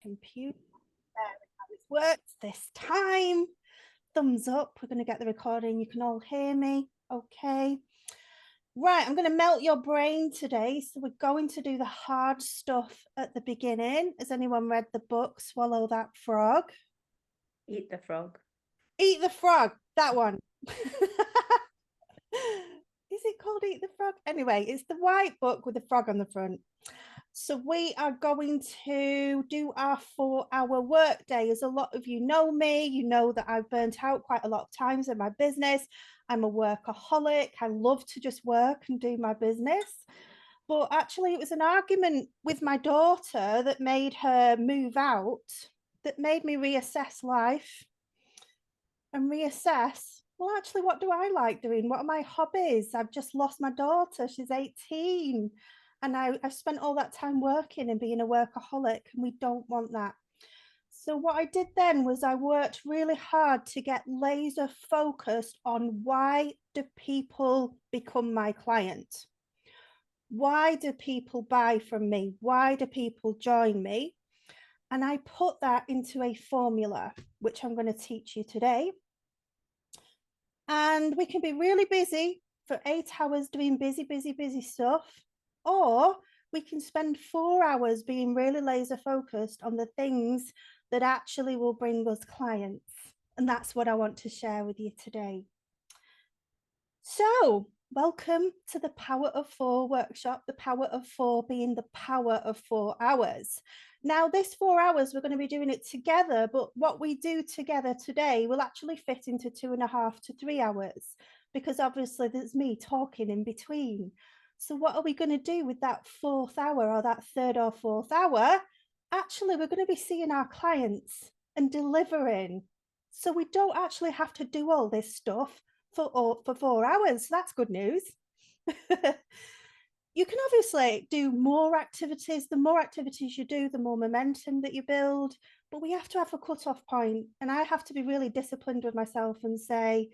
computer and how it works this time. Thumbs up. We're going to get the recording. You can all hear me. Okay. Right, I'm going to melt your brain today. So we're going to do the hard stuff at the beginning. Has anyone read the book, Swallow That Frog? Eat the frog. Eat the frog, that one. Is it called Eat the Frog? Anyway, it's the white book with the frog on the front. So we are going to do our 4-hour workday. As a lot of you know me, you know that I've burnt out quite a lot of times in my business. I'm a workaholic. I love to just work and do my business. But actually, it was an argument with my daughter that made her move out, that made me reassess life and reassess, well, actually, what do I like doing? What are my hobbies? I've just lost my daughter. She's 18. And I've spent all that time working and being a workaholic, and we don't want that. So what I did then was I worked really hard to get laser focused on why do people become my client? Why do people buy from me? Why do people join me? And I put that into a formula, which I'm going to teach you today. And we can be really busy for 8 hours doing busy stuff, or we can spend 4 hours being really laser focused on the things that actually will bring us clients. And that's what I want to share with you today. So welcome to the Power of 4 workshop, the Power of 4 being the power of 4 hours. Now, this 4 hours, we're going to be doing it together, but what we do together today will actually fit into 2.5 to 3 hours, because obviously there's me talking in between. So what are we going to do with that 4th hour, or that 3rd or 4th hour? Actually, we're going to be seeing our clients and delivering. So we don't actually have to do all this stuff for 4 hours. That's good news. You can obviously do more activities. The more activities you do, the more momentum that you build, but we have to have a cut-off point, and I have to be really disciplined with myself and say,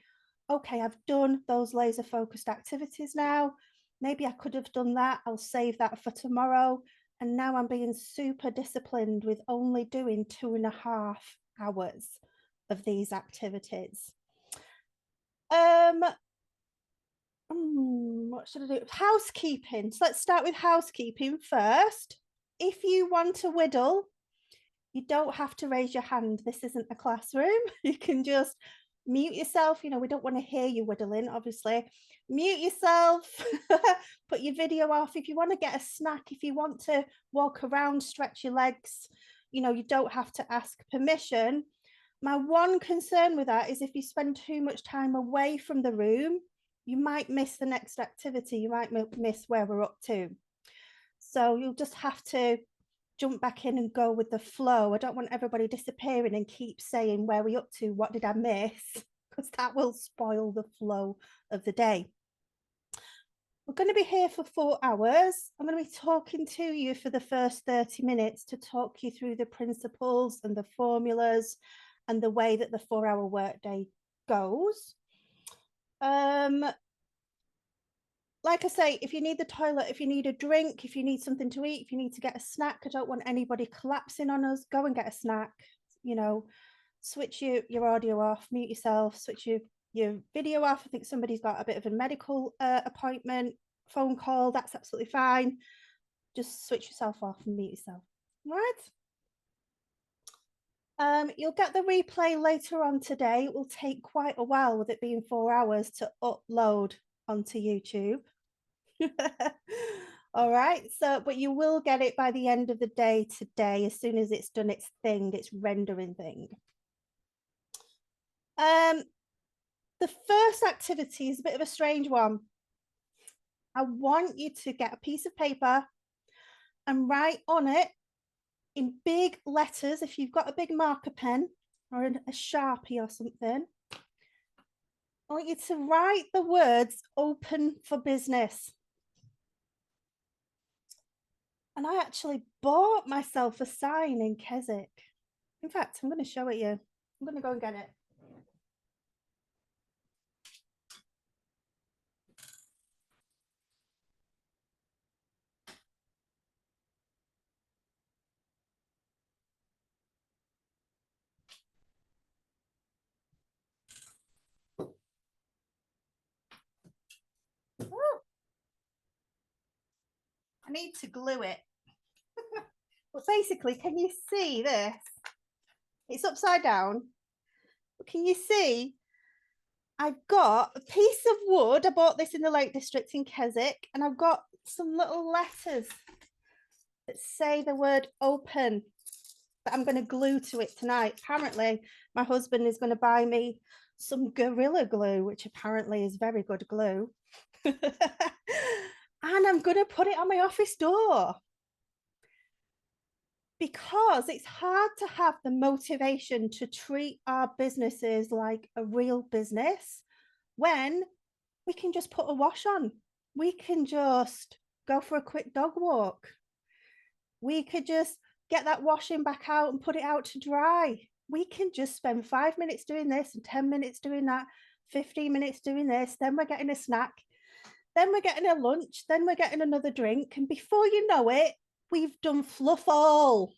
okay, I've done those laser focused activities now. Maybe I could have done that. I'll save that for tomorrow. And now I'm being super disciplined with only doing 2.5 hours of these activities. What should I do? Housekeeping. So let's start with housekeeping first. If you want to whittle, you don't have to raise your hand. This isn't a classroom. You can just mute yourself. You know, we don't want to hear you whittling, obviously. Mute yourself, put your video off. If you want to get a snack, if you want to walk around, stretch your legs, you know, you don't have to ask permission. My one concern with that is if you spend too much time away from the room, you might miss the next activity. You might miss where we're up to. So you'll just have to jump back in and go with the flow. I don't want everybody disappearing and keep saying, where are we up to? What did I miss? Because that will spoil the flow of the day. We're going to be here for 4 hours. I'm going to be talking to you for the first 30 minutes to talk you through the principles and the formulas and the way that the 4-hour workday goes. Like I say, if you need the toilet, if you need a drink, if you need something to eat, if you need to get a snack, I don't want anybody collapsing on us. Go and get a snack, you know, switch your audio off, mute yourself, switch your video off. I think somebody's got a bit of a medical appointment, phone call, that's absolutely fine. Just switch yourself off and mute yourself, right? You'll get the replay later on today. It will take quite a while with it being 4 hours to upload onto YouTube. All right, so but you will get it by the end of the day today, as soon as it's done its thing, its rendering thing. The first activity is a bit of a strange one. I want you to get a piece of paper and write on it in big letters, if you've got a big marker pen or a Sharpie or something, I want you to write the words "open for business." And I actually bought myself a sign in Keswick. In fact, I'm going to show it you. I'm going to go and get it. I need to glue it. But basically, can you see this? It's upside down. But can you see? I've got a piece of wood. I bought this in the Lake District in Keswick, and I've got some little letters that say the word open that I'm going to glue to it tonight. Apparently, my husband is going to buy me some Gorilla Glue, which apparently is very good glue. And I'm going to put it on my office door. Because it's hard to have the motivation to treat our businesses like a real business when we can just put a wash on. We can just go for a quick dog walk. We could just get that washing back out and put it out to dry. We can just spend 5 minutes doing this and 10 minutes doing that, 15 minutes doing this. Then we're getting a snack. Then we're getting a lunch. Then we're getting another drink. And before you know it, we've done fluff all.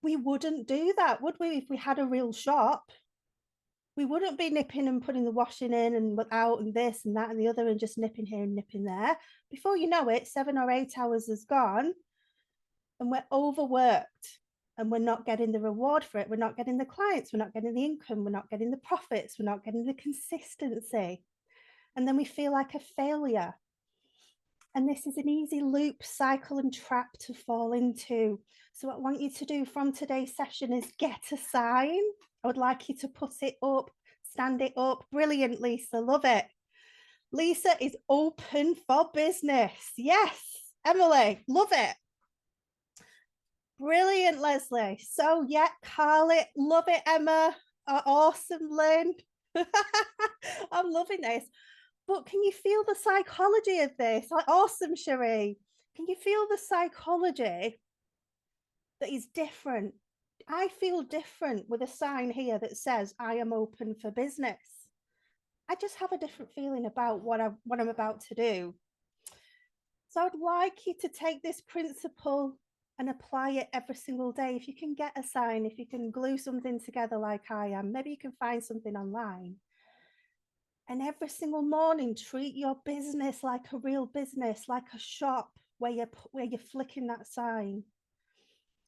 We wouldn't do that, would we, if we had a real shop? We wouldn't be nipping and putting the washing in and out and this and that and the other and just nipping here and nipping there. Before you know it, 7 or 8 hours is gone and we're overworked and we're not getting the reward for it. We're not getting the clients. We're not getting the income. We're not getting the profits. We're not getting the consistency. And then we feel like a failure. And this is an easy loop, cycle and trap to fall into. So what I want you to do from today's session is get a sign. I would like you to put it up, stand it up. Brilliant, Lisa, love it. Lisa is open for business. Yes, Emily, love it. Brilliant, Leslie. So yeah, Carly, love it, Emma. Awesome, Lynn. I'm loving this. But can you feel the psychology of this? Like, awesome, Cherie. Can you feel the psychology that is different? I feel different with a sign here that says, I am open for business. I just have a different feeling about what I'm about to do. So I'd like you to take this principle and apply it every single day. If you can get a sign, if you can glue something together like I am, maybe you can find something online. And every single morning, treat your business like a real business, like a shop where you're flicking that sign.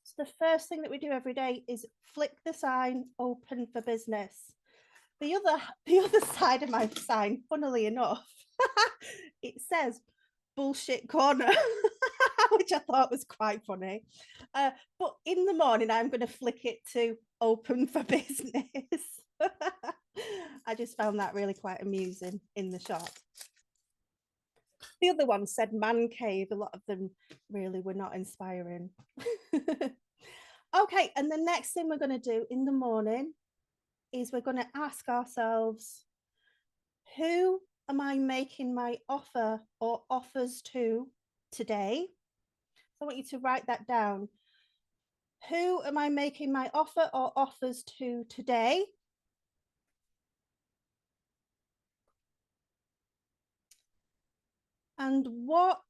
So the first thing that we do every day is flick the sign, open for business. The other side of my sign, funnily enough, it says bullshit corner, which I thought was quite funny. But in the morning, I'm going to flick it to open for business. I just found that really quite amusing in the shop. The other one said man cave. A lot of them really were not inspiring. Okay, and the next thing we're going to do in the morning is we're going to ask ourselves, who am I making my offer or offers to today? So I want you to write that down. Who am I making my offer or offers to today? And what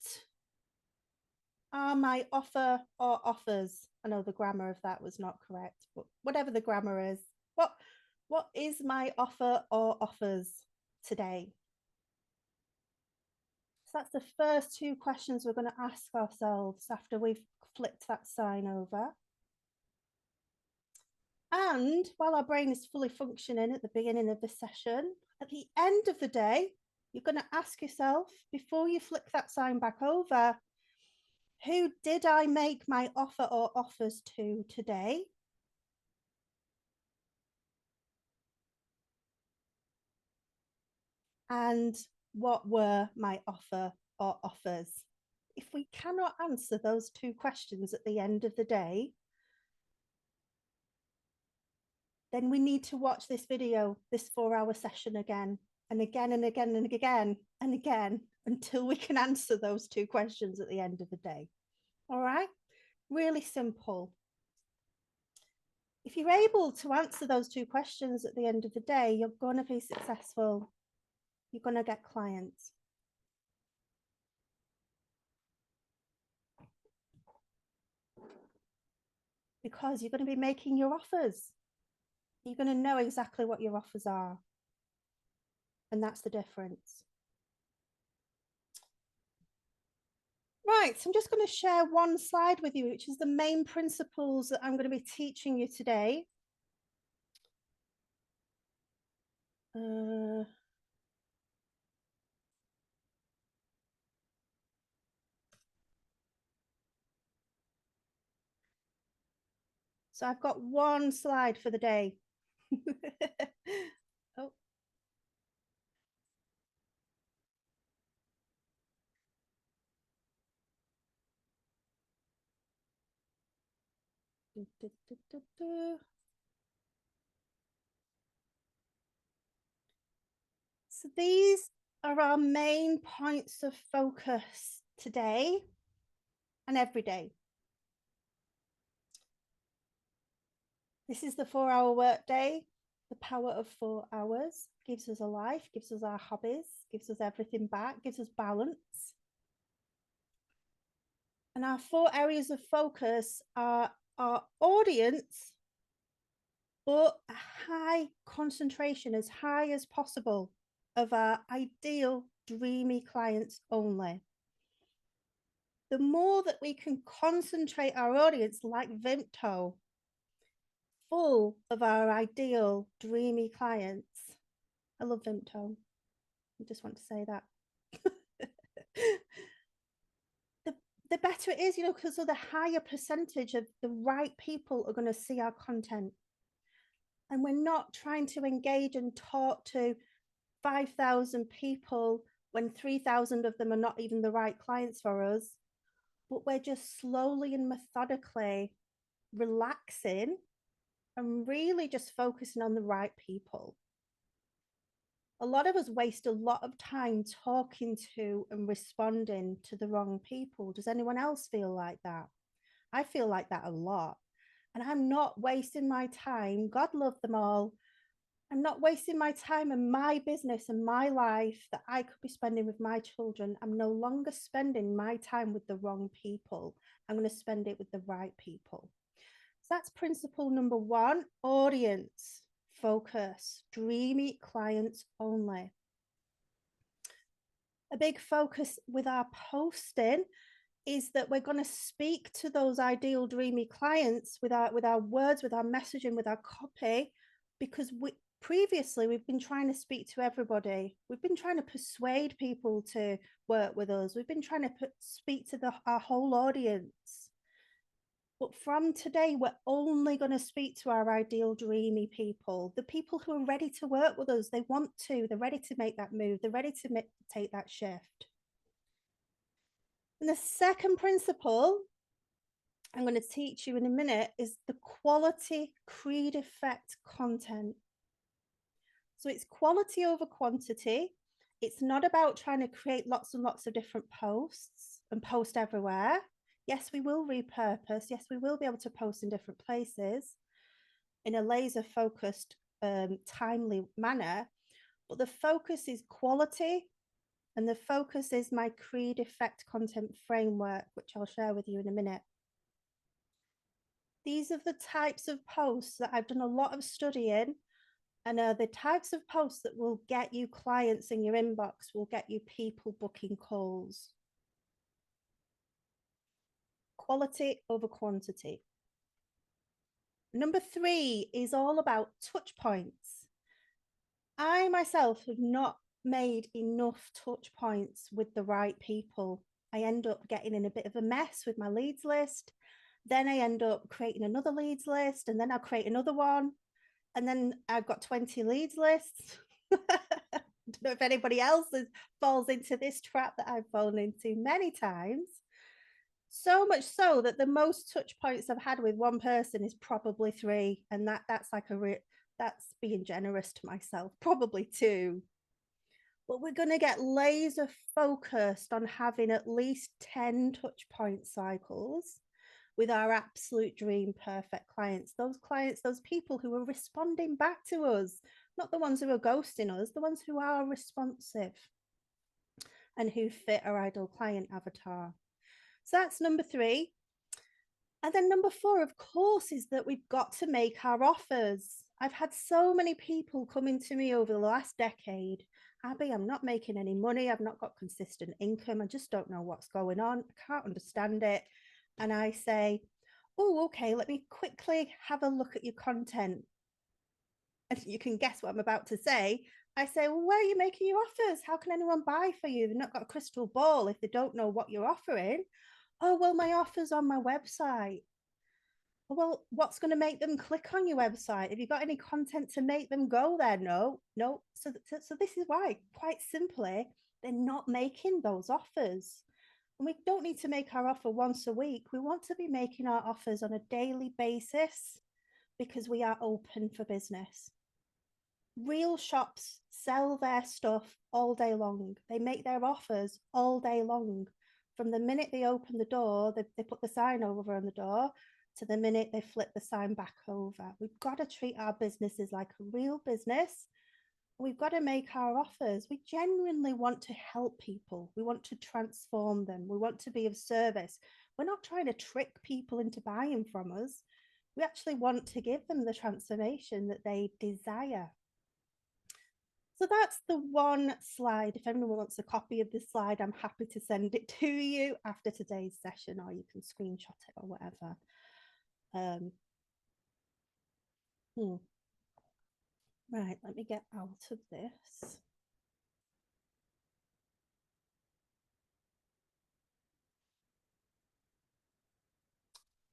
are my offer or offers? I know the grammar of that was not correct, but whatever the grammar is, what is my offer or offers today? So that's the first 2 questions we're going to ask ourselves after we've flipped that sign over. And while our brain is fully functioning at the beginning of the session, at the end of the day, you're going to ask yourself, before you flick that sign back over, who did I make my offer or offers to today? And what were my offer or offers? If we cannot answer those 2 questions at the end of the day, then we need to watch this video, this 4-hour session again and again and again and again and again until we can answer those 2 questions at the end of the day. All right, really simple. If you're able to answer those 2 questions at the end of the day, you're going to be successful. You're going to get clients. Because you're going to be making your offers. You're going to know exactly what your offers are. And that's the difference. Right, so I'm just going to share one slide with you, which is the main principles that I'm going to be teaching you today. So I've got one slide for the day. Oh. So these are our main points of focus today and every day. This is the 4-hour workday. The power of 4 hours gives us a life, gives us our hobbies, gives us everything back, gives us balance. And our 4 areas of focus are our audience, but a high concentration, as high as possible, of our ideal dreamy clients only. The more that we can concentrate our audience like Vimto, full of our ideal dreamy clients. I love Vimto. I just want to say that. the better it is, because of the higher percentage of the right people are going to see our content. And we're not trying to engage and talk to 5,000 people when 3,000 of them are not even the right clients for us, but we're just slowly and methodically relaxing and really just focusing on the right people. A lot of us waste a lot of time talking to and responding to the wrong people. Does anyone else feel like that? I feel like that a lot. And I'm not wasting my time. God love them all. I'm not wasting my time in my business and my life that I could be spending with my children. I'm no longer spending my time with the wrong people. I'm going to spend it with the right people. So that's principle number 1, audience focus, dreamy clients only. A big focus with our posting is that we're going to speak to those ideal dreamy clients with our words, with our messaging, with our copy, because previously we've been trying to speak to everybody. We've been trying to persuade people to work with us. We've been trying to speak to our whole audience. But from today, we're only going to speak to our ideal dreamy people, the people who are ready to work with us. They want to, they're ready to make that move. They're ready to take that shift. And the second principle I'm going to teach you in a minute is the quality creed effect content. So it's quality over quantity. It's not about trying to create lots and lots of different posts and post everywhere. Yes, we will repurpose. Yes, we will be able to post in different places in a laser focused, timely manner. But the focus is quality, and the focus is my creed effect content framework, which I'll share with you in a minute. These are the types of posts that I've done a lot of studying, and are the types of posts that will get you clients in your inbox, will get you people booking calls. Quality over quantity. Number 3 is all about touch points. I myself have not made enough touch points with the right people. I end up getting in a bit of a mess with my leads list. Then I end up creating another leads list, and then I'll create another one. And then I've got 20 leads lists. I don't know if anybody else falls into this trap that I've fallen into many times. So much so that the most touch points I've had with one person is probably 3. And that's like that's being generous to myself, probably 2. But we're going to get laser focused on having at least 10 touch point cycles with our absolute dream perfect clients, those people who are responding back to us, not the ones who are ghosting us, the ones who are responsive and who fit our ideal client avatar. So that's number 3. And then number 4, of course, is that we've got to make our offers. I've had so many people coming to me over the last decade Abbie, I'm not making any money. I've not got consistent income. I just don't know what's going on. I can't understand it. And I say, oh, okay, let me quickly have a look at your content. And you can guess what I'm about to say. I say, well, where are you making your offers? How can anyone buy for you? They've not got a crystal ball if they don't know what you're offering. Oh, well, my offer's on my website. Well, what's going to make them click on your website? Have you got any content to make them go there? No, no. So this is why, quite simply, they're not making those offers. And we don't need to make our offer once a week. We want to be making our offers on a daily basis because we are open for business. Real shops sell their stuff all day long. They make their offers all day long. From the minute they open the door, they put the sign over on the door, to the minute they flip the sign back over. We've got to treat our businesses like a real business. We've got to make our offers. We genuinely want to help people. We want to transform them. We want to be of service. We're not trying to trick people into buying from us. We actually want to give them the transformation that they desire. So that's the one slide. If anyone wants a copy of this slide, I'm happy to send it to you after today's session, or you can screenshot it or whatever. Right, let me get out of this.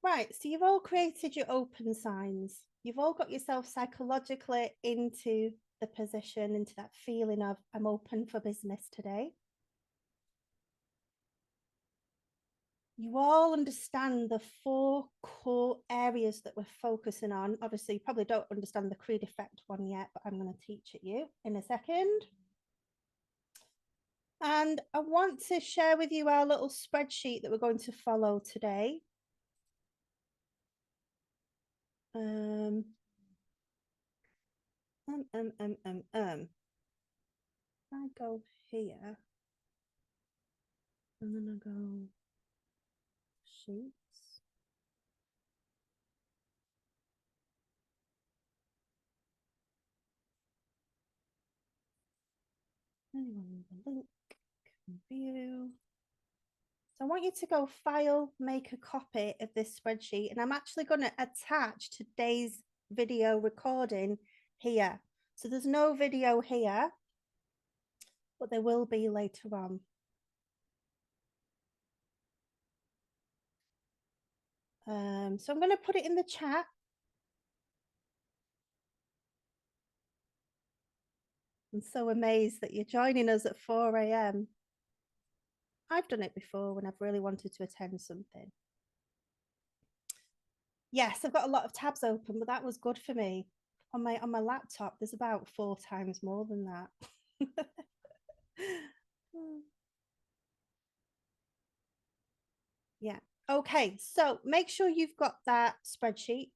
Right, so you've all created your open signs. You've all got yourself psychologically into the position, into that feeling of I'm open for business today. You all understand the 4 core areas that we're focusing on. Obviously, you probably don't understand the creed effect one yet, but I'm going to teach it you in a second. And I want to share with you our little spreadsheet that we're going to follow today. I go here, and then I go sheets. Anyone with a link can view. So I want you to go file, make a copy of this spreadsheet, and I'm actually going to attach today's video recording here. So there's no video here, but there will be later on. So I'm going to put it in the chat. I'm so amazed that you're joining us at 4 a.m. I've done it before when I've really wanted to attend something. Yes, I've got a lot of tabs open, but that was good for me. On my laptop, there's about 4 times more than that. Yeah. Okay, so make sure you've got that spreadsheet.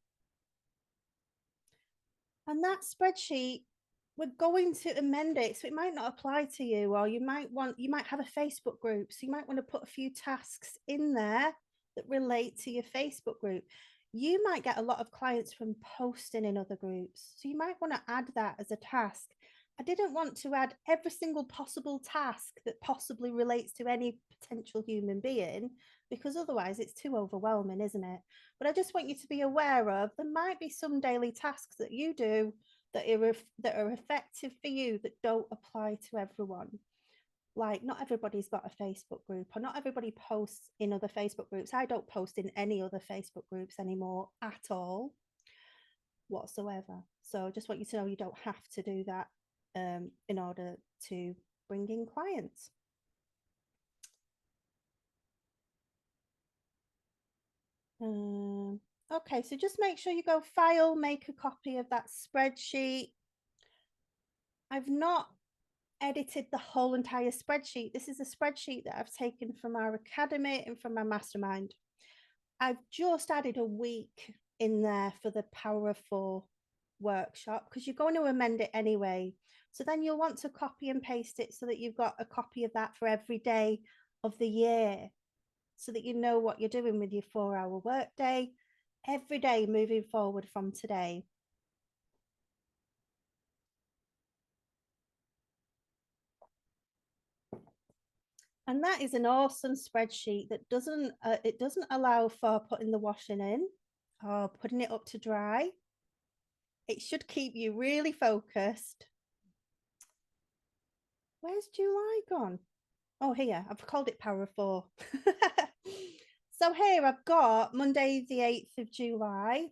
And that spreadsheet, we're going to amend it. So it might not apply to you, or you might have a Facebook group. So you might want to put a few tasks in there that relate to your Facebook group. You might get a lot of clients from posting in other groups. So you might want to add that as a task. I didn't want to add every single possible task that possibly relates to any potential human being, because otherwise it's too overwhelming, isn't it? But I just want you to be aware of there might be some daily tasks that you do that are effective for you that don't apply to everyone. Like, not everybody's got a Facebook group, or not everybody posts in other Facebook groups. I don't post in any other Facebook groups anymore at all whatsoever. So I just want you to know you don't have to do that in order to bring in clients. Okay, so just make sure you go file, make a copy of that spreadsheet. I've not edited the whole entire spreadsheet. This is a spreadsheet that I've taken from our academy and from our mastermind. I've just added a week in there for the Power of 4 workshop, because you're going to amend it anyway. So then you'll want to copy and paste it so that you've got a copy of that for every day of the year, so that you know what you're doing with your 4-hour workday every day moving forward from today. And that is an awesome spreadsheet that doesn't allow for putting the washing in or putting it up to dry. It should keep you really focused. Where's July gone? Oh, here, I've called it Power of 4. So here I've got Monday, the 8th of July,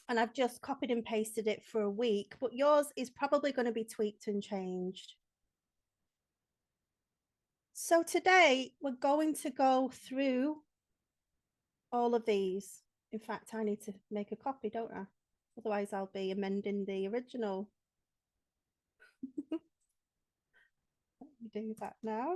and I've just copied and pasted it for a week, but yours is probably going to be tweaked and changed. So today we're going to go through all of these. In fact, I need to make a copy, don't I? Otherwise I'll be amending the original. Let me do that now.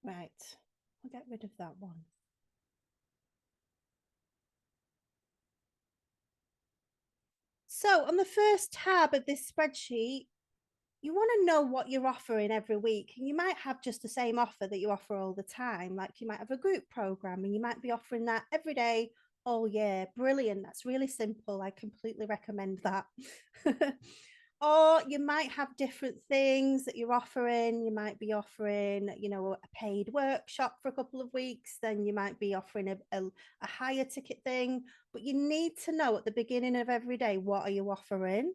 Right, I'll get rid of that one. So on the first tab of this spreadsheet, you want to know what you're offering every week. And you might have just the same offer that you offer all the time. Like you might have a group program and you might be offering that every day, all year. Brilliant. That's really simple. I completely recommend that. Or you might have different things that you're offering. You might be offering, a paid workshop for a couple of weeks. Then you might be offering a higher ticket thing. But you need to know at the beginning of every day, what are you offering?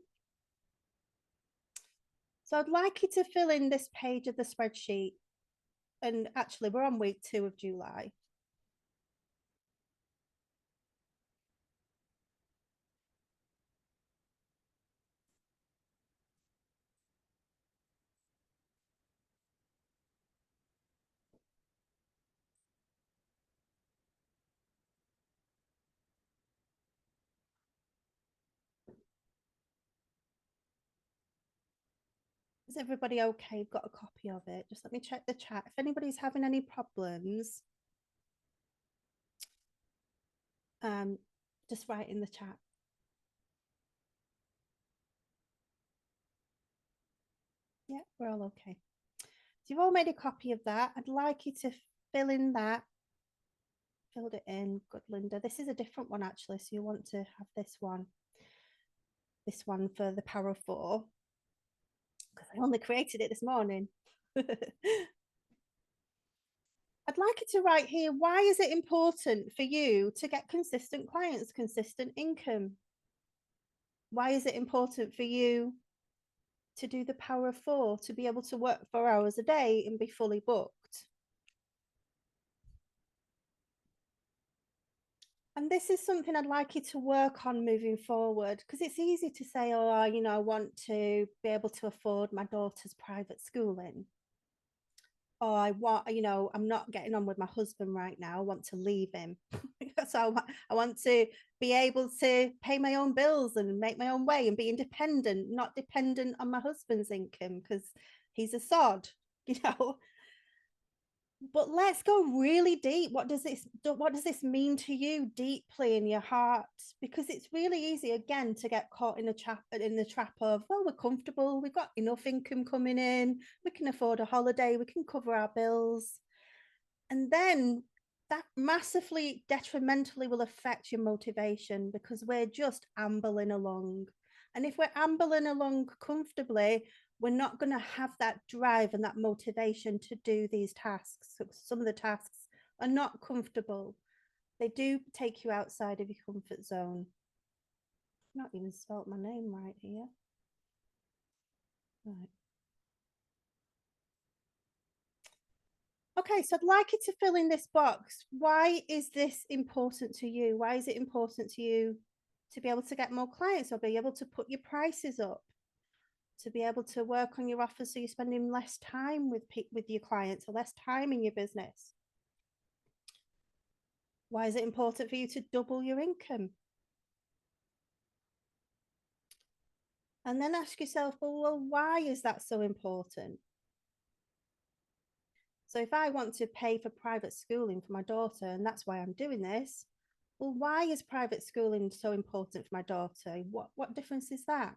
So I'd like you to fill in this page of the spreadsheet. And actually, we're on week 2 of July. Is everybody okay? You've got a copy of it. Just let me check the chat. If anybody's having any problems, just write in the chat. Yeah, we're all okay. So you've all made a copy of that. I'd like you to fill in that. Filled it in. Good, Linda. This is a different one, actually. So you want to have this one. This one for the Power of 4. Because I only created it this morning. I'd like you to write here, why is it important for you to get consistent clients, consistent income? Why is it important for you to do the Power of 4, to be able to work 4 hours a day and be fully booked? And this is something I'd like you to work on moving forward, because it's easy to say, oh, I want to be able to afford my daughter's private schooling. Oh, I'm not getting on with my husband right now. I want to leave him. So I want to be able to pay my own bills and make my own way and be independent, not dependent on my husband's income because he's a sod, you know. But let's go really deep. What does this mean to you deeply in your heart? Because it's really easy again to get caught in the trap of, well, we're comfortable, we've got enough income coming in, we can afford a holiday, we can cover our bills. And then that massively detrimentally will affect your motivation because we're just ambling along. And if we're ambling along comfortably, we're not going to have that drive and that motivation to do these tasks. Some of the tasks are not comfortable. They do take you outside of your comfort zone. I've not even spelt my name right here. Right. Okay, so I'd like you to fill in this box. Why is this important to you? Why is it important to you to be able to get more clients or be able to put your prices up? To be able to work on your offers so you're spending less time with your clients or less time in your business? Why is it important for you to double your income? And then ask yourself, well, why is that so important? So if I want to pay for private schooling for my daughter, and that's why I'm doing this, well, why is private schooling so important for my daughter? What difference is that?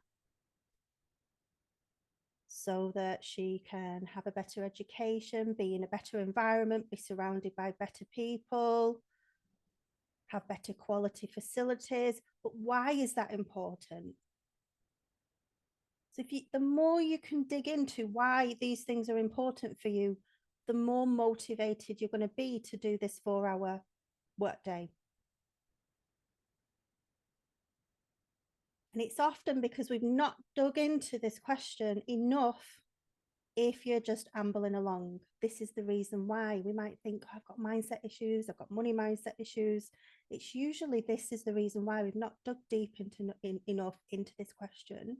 so that she can have a better education, be in a better environment, be surrounded by better people, have better quality facilities. But why is that important? So the more you can dig into why these things are important for you, the more motivated you're going to be to do this 4-hour workday. And it's often because we've not dug into this question enough. If you're just ambling along, this is the reason why. We might think, oh, I've got mindset issues, I've got money mindset issues. It's usually this is the reason why we've not dug deep enough into this question.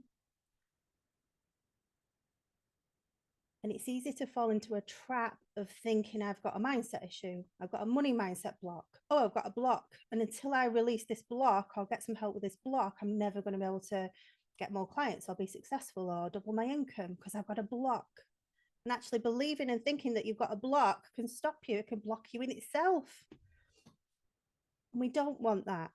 And it's easy to fall into a trap of thinking I've got a mindset issue. I've got a money mindset block. Oh, I've got a block. And until I release this block or get some help with this block, I'm never going to be able to get more clients or be successful or double my income because I've got a block. And actually believing and thinking that you've got a block can stop you. It can block you in itself. And we don't want that.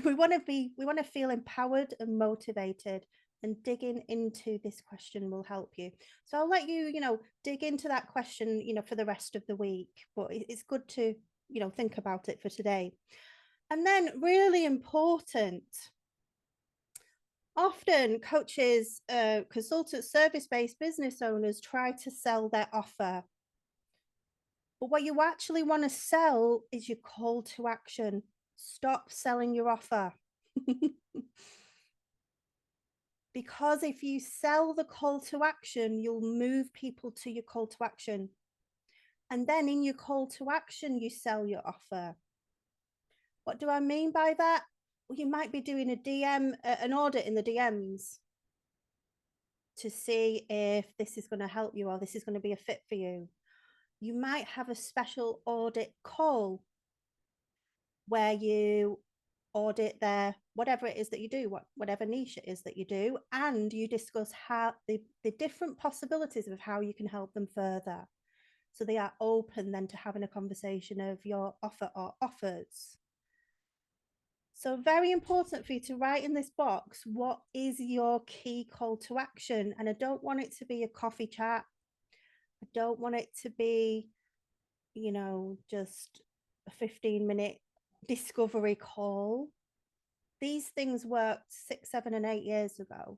We want to feel empowered and motivated, and digging into this question will help you. So I'll let you, dig into that question, for the rest of the week, but it's good to, think about it for today. And then really important, often coaches, consultants, service-based business owners try to sell their offer. But what you actually want to sell is your call to action. Stop selling your offer. Because if you sell the call to action, you'll move people to your call to action. And then in your call to action, you sell your offer. What do I mean by that? Well, you might be doing a DM, an audit in the DMs to see if this is going to help you or this is going to be a fit for you. You might have a special audit call where you audit their whatever it is that you do, whatever niche it is that you do, and you discuss how the different possibilities of how you can help them further. So they are open then to having a conversation of your offer or offers. So very important for you to write in this box, what is your key call to action? And I don't want it to be a coffee chat. I don't want it to be, just a 15-minute discovery call. These things worked 6, 7, and 8 years ago.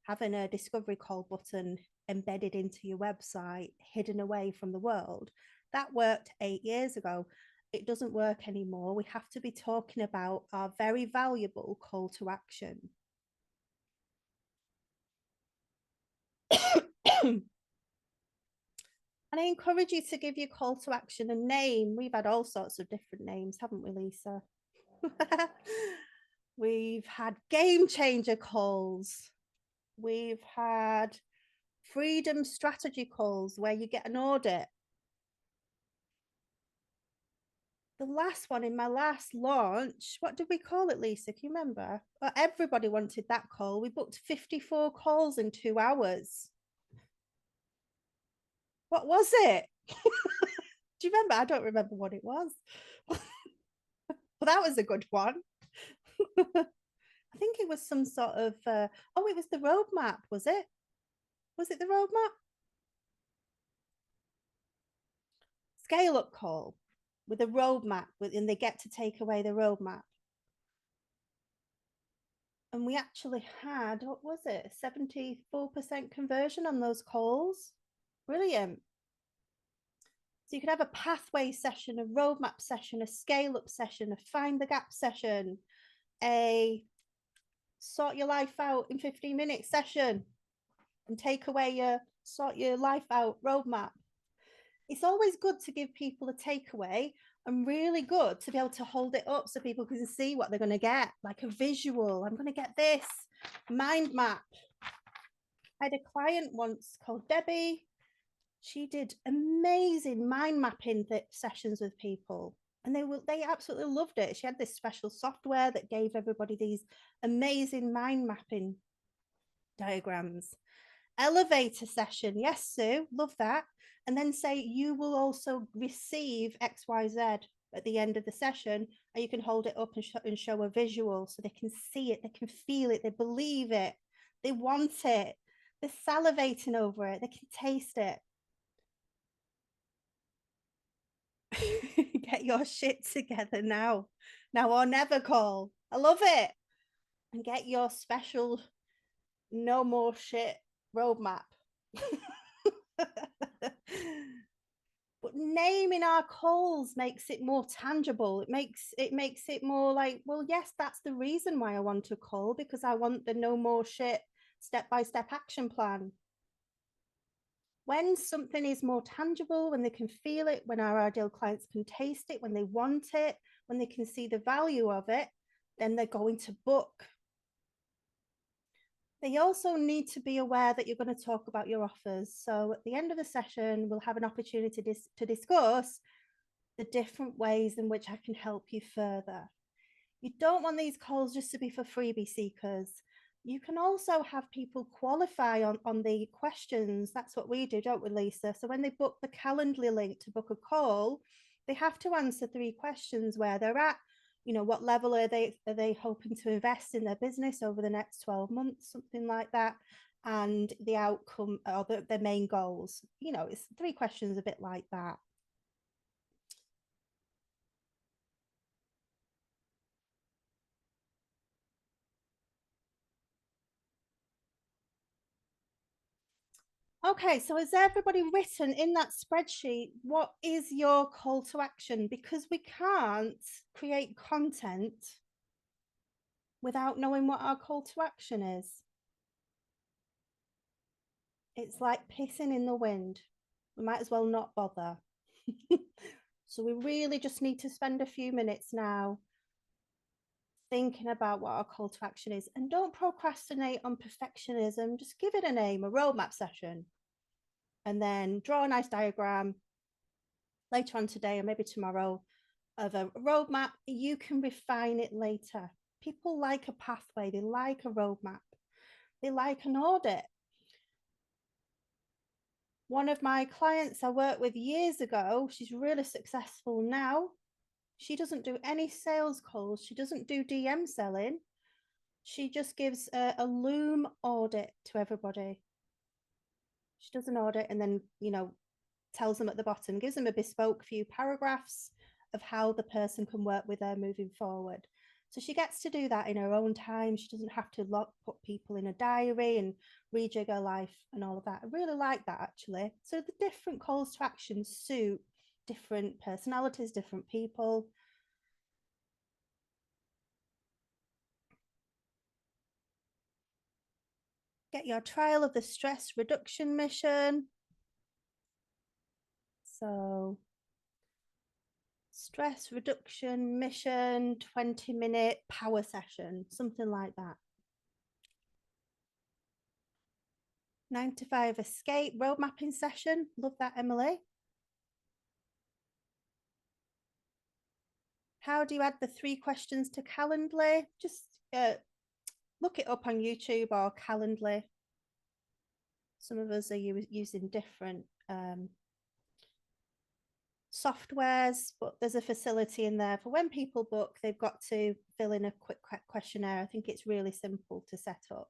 Having a discovery call button embedded into your website, hidden away from the world, that worked 8 years ago. It doesn't work anymore. We have to be talking about our very valuable call to action. And I encourage you to give your call to action a name. We've had all sorts of different names, haven't we, Lisa? We've had game changer calls. We've had freedom strategy calls where you get an audit. The last one in my last launch, what did we call it, Lisa? Can you remember? Well, everybody wanted that call. We booked 54 calls in 2 hours. What was it? Do you remember? I don't remember what it was. Well, that was a good one. I think it was some sort of, it was the roadmap, was it? Was it the roadmap? Scale up call with a roadmap, and they get to take away the roadmap. And we actually had, what was it, 74% conversion on those calls. Brilliant. So you could have a pathway session, a roadmap session, a scale up session, a find the gap session, a sort your life out in 15 minutes session, and take away your sort your life out roadmap. It's always good to give people a takeaway, and really good to be able to hold it up so people can see what they're going to get, like a visual. I'm going to get this mind map. I had a client once called Debbie. She did amazing mind mapping sessions with people, and they absolutely loved it. She had this special software that gave everybody these amazing mind mapping diagrams. Elevator session, yes, Sue, love that. And then say you will also receive XYZ at the end of the session, and you can hold it up and show a visual so they can see it, they can feel it, they believe it, they want it. They're salivating over it. They can taste it. Get your shit together now. Now or never, call. I love it. And get your special no more shit roadmap. But naming our calls makes it more tangible. It makes it more like, well, yes, that's the reason why I want to call, because I want the no more shit step-by-step action plan. When something is more tangible, when they can feel it, when our ideal clients can taste it, when they want it, when they can see the value of it, then they're going to book. They also need to be aware that you're going to talk about your offers. So at the end of the session, we'll have an opportunity to discuss the different ways in which I can help you further. You don't want these calls just to be for freebie seekers. You can also have people qualify on the questions. That's what we do, don't we, Lisa? So when they book the Calendly link to book a call, they have to answer 3 questions: where they're at, what level are they hoping to invest in their business over the next 12 months, something like that, and the outcome or their main goals. It's 3 questions, a bit like that. Okay, so has everybody written in that spreadsheet what is your call to action? Because we can't create content without knowing what our call to action is. It's like pissing in the wind. We might as well not bother. So we really just need to spend a few minutes now thinking about what our call to action is. And don't procrastinate on perfectionism. Just give it a name, a roadmap session, and then draw a nice diagram later on today or maybe tomorrow of a roadmap. You can refine it later. People like a pathway, they like a roadmap, they like an audit. One of my clients I worked with years ago, she's really successful now. She doesn't do any sales calls, she doesn't do DM selling. She just gives a Loom audit to everybody. She does an audit and then, tells them at the bottom, gives them a bespoke few paragraphs of how the person can work with her moving forward. So she gets to do that in her own time. She doesn't have to put people in a diary and rejig her life and all of that. I really like that, actually. So the different calls to action suit different personalities, different people. Get your trial of the stress reduction mission. So stress reduction mission, 20-minute power session, something like that. 9 to 5 escape road mapping session. Love that, Emily. How do you add the 3 questions to Calendly? Just look it up on YouTube or Calendly. Some of us are using different softwares, but there's a facility in there for when people book, they've got to fill in a quick questionnaire. I think it's really simple to set up.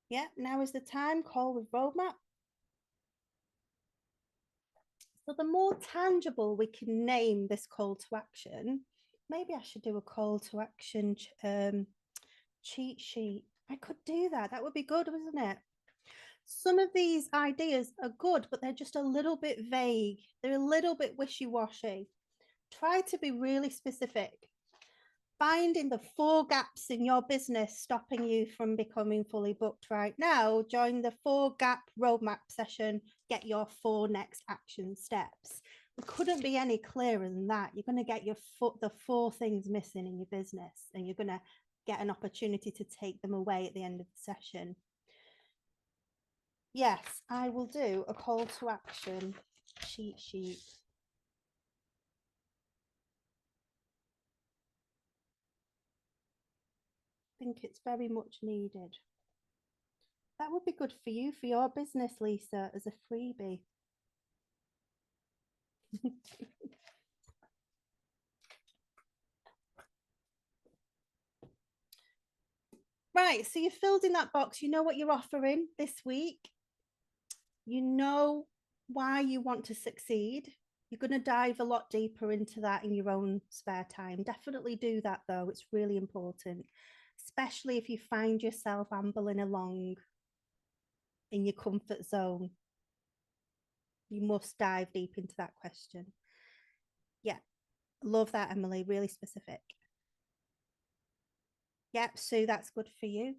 Yeah, now is the time. Call with roadmap. So the more tangible we can name this call to action, maybe I should do a call to action cheat sheet. I could do that. That would be good, wasn't it? Some of these ideas are good, but they're just a little bit vague. They're a little bit wishy-washy. Try to be really specific. Finding the 4 gaps in your business stopping you from becoming fully booked right now. Join the 4 gap roadmap session. Get your 4 next action steps. It couldn't be any clearer than that. You're going to get the 4 things missing in your business, and you're going to get an opportunity to take them away at the end of the session. Yes, I will do a call to action cheat sheet. I think it's very much needed. That would be good for you, for your business, Lisa, as a freebie. Right, so you filled in that box. You know what you're offering this week. You know why you want to succeed. You're going to dive a lot deeper into that in your own spare time. Definitely do that, though. It's really important, especially if you find yourself ambling along in your comfort zone. You must dive deep into that question. Yeah, love that, Emily. Really specific. Yep, Sue, that's good for you.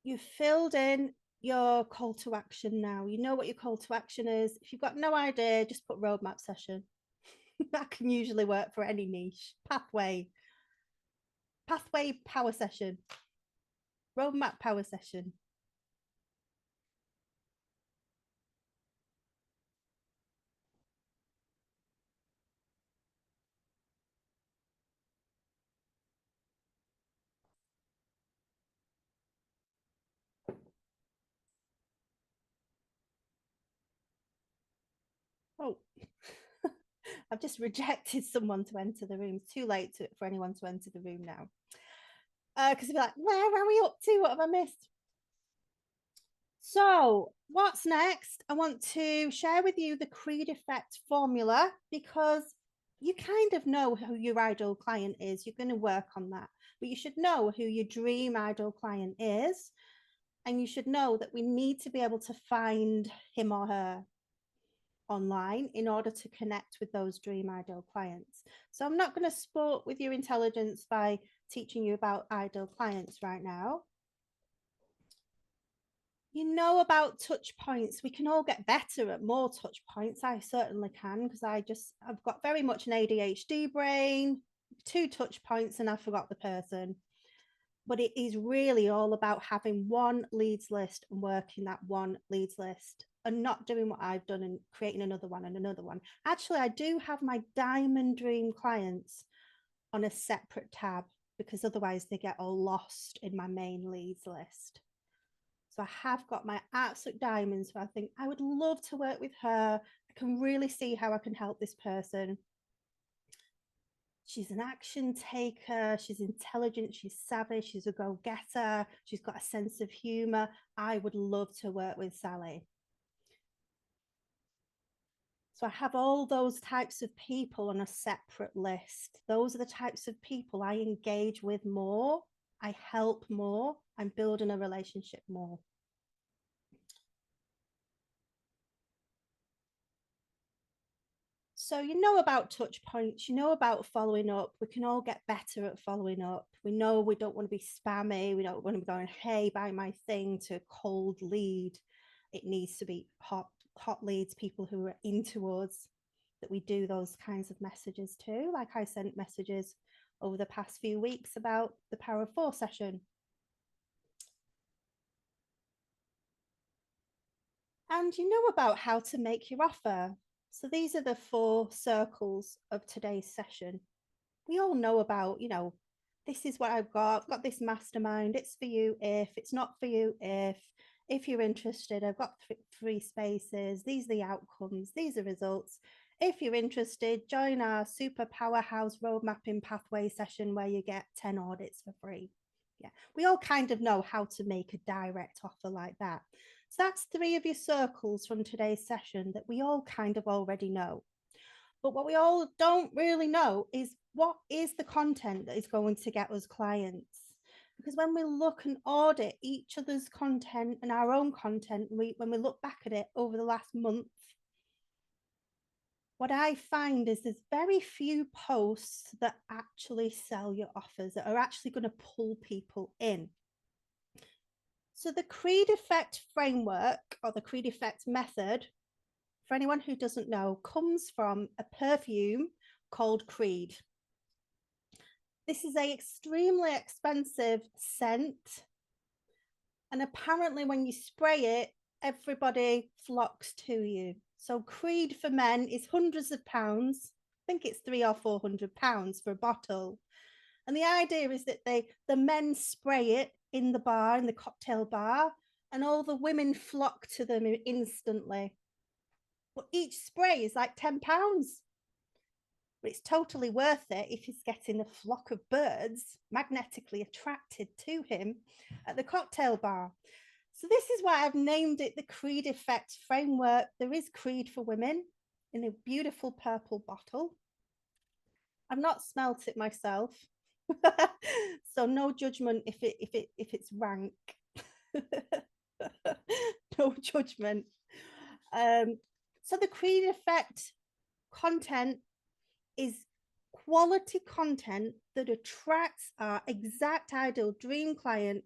You've filled in your call to action now. You know what your call to action is. If you've got no idea, just put roadmap session. That can usually work for any niche. Pathway power session. Roadmap power session. Oh, I've just rejected someone to enter the room. It's too late for anyone to enter the room now. Because they'll be like, where are we up to? What have I missed? So, what's next? I want to share with you the Creed Effect formula because you kind of know who your ideal client is. You're going to work on that, but you should know who your dream ideal client is. And you should know that we need to be able to find him or her online in order to connect with those dream ideal clients. So, I'm not going to sport with your intelligence by teaching you about ideal clients right now. You know about touch points. We can all get better at more touch points. I certainly can because I've got very much an ADHD brain, 2 touch points and I forgot the person. But it is really all about having one leads list and working that one leads list and not doing what I've done and creating another one and another one. Actually, I do have my diamond dream clients on a separate tab because otherwise they get all lost in my main leads list. So I have got my absolute diamonds who I think I would love to work with her. I can really see how I can help this person. She's an action taker. She's intelligent. She's savvy. She's a go-getter. She's got a sense of humor. I would love to work with Sally. So I have all those types of people on a separate list. Those are the types of people I engage with more. I help more. I'm building a relationship more. So you know about touch points, you know about following up. We can all get better at following up. We know we don't want to be spammy. We don't want to be going, hey, buy my thing, to cold lead. It needs to be hot leads, people who are into us, that we do those kinds of messages to. Like I sent messages over the past few weeks about the Power of 4 session. And you know about how to make your offer. So these are the 4 circles of today's session. We all know about, this is what I've got this mastermind. It's for you if, it's not for you if you're interested, I've got 3 spaces. These are the outcomes. These are results. If you're interested, join our super powerhouse road mapping pathway session where you get 10 audits for free. Yeah, we all kind of know how to make a direct offer like that. So that's 3 of your circles from today's session that we all kind of already know. But what we all don't really know is what is the content that is going to get us clients. Because when we look and audit each other's content and our own content, when we look back at it over the last month, what I find is there's very few posts that actually sell your offers, that are actually going to pull people in. So the Creed Effect framework, or the Creed Effect method, for anyone who doesn't know, comes from a perfume called Creed. This is an extremely expensive scent. And apparently when you spray it, everybody flocks to you. So Creed for men is hundreds of pounds. I think it's £300 or £400 for a bottle. And the idea is that the men spray it in the bar, in the cocktail bar, and all the women flock to them instantly. But each spray is like £10. But it's totally worth it if he's getting a flock of birds magnetically attracted to him at the cocktail bar. So this is why I've named it the Creed Effect Framework. There is Creed for women in a beautiful purple bottle. I've not smelt it myself, so no judgment if it's rank. No judgment. So the Creed Effect content is quality content that attracts our exact ideal dream client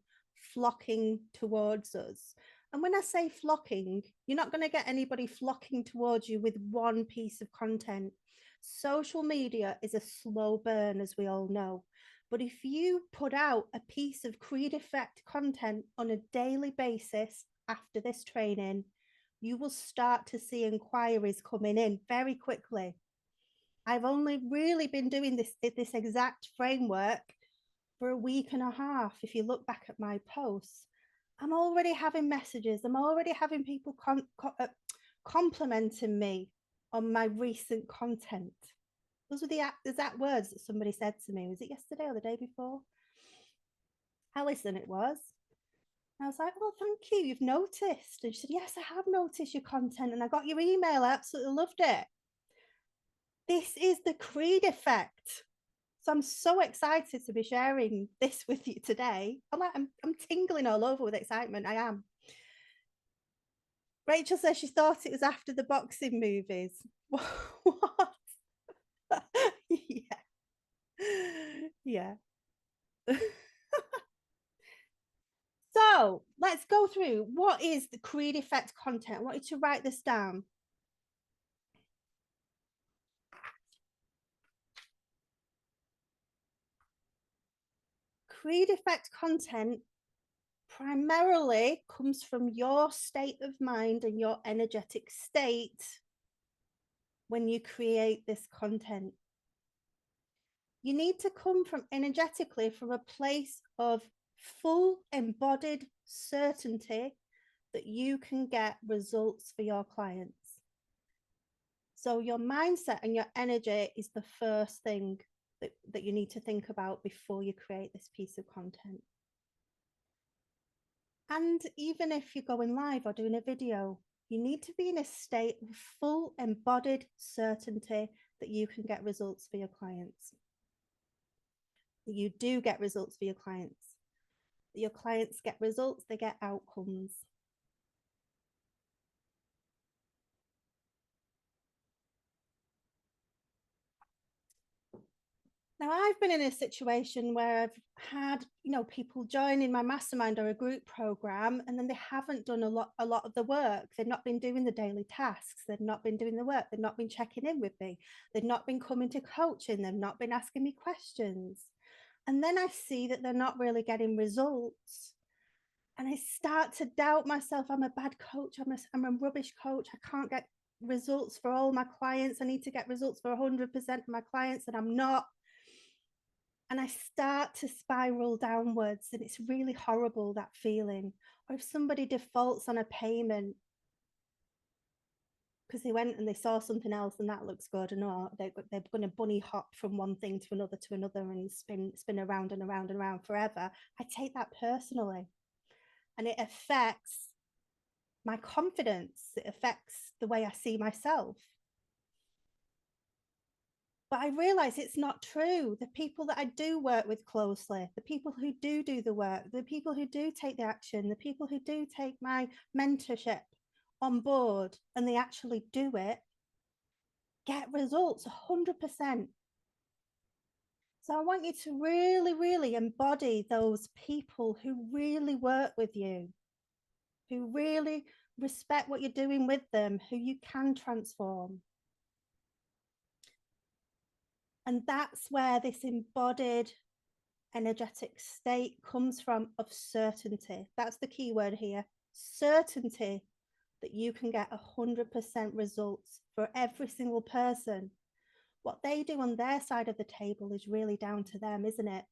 flocking towards us. And when I say flocking, you're not going to get anybody flocking towards you with one piece of content. Social media is a slow burn, as we all know. But if you put out a piece of Creed Effect content on a daily basis after this training, you will start to see inquiries coming in very quickly. I've only really been doing this exact framework for a week and a half. If you look back at my posts, I'm already having messages. I'm already having people complimenting me on my recent content. Those were the exact words that somebody said to me. Was it yesterday or the day before? Alison, it was. I was like, well, thank you. You've noticed. And she said, yes, I have noticed your content and I got your email. I absolutely loved it. This is the Creed Effect. So I'm so excited to be sharing this with you today. I'm tingling all over with excitement. I am. Rachel says she thought it was after the boxing movies. What? Yeah. So let's go through what is the Creed Effect content. I want you to write this down. Creed Effect content primarily comes from your state of mind and your energetic state when you create this content. You need to come from energetically from a place of full embodied certainty that you can get results for your clients. So your mindset and your energy is the first thing that you need to think about before you create this piece of content. And even if you're going live or doing a video, you need to be in a state of full embodied certainty that you can get results for your clients. That you do get results for your clients. That your clients get results, they get outcomes. Now, I've been in a situation where I've had, people join in my mastermind or a group program, and then they haven't done a lot of the work. They've not been doing the daily tasks. They've not been doing the work. They've not been checking in with me. They've not been coming to coaching. They've not been asking me questions. And then I see that they're not really getting results. And I start to doubt myself. I'm a bad coach. I'm a rubbish coach. I can't get results for all my clients. I need to get results for 100% of my clients, and I'm not. And I start to spiral downwards, and it's really horrible, that feeling. Or if somebody defaults on a payment because they went and they saw something else and that looks good, and they're going to bunny hop from one thing to another and spin around and around and around forever. I take that personally, and it affects my confidence. It affects the way I see myself. But I realize it's not true. The people that I do work with closely, the people who do the work, the people who do take the action, the people who do take my mentorship on board and they actually do it, get results 100%. So I want you to really, really embody those people who really work with you, who really respect what you're doing with them, who you can transform. And that's where this embodied energetic state comes from, of certainty. That's the key word here. Certainty that you can get 100% results for every single person. What they do on their side of the table is really down to them, isn't it?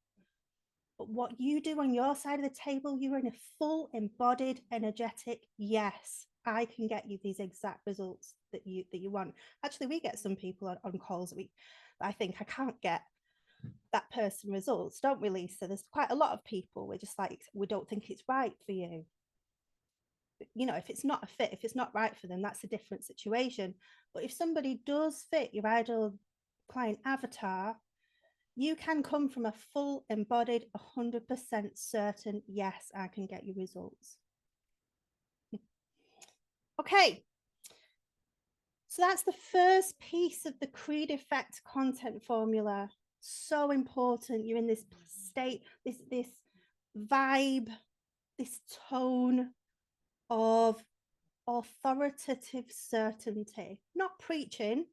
But what you do on your side of the table, you're in a full embodied, energetic, yes, I can get you these exact results that you want. Actually, we get some people on calls that I think I can't get that person results, don't we, Lisa? There's quite a lot of people we're just like, we don't think it's right for you. You know, if it's not a fit, if it's not right for them, that's a different situation. But if somebody does fit your ideal client avatar, you can come from a full embodied 100% certain, yes, I can get you results. Okay, so that's the first piece of the Creed Effect content formula. So important. You're in this state, this vibe, this tone of authoritative certainty, not preaching,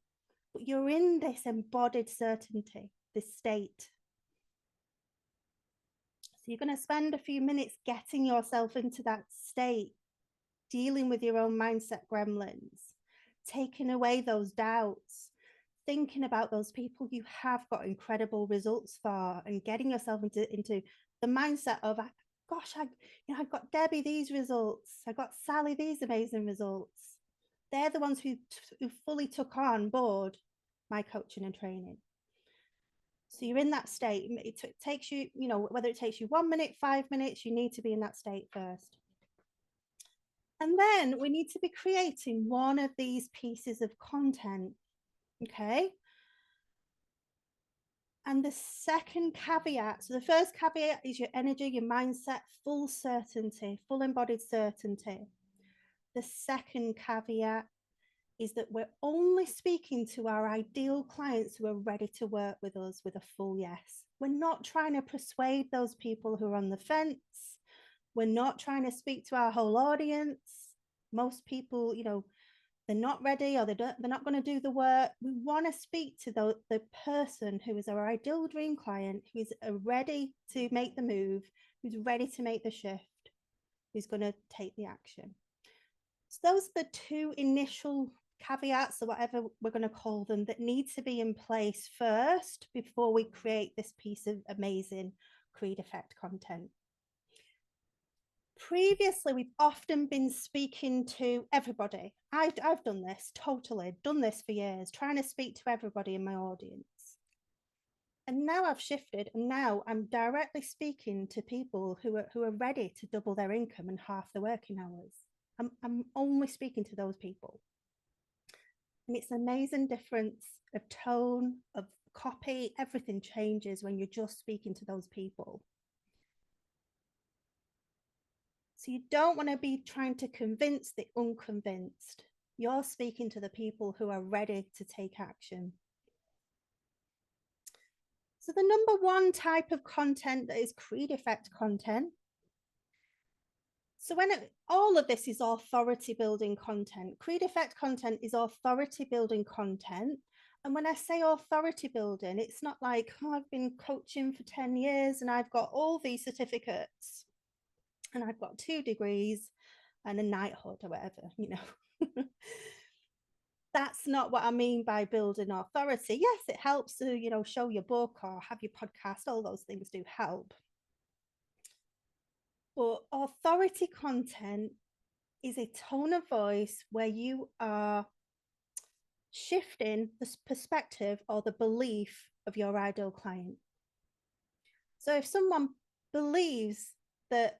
but you're in this embodied certainty, this state. So you're going to spend a few minutes getting yourself into that state, dealing with your own mindset gremlins, taking away those doubts, thinking about those people you have got incredible results for, and getting yourself into the mindset of, gosh, I've got Debbie these results, I got Sally these amazing results. They're the ones who fully took on board my coaching and training. So you're in that state. It takes you, whether it takes you 1 minute, 5 minutes, you need to be in that state first. And then we need to be creating one of these pieces of content. Okay. And the second caveat, so the first caveat is your energy, your mindset, full certainty, full embodied certainty. The second caveat is that we're only speaking to our ideal clients who are ready to work with us with a full yes. We're not trying to persuade those people who are on the fence. We're not trying to speak to our whole audience. Most people, they're not ready, or they're not going to do the work. We want to speak to the person who is our ideal dream client, who's ready to make the move, who's ready to make the shift, who's going to take the action. So those are the two initial caveats, or whatever we're going to call them, that need to be in place first before we create this piece of amazing Creed Effect content. Previously, we've often been speaking to everybody. I've done this, totally done this for years, trying to speak to everybody in my audience. And now I've shifted, and now I'm directly speaking to people who are ready to double their income in half the working hours. I'm only speaking to those people. And it's an amazing difference of tone, of copy, everything changes when you're just speaking to those people. So you don't want to be trying to convince the unconvinced. You're speaking to the people who are ready to take action. So the number one type of content that is Creed Effect content. So all of this is authority building content. Creed Effect content is authority building content. And when I say authority building, it's not like, oh, I've been coaching for 10 years and I've got all these certificates and I've got 2 degrees and a knighthood or whatever, That's not what I mean by building authority. Yes, it helps to, show your book or have your podcast. All those things do help. But authority content is a tone of voice where you are shifting the perspective or the belief of your ideal client. So if someone believes that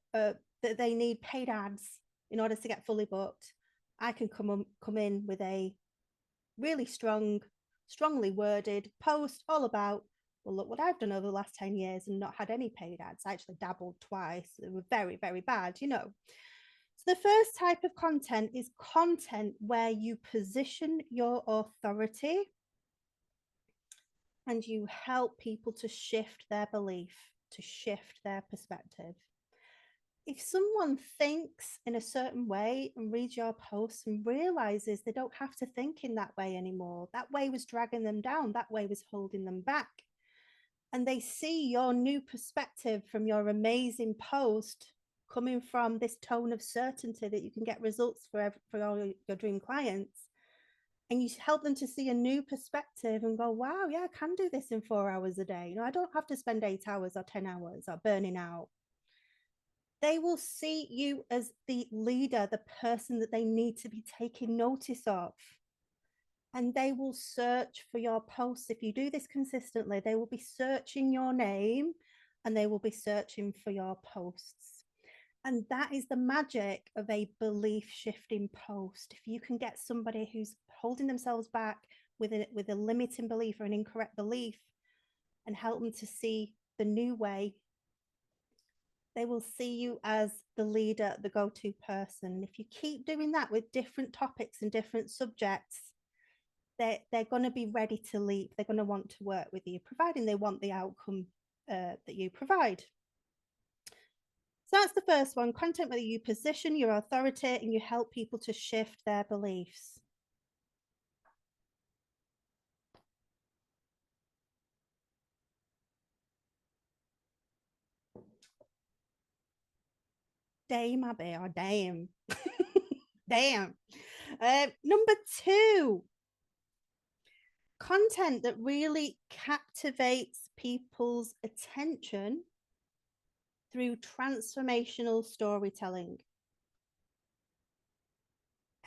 they need paid ads in order to get fully booked, I can come in with a really strongly worded post all about, well, look what I've done over the last 10 years and not had any paid ads. I actually dabbled twice. They were very, very bad, So the first type of content is content where you position your authority and you help people to shift their belief, to shift their perspective. If someone thinks in a certain way and reads your posts and realizes they don't have to think in that way anymore, that way was dragging them down, that way was holding them back, and they see your new perspective from your amazing post coming from this tone of certainty that you can get results for all your dream clients, and you help them to see a new perspective and go, wow, yeah, I can do this in 4 hours a day. I don't have to spend 8 hours or 10 hours or burning out. They will see you as the leader, the person that they need to be taking notice of. And they will search for your posts. If you do this consistently, they will be searching your name and they will be searching for your posts. And that is the magic of a belief shifting post. If you can get somebody who's holding themselves back with a limiting belief or an incorrect belief and help them to see the new way, they will see you as the leader, the go-to person. And if you keep doing that with different topics and different subjects, they're going to be ready to leap. They're going to want to work with you, providing they want the outcome that you provide. So that's the first one, content where you position your authority and you help people to shift their beliefs. Dame, Abbie, or damn. Damn. Number 2, content that really captivates people's attention through transformational storytelling.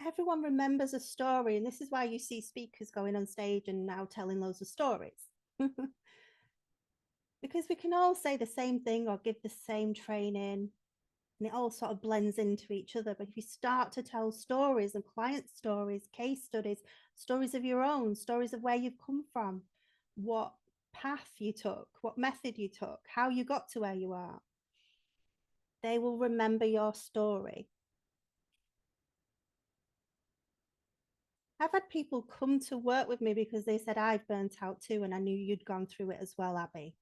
Everyone remembers a story, and this is why you see speakers going on stage and now telling loads of stories. Because we can all say the same thing or give the same training, and it all sort of blends into each other. But if you start to tell stories and client stories, case studies, stories of your own, stories of where you've come from, what path you took, what method you took, how you got to where you are, they will remember your story. I've had people come to work with me because they said, I've burnt out too, and I knew you'd gone through it as well, Abbie.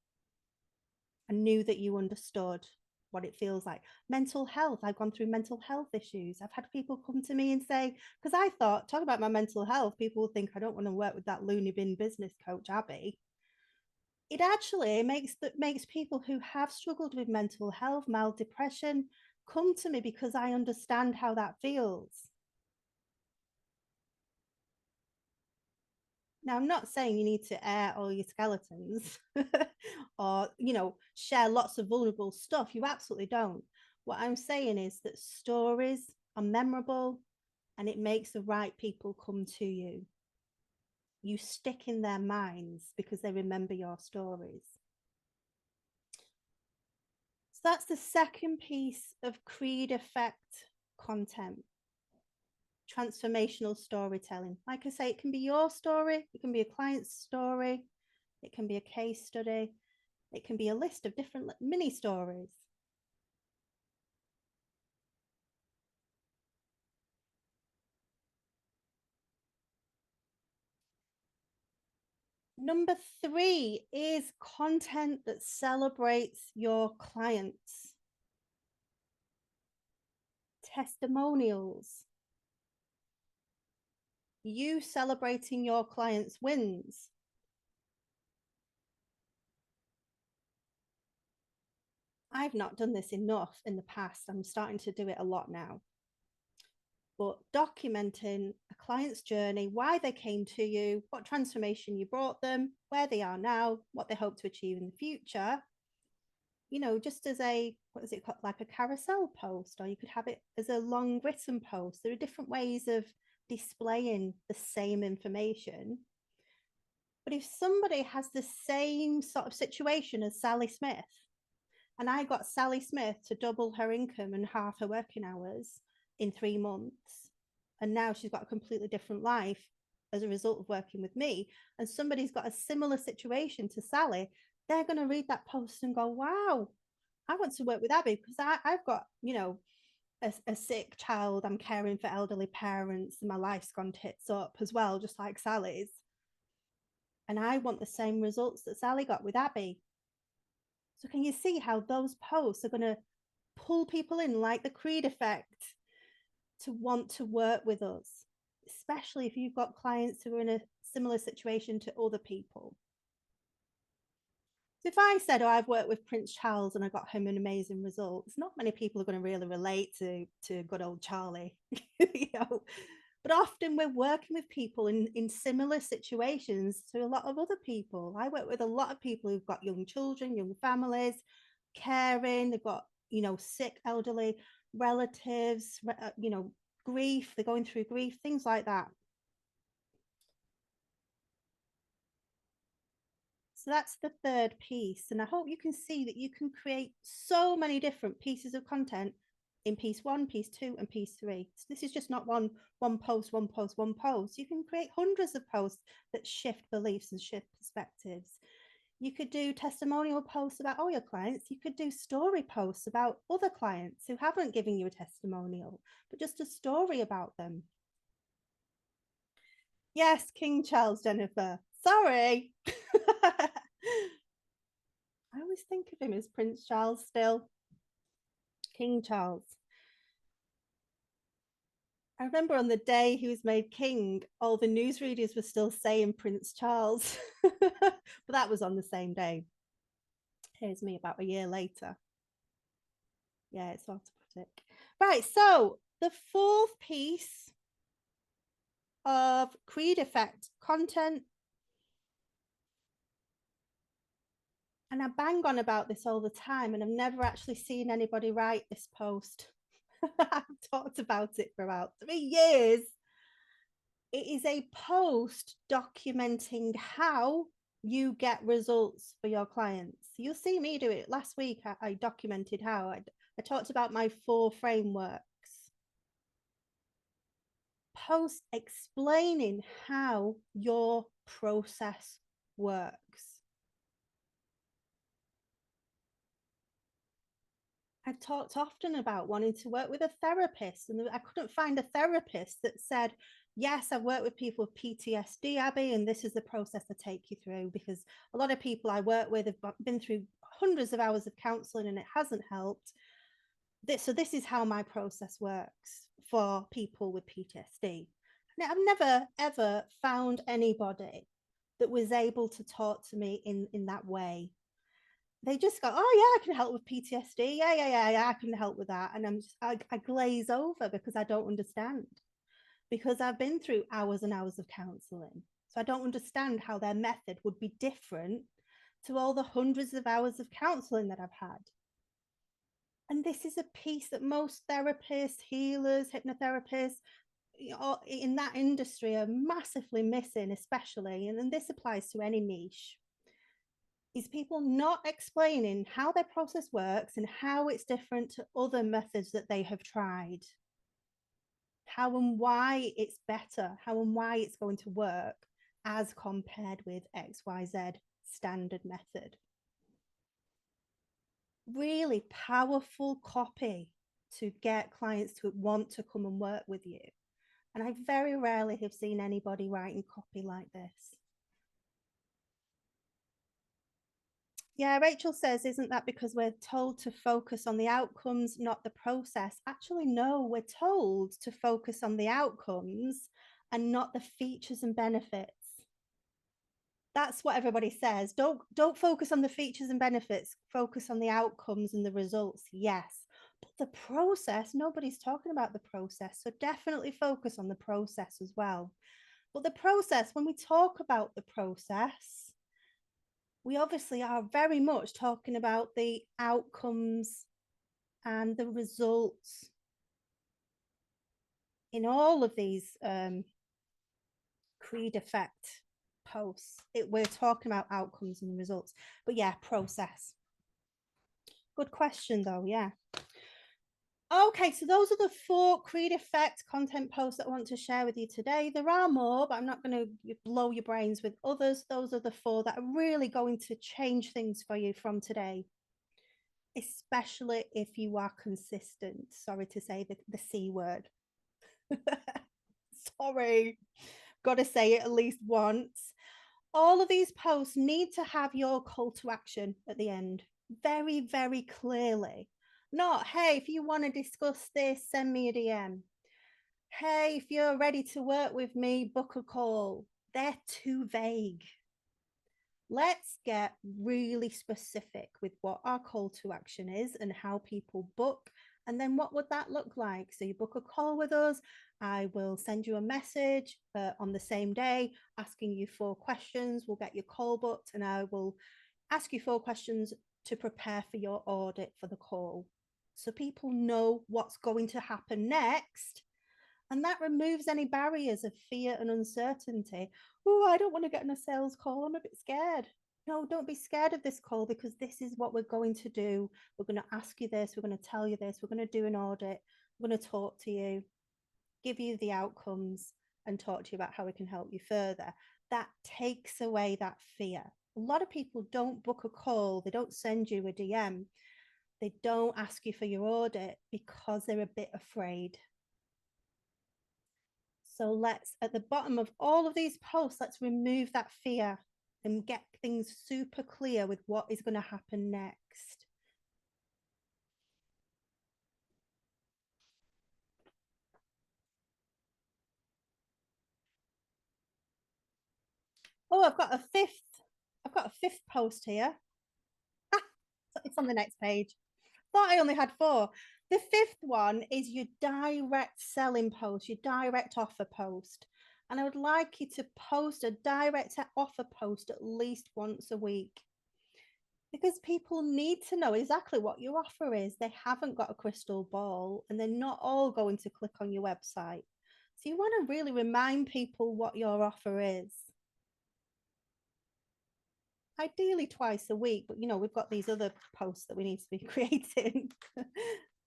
I knew that you understood what it feels like. Mental health, I've gone through mental health issues. I've had people come to me and say, because I thought, talk about my mental health, people will think I don't want to work with that loony bin business coach, Abbie. It actually makes people who have struggled with mental health, mild depression, come to me because I understand how that feels. Now, I'm not saying you need to air all your skeletons or, share lots of vulnerable stuff. You absolutely don't. What I'm saying is that stories are memorable and it makes the right people come to you. You stick in their minds because they remember your stories. So that's the second piece of creed effect content. Transformational storytelling. Like I say, it can be your story, it can be a client's story, it can be a case study, it can be a list of different mini stories. Number 3 is content that celebrates your clients. Testimonials. You celebrating your clients' wins. I've not done this enough in the past. I'm starting to do it a lot now. But documenting a client's journey, why they came to you, what transformation you brought them, where they are now, what they hope to achieve in the future, just as what is it called, like a carousel post, or you could have it as a long written post. There are different ways of displaying the same information. But if somebody has the same sort of situation as Sally Smith, and I got Sally Smith to double her income and half her working hours in 3 months, and now she's got a completely different life as a result of working with me, and somebody's got a similar situation to Sally, they're going to read that post and go, wow, I want to work with Abbie because I've got, a sick child, I'm caring for elderly parents, and my life's gone tits up as well, just like Sally's. And I want the same results that Sally got with Abbie. So can you see how those posts are going to pull people in like the Creed effect to want to work with us, especially if you've got clients who are in a similar situation to other people. So if I said, I've worked with Prince Charles and I got him an amazing result, not many people are going to really relate to good old Charlie. But often we're working with people in similar situations to a lot of other people. I work with a lot of people who've got young children, young families, caring, they've got, sick elderly relatives, grief, they're going through grief, things like that. So that's the third piece. And I hope you can see that you can create so many different pieces of content in piece 1, piece 2, and piece 3. So this is just not one post, one post, one post. You can create hundreds of posts that shift beliefs and shift perspectives. You could do testimonial posts about all your clients. You could do story posts about other clients who haven't given you a testimonial, but just a story about them. Yes, King Charles, Jennifer. Sorry. I always think of him as Prince Charles still. King Charles. I remember on the day he was made king, all the newsreaders were still saying Prince Charles. But that was on the same day. Here's me about a year later. Yeah, it's automatic. Right, so the fourth piece of creed effect content, and I bang on about this all the time, and I've never actually seen anybody write this post. I've talked about it for about 3 years. It is a post documenting how you get results for your clients. You'll see me do it. Last week, I documented how I talked about my 4 frameworks. Post explaining how your process works. I've talked often about wanting to work with a therapist, and I couldn't find a therapist that said, yes, I've worked with people with PTSD, Abbie, and this is the process I take you through, because a lot of people I work with have been through hundreds of hours of counseling and it hasn't helped. So this is how my process works for people with PTSD. Now, I've never, ever found anybody that was able to talk to me in that way. They just go, oh yeah, I can help with PTSD. Yeah, I can help with that. And I glaze over because I don't understand, because I've been through hours and hours of counseling. So I don't understand how their method would be different to all the hundreds of hours of counseling that I've had. And this is a piece that most therapists, healers, hypnotherapists, in that industry are massively missing, especially, and this applies to any niche, is people not explaining how their process works and how it's different to other methods that they have tried, how and why it's better, how and why it's going to work as compared with XYZ standard method. Really powerful copy to get clients to want to come and work with you. And I very rarely have seen anybody writing copy like this. Yeah, Rachel says, isn't that because we're told to focus on the outcomes, not the process? Actually, no, we're told to focus on the outcomes and not the features and benefits. That's what everybody says. Don't focus on the features and benefits. Focus on the outcomes and the results. Yes. But the process, nobody's talking about the process. So definitely focus on the process as well. But the process, when we talk about the process, we obviously are very much talking about the outcomes and the results in all of these creed effect posts. We're talking about outcomes and results. But yeah, process. Good question though, yeah. Okay, so those are the 4 creed effect content posts that I want to share with you today. There are more, but I'm not going to blow your brains with others. Those are the 4 that are really going to change things for you from today, especially if you are consistent. Sorry to say the C word. Sorry, got to say it at least once. All of these posts need to have your call to action at the end, very, very clearly. Not, hey, if you want to discuss this, send me a DM. Hey, if you're ready to work with me, book a call. They're too vague. Let's get really specific with what our call to action is and how people book And then what would that look like? So you book a call with us. I will send you a message on the same day asking you 4 questions. We'll get your call booked and I will ask you 4 questions to prepare for your audit for the call. So people know what's going to happen next. And that removes any barriers of fear and uncertainty. Oh, I don't want to get on a sales call. I'm a bit scared. No, don't be scared of this call because this is what we're going to do. We're going to ask you this. We're going to tell you this. We're going to do an audit. We're going to talk to you, give you the outcomes and talk to you about how we can help you further. That takes away that fear. A lot of people don't book a call. They don't send you a DM. They don't ask you for your audit because they're a bit afraid. So let's, at the bottom of all of these posts, let's remove that fear and get things super clear with what is going to happen next. Oh, I've got a fifth post here. It's on the next page. Thought I only had 4. The 5th one is your direct selling post, your direct offer post. And I would like you to post a direct offer post at least once a week. Because people need to know exactly what your offer is. They haven't got a crystal ball and they're not all going to click on your website. So you want to really remind people what your offer is. Ideally twice a week, but we've got these other posts that we need to be creating.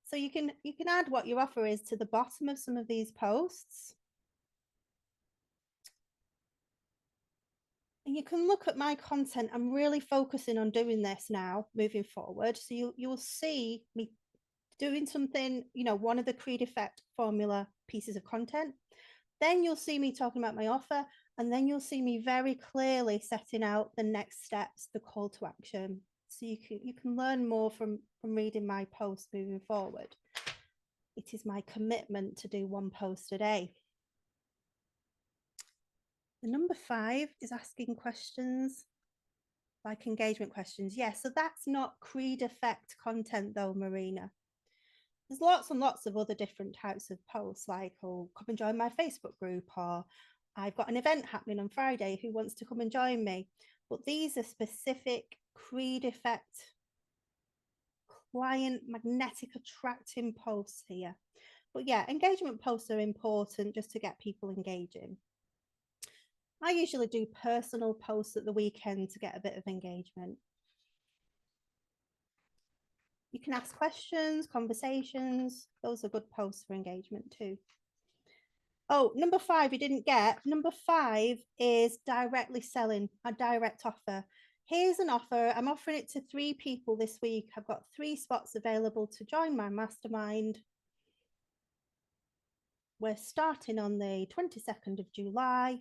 So you can add what your offer is to the bottom of some of these posts. And you can look at my content. I'm really focusing on doing this now, moving forward. So you'll see me doing something, one of the Creed Effect formula pieces of content. Then you'll see me talking about my offer, and then you'll see me very clearly setting out the next steps, the call to action. So you can learn more from reading my posts moving forward. It is my commitment to do 1 post a day. The number 5 is asking questions, like engagement questions. Yeah, so that's not Creed Effect content though, Marina. There's lots and lots of other different types of posts, like, oh, come and join my Facebook group, or I've got an event happening on Friday, who wants to come and join me? But these are specific Creed Effect client magnetic attracting posts here. But yeah, engagement posts are important just to get people engaging. I usually do personal posts at the weekend to get a bit of engagement. You can ask questions, conversations. Those are good posts for engagement too. Oh, number 5 you didn't get. Number 5 is directly selling, a direct offer. Here's an offer. I'm offering it to 3 people this week. I've got 3 spots available to join my mastermind. We're starting on the 22nd of July.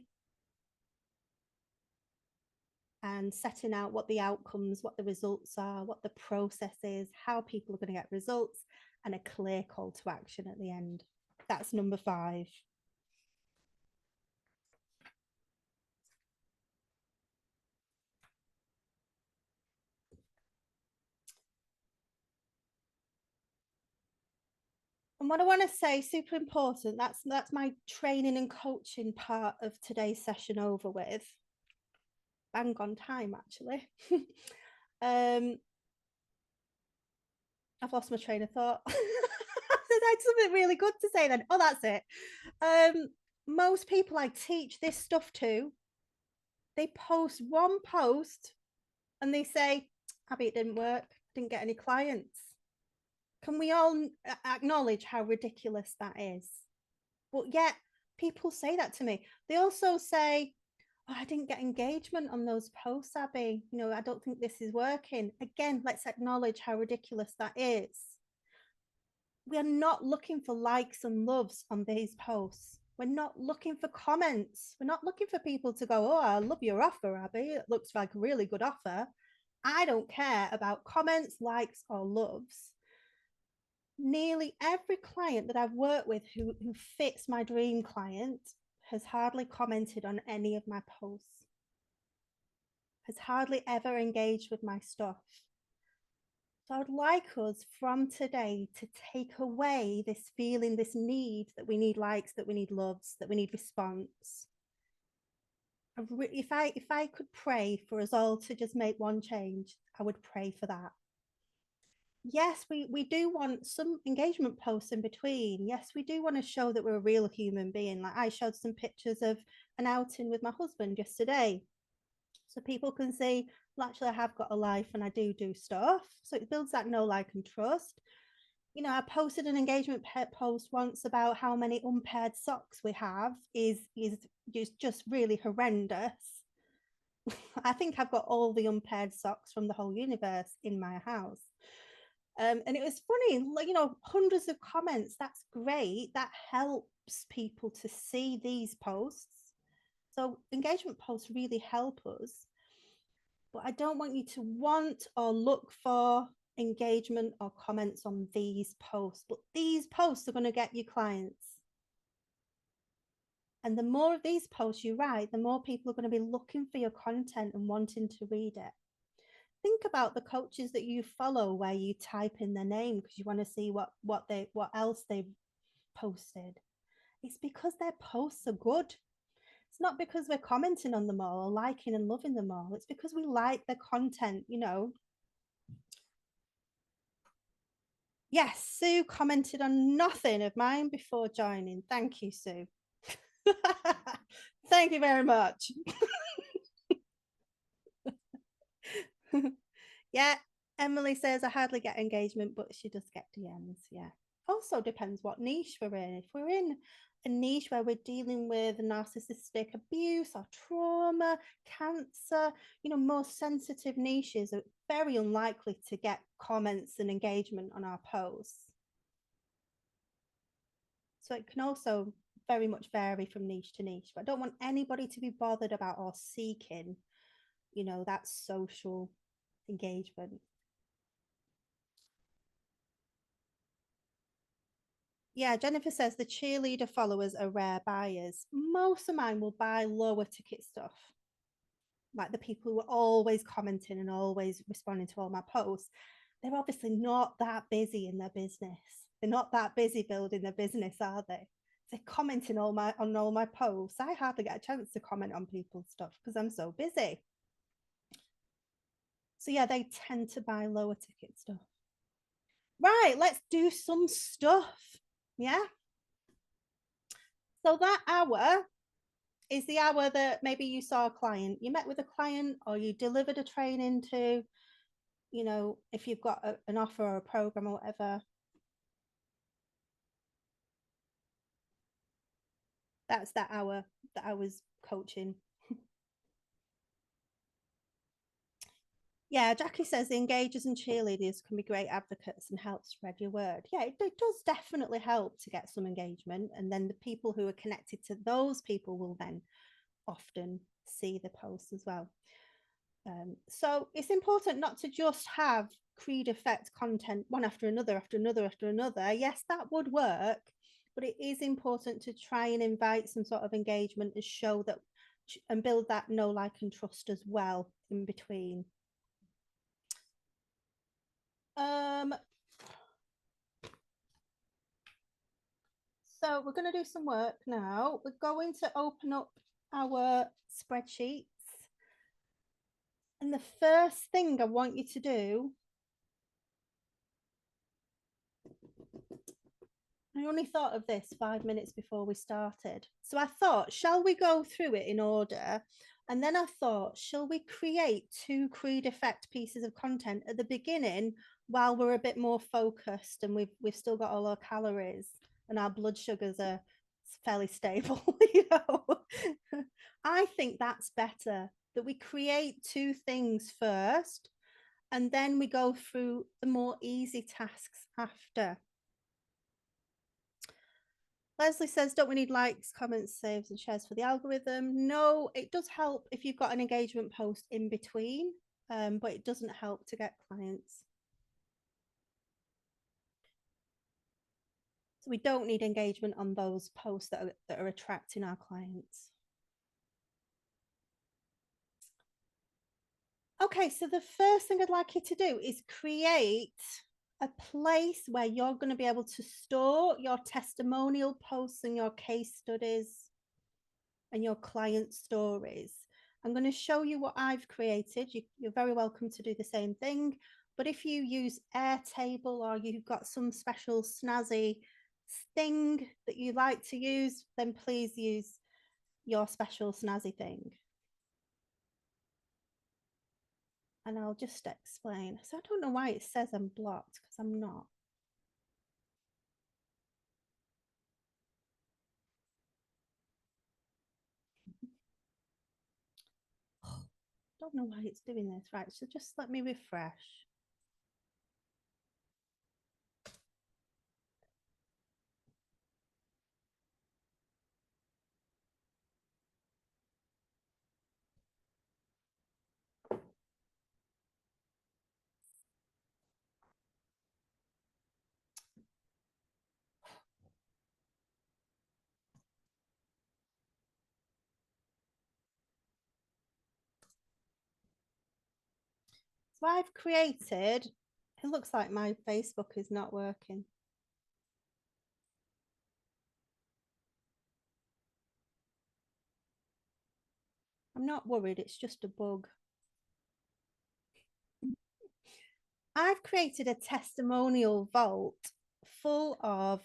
And setting out what the outcomes, what the results are, what the process is, how people are going to get results, and a clear call to action at the end. That's number 5. And what I want to say, super important, that's my training and coaching part of today's session over with. Bang on time, actually. I've lost my train of thought. I had something really good to say then. Oh, that's it. Most people I teach this stuff to, they post 1 post and they say, Abbie, it didn't work, didn't get any clients. Can we all acknowledge how ridiculous that is? But yet people say that to me. They also say, oh, I didn't get engagement on those posts, Abbie. I don't think this is working. Again, let's acknowledge how ridiculous that is. We are not looking for likes and loves on these posts. We're not looking for comments. We're not looking for people to go, oh, I love your offer, Abbie. It looks like a really good offer. I don't care about comments, likes, or loves. Nearly every client that I've worked with who fits my dream client has hardly commented on any of my posts, has hardly ever engaged with my stuff. So I'd like us from today to take away this feeling, this need that we need likes, that we need loves, that we need response. If I could pray for us all to just make one change, I would pray for that. Yes, we do want some engagement posts in between. Yes, we do want to show that we're a real human being. Like I showed some pictures of an outing with my husband yesterday, so people can see, well, actually I have got a life and I do stuff. So it builds that know, like, and trust. You know, I posted an engagement post once about how many unpaired socks we have is just really horrendous. I think I've got all the unpaired socks from the whole universe in my house. And it was funny, like, you know, hundreds of comments. That's great. That helps people to see these posts. So engagement posts really help us. But I don't want you to want or look for engagement or comments on these posts. But these posts are going to get you clients. And the more of these posts you write, the more people are going to be looking for your content and wanting to read it. Think about the coaches that you follow where you type in their name because you want to see what else they've posted. It's because their posts are good. It's not because we're commenting on them all or liking and loving them all. It's because we like the content, you know. Yes, Sue commented on nothing of mine before joining. Thank you, Sue. Thank you very much. Yeah, Emily says I hardly get engagement, but she does get DMs. Yeah. Also depends what niche we're in. If we're in a niche where we're dealing with narcissistic abuse or trauma, cancer, you know, more sensitive niches are very unlikely to get comments and engagement on our posts. So it can also very much vary from niche to niche. But I don't want anybody to be bothered about or seeking, you know, that social engagement. Yeah, Jennifer says the cheerleader followers are rare buyers. Most of mine will buy lower ticket stuff, like the people who are always commenting and always responding to all my posts. They're obviously not that busy in their business. They're not that busy building their business, are they? They're commenting on all my posts. I hardly get a chance to comment on people's stuff because I'm so busy. So yeah, they tend to buy lower ticket stuff. Right, let's do some stuff. Yeah. So that hour is the hour that maybe you saw a client, you met with a client or you delivered a training to, you know, if you've got an offer or a program or whatever. That's that hour that I was coaching. Yeah, Jackie says the engagers and cheerleaders can be great advocates and help spread your word. Yeah, it does definitely help to get some engagement. And then the people who are connected to those people will then often see the posts as well. So it's important not to just have creed effect content one after another, after another, after another. Yes, that would work, but it is important to try and invite some sort of engagement and show that and build that know, like, and trust as well in between. So we're going to do some work now. We're going to open up our spreadsheets. And the first thing I want you to do, I only thought of this 5 minutes before we started. So I thought, shall we go through it in order? And then I thought, shall we create 2 creed effect pieces of content at the beginning while we're a bit more focused and we've still got all our calories and our blood sugars are fairly stable, you know? I think that's better, that we create 2 things first and then we go through the more easy tasks after. Leslie says, don't we need likes, comments, saves, and shares for the algorithm? No, it does help if you've got an engagement post in between, but it doesn't help to get clients. So we don't need engagement on those posts that are attracting our clients. Okay, so the first thing I'd like you to do is create a place where you're going to be able to store your testimonial posts and your case studies and your client stories. I'm going to show you what I've created. You're very welcome to do the same thing. But if you use Airtable or you've got some special snazzy thing that you like to use, then please use your special snazzy thing. And I'll just explain. So I don't know why it says I'm blocked because I'm not. Don't know why it's doing this. Right, so just let me refresh. So I've created, it looks like my Facebook is not working. I'm not worried, it's just a bug. I've created a testimonial vault full of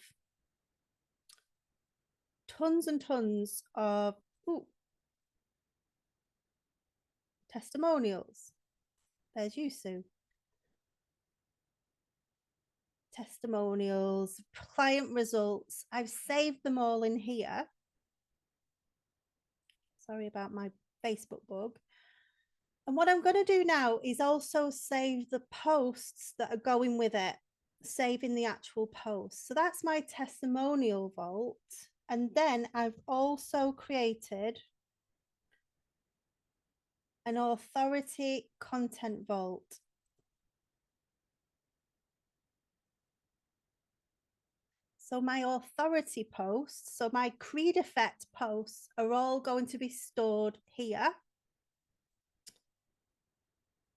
tons and tons of testimonials. There's you, Sue. Testimonials, client results. I've saved them all in here. Sorry about my Facebook bug. And what I'm going to do now is also save the posts that are going with it, saving the actual post. So that's my testimonial vault. And then I've also created an authority content vault. So my authority posts, so my Creed Effect posts are all going to be stored here.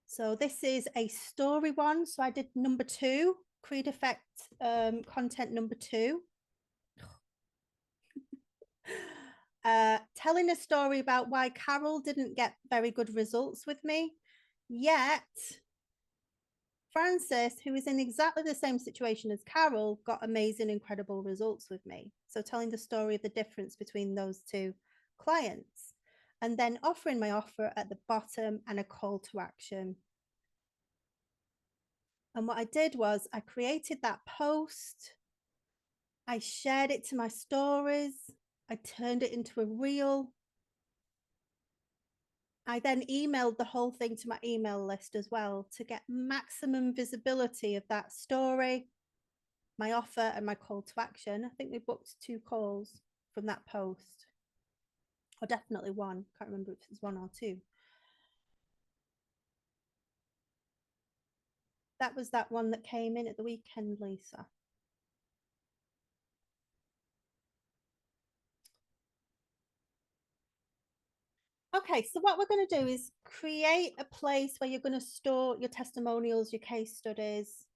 So this is a story one. So I did number 2, Creed Effect content number 2. Telling a story about why Carol didn't get very good results with me, yet Frances, who is in exactly the same situation as Carol, got amazing, incredible results with me. So telling the story of the difference between those two clients, and then offering my offer at the bottom and a call to action. And what I did was I created that post, I shared it to my stories, I turned it into a reel. I then emailed the whole thing to my email list as well to get maximum visibility of that story, my offer and my call to action. I think we booked 2 calls from that post, or definitely 1. Can't remember if it was 1 or 2. That was that one that came in at the weekend, Lisa. Okay, so what we're going to do is create a place where you're going to store your testimonials, your case studies,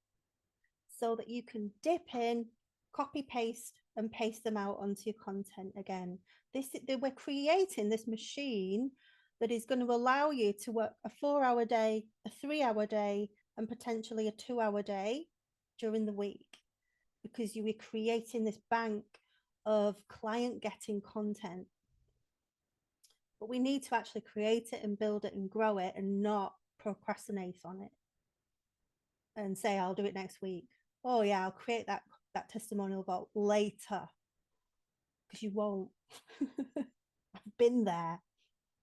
so that you can dip in, copy, paste, and paste them out onto your content again. We're creating this machine that is going to allow you to work a 4-hour day, a 3-hour day, and potentially a 2-hour day during the week, because you are creating this bank of client getting content. But we need to actually create it and build it and grow it, and not procrastinate on it and say, I'll do it next week. Oh yeah, I'll create that testimonial vault later, because you won't. I've been there,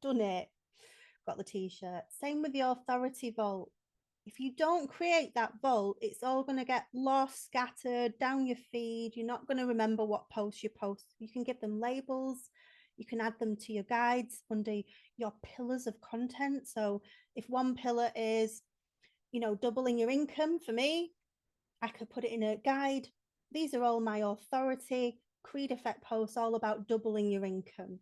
done it, got the t-shirt. Same with the authority vault. If you don't create that vault, it's all going to get lost, scattered down your feed. You're not going to remember what posts you post. You can give them labels. You can add them to your guides under your pillars of content. So if one pillar is, doubling your income, for me, I could put it in a guide. These are all my authority Creed Effect posts, all about doubling your income.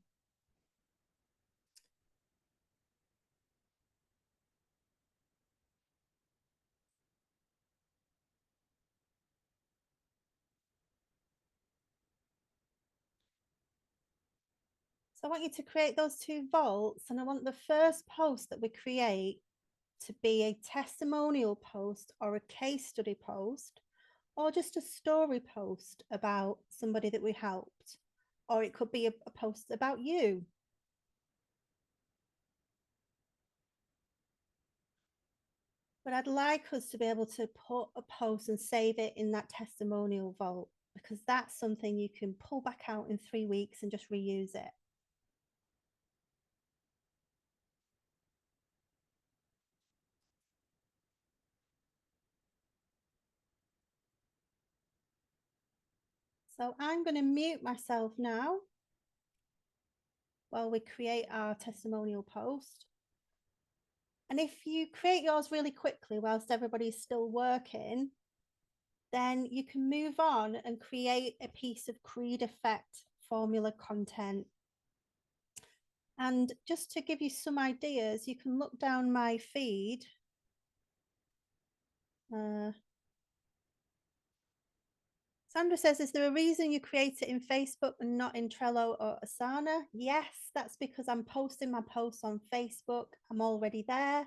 So I want you to create those two vaults, and I want the first post that we create to be a testimonial post or a case study post or just a story post about somebody that we helped, or it could be a post about you. But I'd like us to be able to put a post and save it in that testimonial vault, because that's something you can pull back out in 3 weeks and just reuse it. So I'm going to mute myself now while we create our testimonial post. And if you create yours really quickly whilst everybody's still working, then you can move on and create a piece of Creed Effect formula content. And just to give you some ideas, you can look down my feed. Sandra says, is there a reason you create it in Facebook and not in Trello or Asana? Yes, that's because I'm posting my posts on Facebook. I'm already there.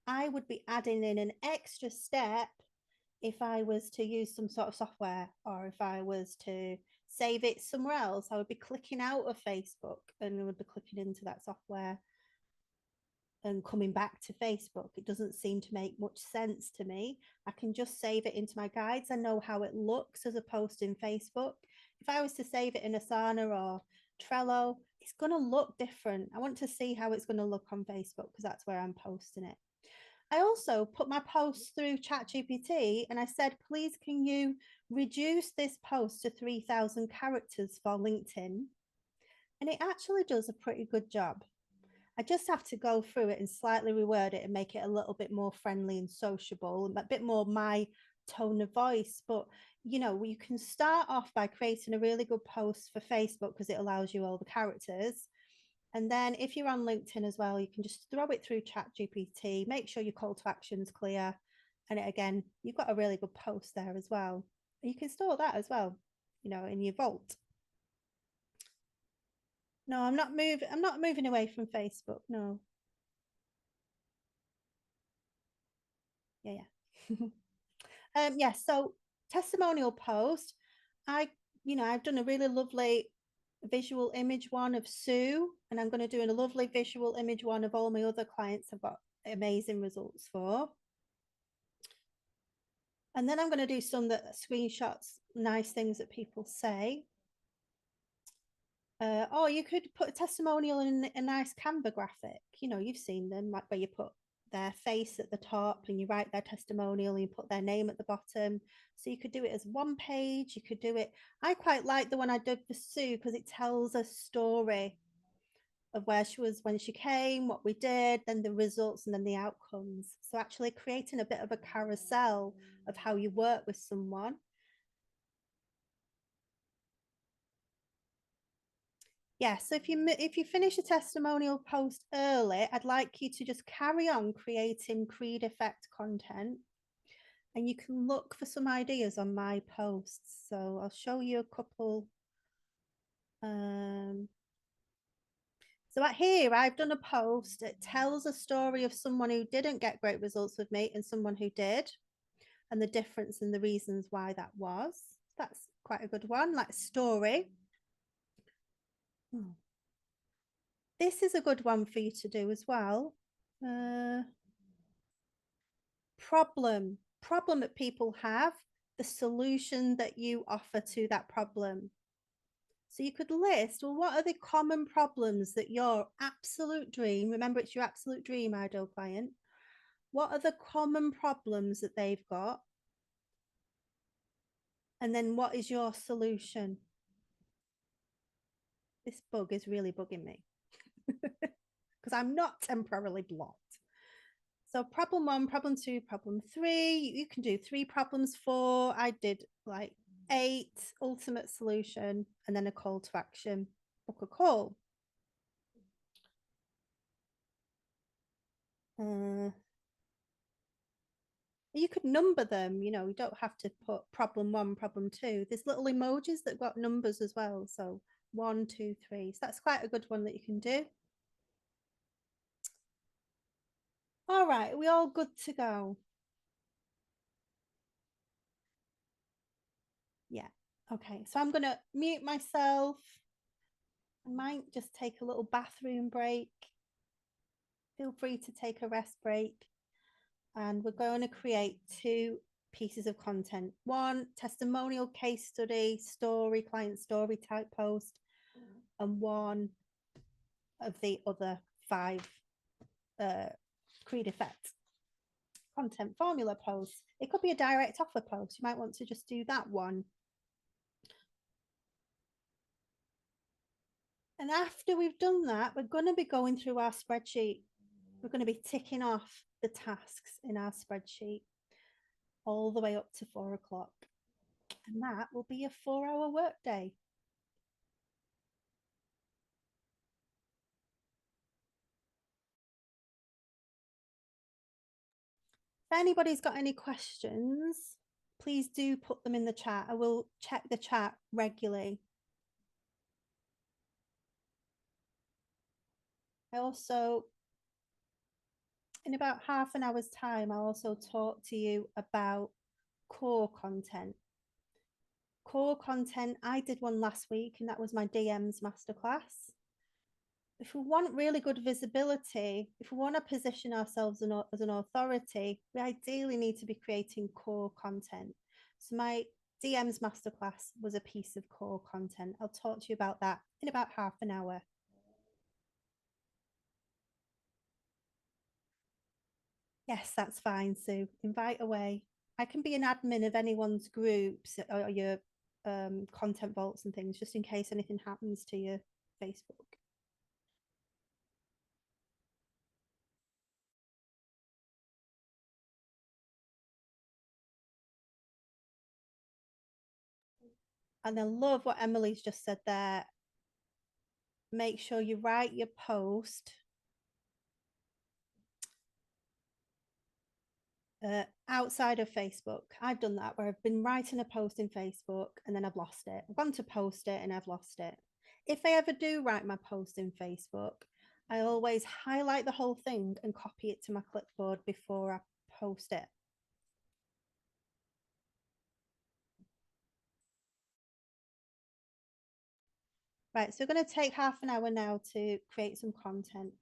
I would be adding in an extra step if I was to use some sort of software, or if I was to save it somewhere else. I would be clicking out of Facebook and would be clicking into that software and coming back to Facebook. It doesn't seem to make much sense to me. I can just save it into my guides. I know how it looks as a post in Facebook. If I was to save it in Asana or Trello, it's going to look different. I want to see how it's going to look on Facebook because that's where I'm posting it. I also put my posts through ChatGPT and I said, please, can you reduce this post to 3,000 characters for LinkedIn? And it actually does a pretty good job. I just have to go through it and slightly reword it and make it a little bit more friendly and sociable, and a bit more my tone of voice. But you know, you can start off by creating a really good post for Facebook because it allows you all the characters. And then if you're on LinkedIn as well, you can just throw it through ChatGPT, make sure your call to action is clear. And again, you've got a really good post there as well. You can store that as well, you know, in your vault. No, I'm not moving away from Facebook. No. Yeah. Yeah, so testimonial post, I've done a really lovely visual image one of Sue, and I'm going to do a lovely visual image one of all my other clients I've got amazing results for. And then I'm going to do some that screenshots nice things that people say. Or you could put a testimonial in a nice Canva graphic. You know, you've seen them, like where you put their face at the top and you write their testimonial and you put their name at the bottom. So you could do it as one page. You could do it. I quite like the one I did for Sue because it tells a story of where she was when she came, what we did, then the results, and then the outcomes. So actually creating a bit of a carousel of how you work with someone. Yeah, so if you finish a testimonial post early, I'd like you to just carry on creating Creed Effect content, and you can look for some ideas on my posts. So I'll show you a couple. So at here, I've done a post. It tells a story of someone who didn't get great results with me and someone who did, and the difference and the reasons why that was. That's quite a good one, like story. This is a good one for you to do as well. Problem that people have, the solution that you offer to that problem. So you could list, well, what are the common problems that your absolute dream, remember it's your absolute dream ideal client, what are the common problems that they've got? And then what is your solution? This bug is really bugging me because I'm not temporarily blocked. So problem one, problem two, problem three, you can do 3 problems, 4. I did like 8, ultimate solution, and then a call to action, book a call. You could number them, you know, you don't have to put problem 1, problem 2. There's little emojis that got numbers as well. So 1, 2, 3. So that's quite a good one that you can do. All right, are we all good to go? Yeah. Okay, so I'm going to mute myself. I might just take a little bathroom break. Feel free to take a rest break. And we're going to create 2 pieces of content. One, testimonial case study, story, client story type post, and one of the other 5 Creed Effect content formula posts. It could be a direct offer post. You might want to just do that one. And after we've done that, we're going to be going through our spreadsheet. We're going to be ticking off the tasks in our spreadsheet all the way up to 4 o'clock. And that will be a 4-hour workday. If anybody's got any questions, please do put them in the chat. I will check the chat regularly. I also, in about half an hour's time, I'll also talk to you about core content. Core content, I did one last week, and that was my DMs masterclass. If we want really good visibility, if we want to position ourselves as an authority, we ideally need to be creating core content. So my DMs masterclass was a piece of core content. I'll talk to you about that in about half an hour. Yes, that's fine, Sue. Invite away. I can be an admin of anyone's groups or your content vaults and things, just in case anything happens to your Facebook. And I love what Emily's just said there. Make sure you write your post outside of Facebook. I've done that where I've been writing a post in Facebook and then I've lost it. I've gone to post it and I've lost it. If I ever do write my post in Facebook, I always highlight the whole thing and copy it to my clipboard before I post it. Right, so we're going to take half an hour now to create some content.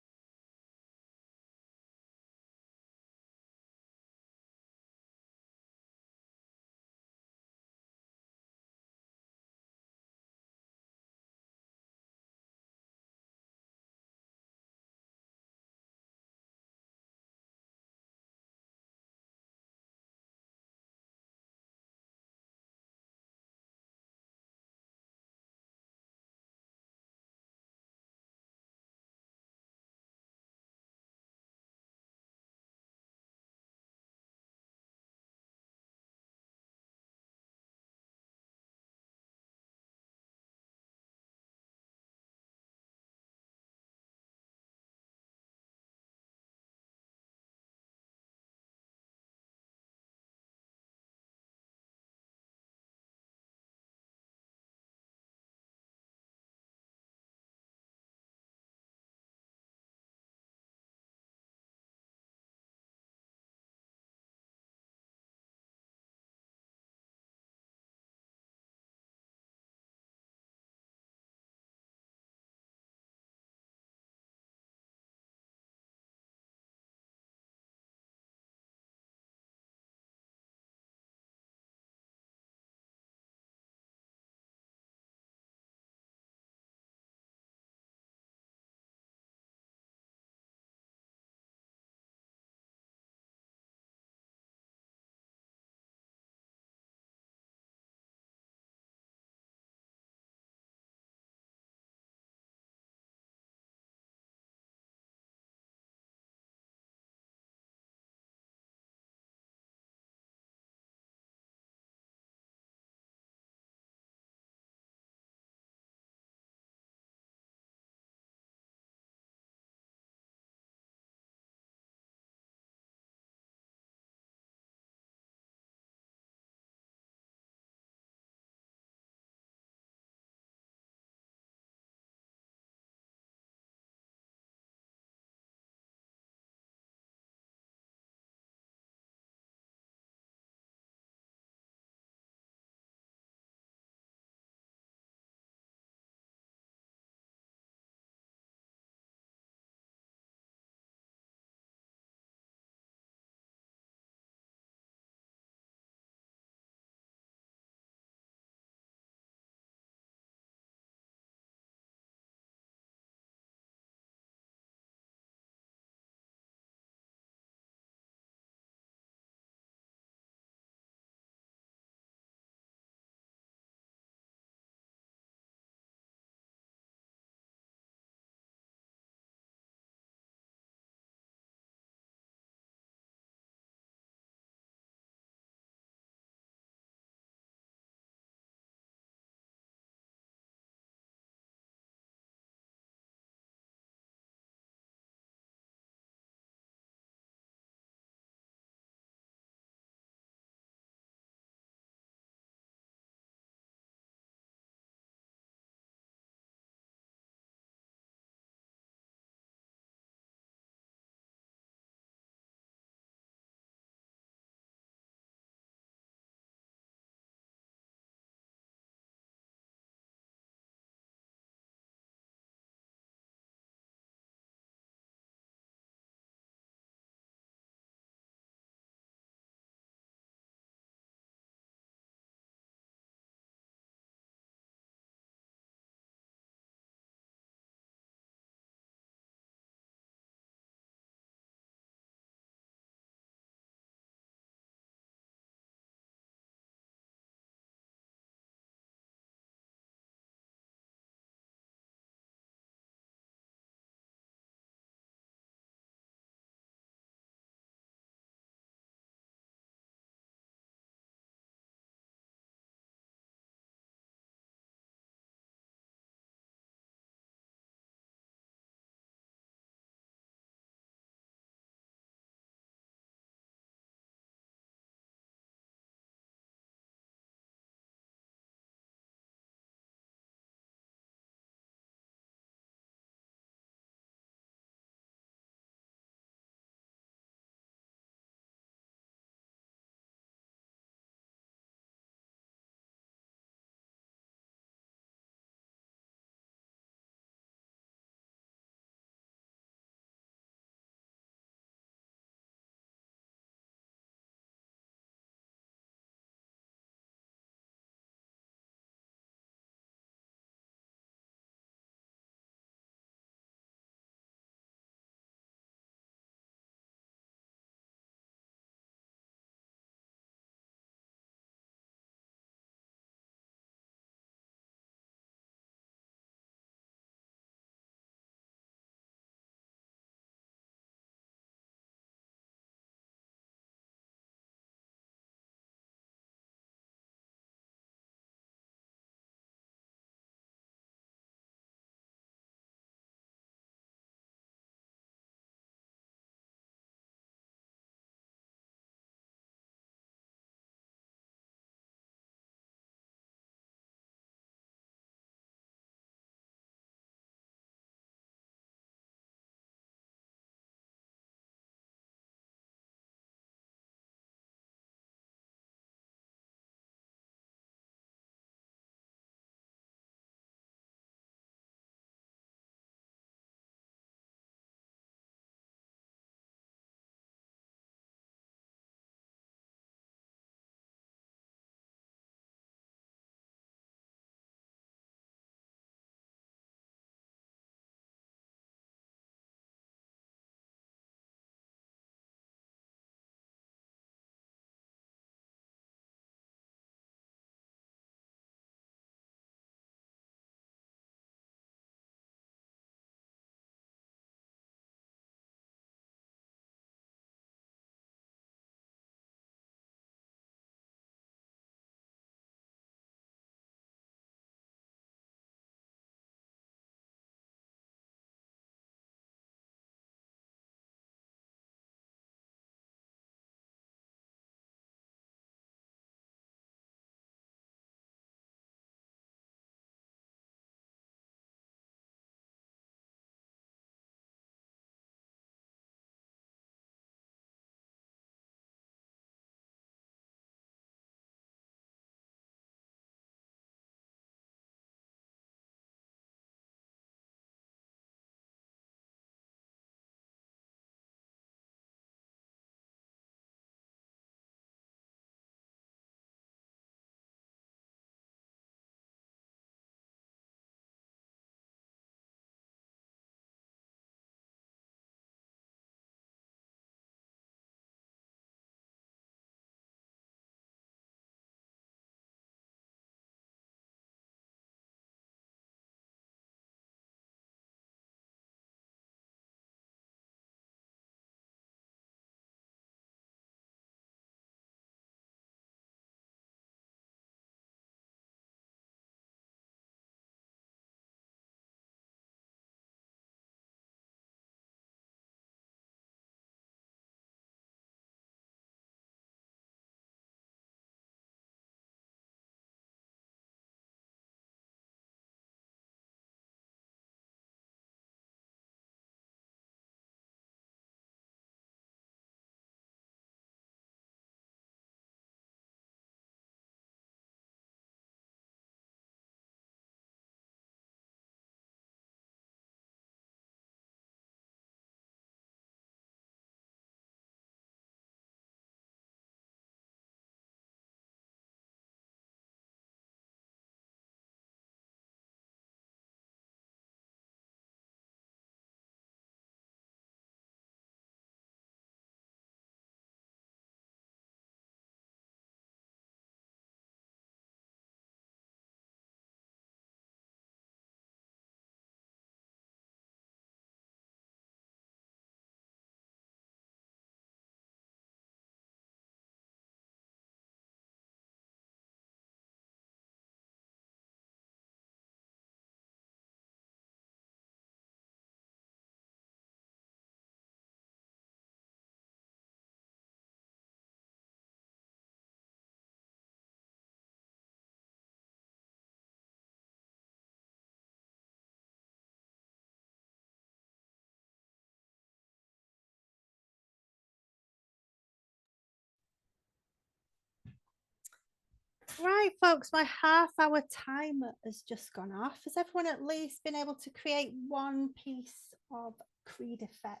Right, folks, my half-hour timer has just gone off. Has everyone at least been able to create one piece of Creed Effect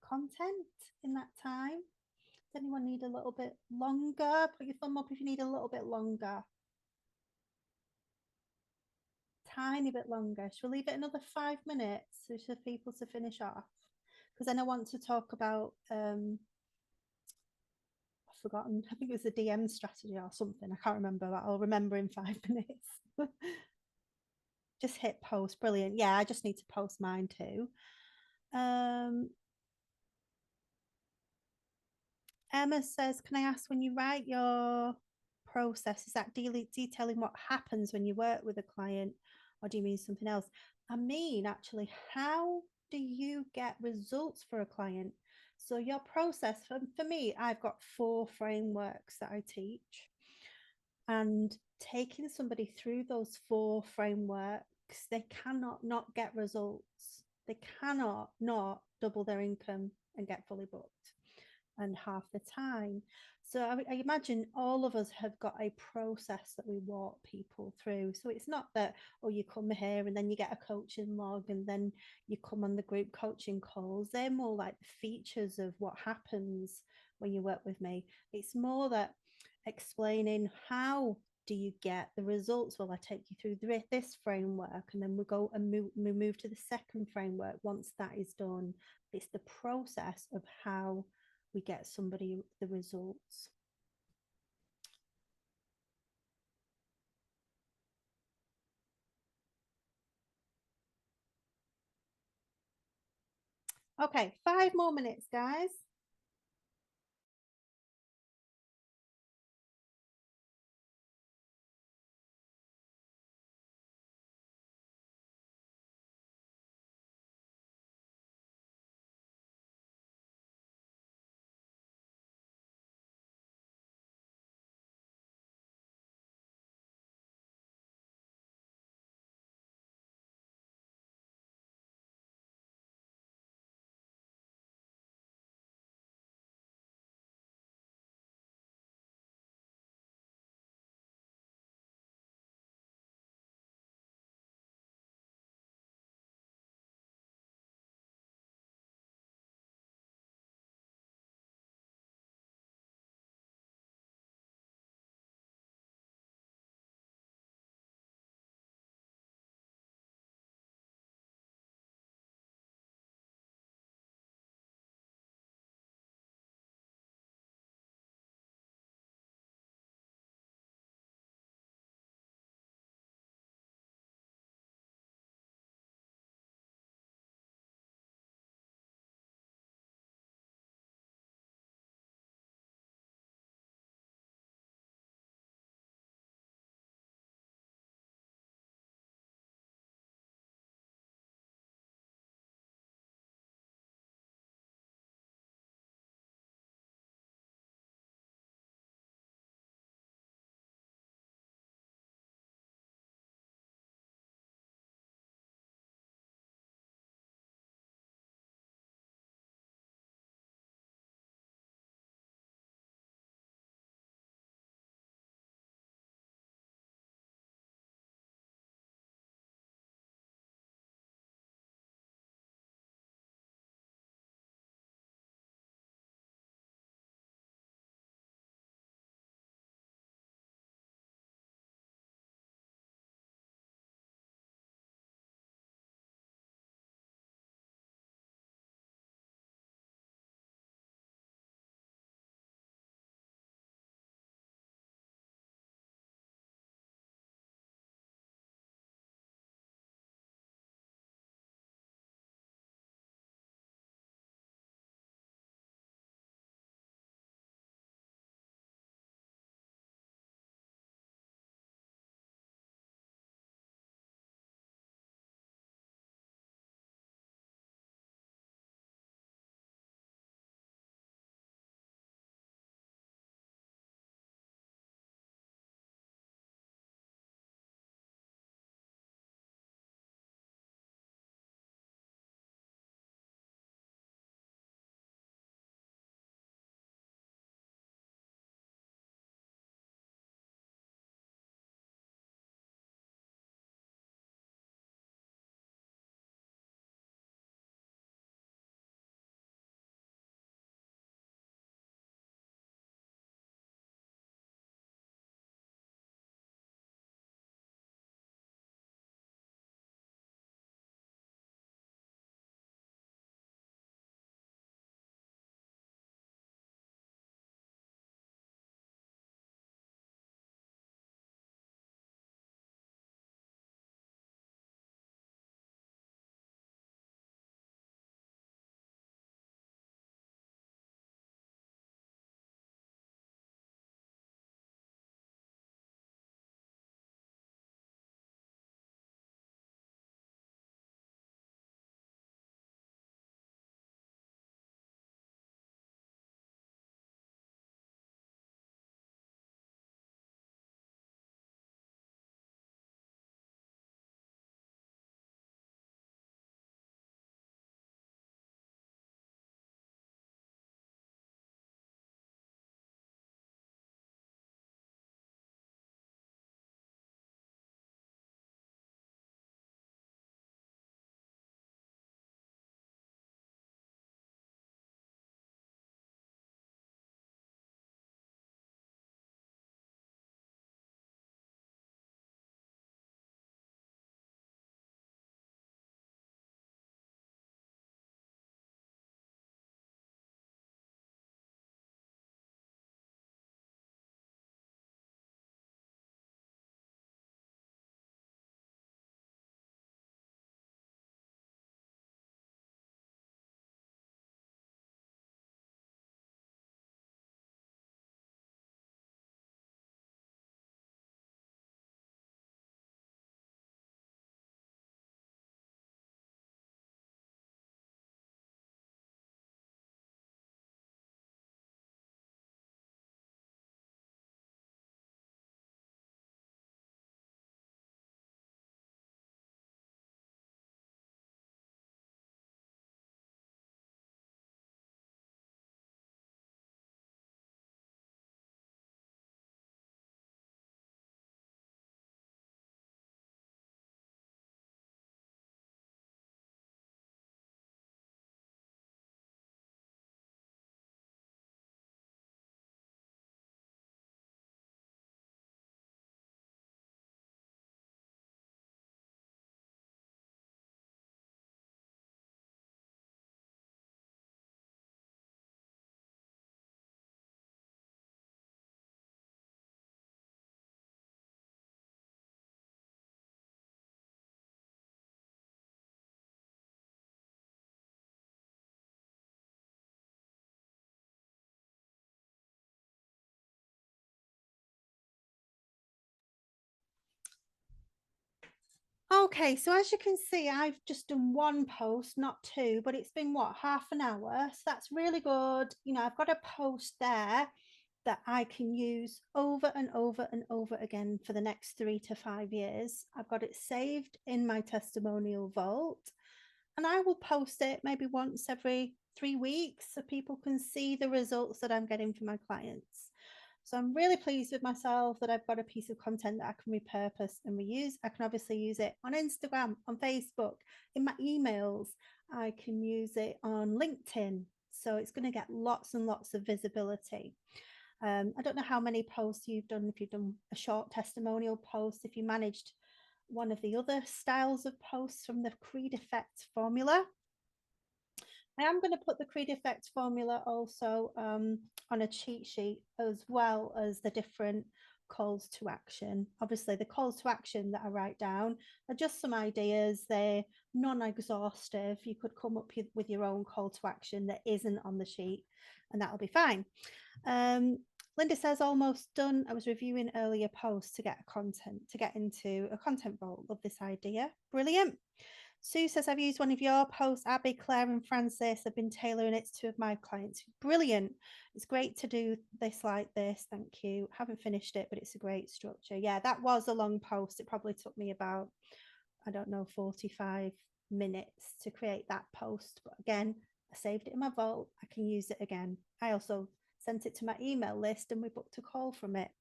content in that time? Does anyone need a little bit longer? Put your thumb up if you need a little bit longer. Tiny bit longer. Shall we leave it another 5 minutes for people to finish off? Because then I want to talk about I've forgotten. I think it was a DM strategy or something. I can't remember that. I'll remember in 5 minutes. Just hit post. Brilliant. Yeah, I just need to post mine too. Emma says, can I ask, when you write your process, is that detailing what happens when you work with a client, or do you mean something else? I mean, actually, how do you get results for a client? So your process, for me, I've got 4 frameworks that I teach, and taking somebody through those 4 frameworks, they cannot not get results. They cannot not double their income and get fully booked and half the time. So I imagine all of us have got a process that we walk people through. So it's not that, oh, you come here and then you get a coaching log and then you come on the group coaching calls. They're more like the features of what happens when you work with me. It's more that explaining, how do you get the results? Well, I take you through this framework, and then we go and move to the second framework. Once that is done, it's the process of how we get somebody the results. Okay, 5 more minutes, guys. Okay, so as you can see, I've just done one post, not two, but it's been what, half an hour? So that's really good. You know, I've got a post there that I can use over and over and over again for the next 3 to 5 years. I've got it saved in my testimonial vault, and I will post it maybe once every 3 weeks so people can see the results that I'm getting for my clients. So I'm really pleased with myself that I've got a piece of content that I can repurpose and reuse. I can obviously use it on Instagram, on Facebook, in my emails. I can use it on LinkedIn. So it's going to get lots and lots of visibility. I don't know how many posts you've done, if you've done a short testimonial post, if you managed one of the other styles of posts from the Creed Effect formula. I am going to put the Creed Effect formula also on a cheat sheet, as well as the different calls to action. Obviously, the calls to action that I write down are just some ideas. They're non-exhaustive. You could come up with your own call to action that isn't on the sheet, and that'll be fine. Linda says almost done. I was reviewing earlier posts to get into a content vault. Love this idea. Brilliant. Sue says, I've used one of your posts, Abbie, Claire, and Francis. I've been tailoring it to two of my clients. Brilliant. It's great to do this like this. Thank you. Haven't finished it, but it's a great structure. Yeah, that was a long post. It probably took me about, I don't know, 45 minutes to create that post. But again, I saved it in my vault. I can use it again. I also sent it to my email list and we booked a call from it.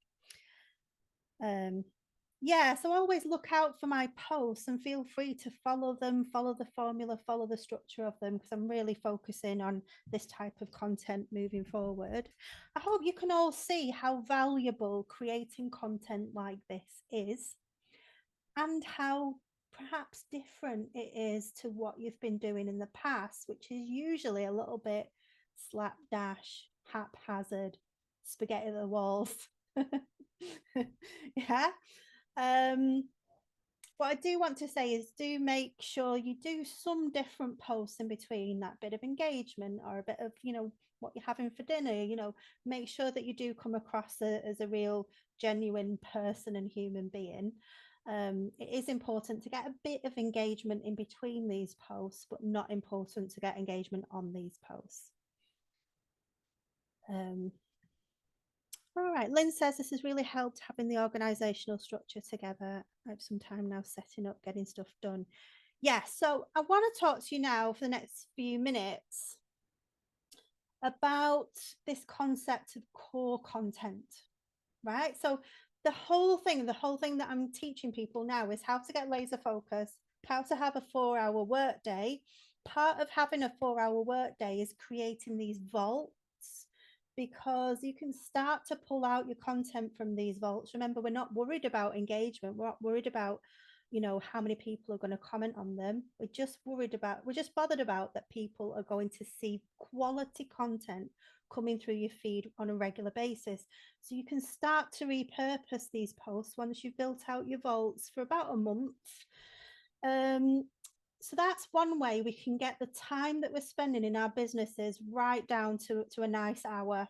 Yeah, so always look out for my posts and feel free to follow them, follow the formula, follow the structure of them, because I'm really focusing on this type of content moving forward. I hope you can all see how valuable creating content like this is, and how perhaps different it is to what you've been doing in the past, which is usually a little bit slapdash, haphazard, spaghetti the walls. Yeah. What I do want to say is, do make sure you do some different posts in between that bit of engagement, or a bit of, what you're having for dinner. Make sure that you do come across as a real genuine person and human being. It is important to get a bit of engagement in between these posts, but not important to get engagement on these posts. All right, Lynn says this has really helped, having the organisational structure together. I have some time now setting up, getting stuff done. Yeah, so I want to talk to you now for the next few minutes about this concept of core content, right? So the whole thing that I'm teaching people now is how to get laser focus, how to have a 4-hour workday. Part of having a 4-hour workday is creating these vaults, because you can start to pull out your content from these vaults. Remember, we're not worried about engagement. We're not worried about, how many people are going to comment on them. We're just bothered about that people are going to see quality content coming through your feed on a regular basis. So you can start to repurpose these posts once you've built out your vaults for about a month. So that's one way we can get the time that we're spending in our businesses right down to a nice hour,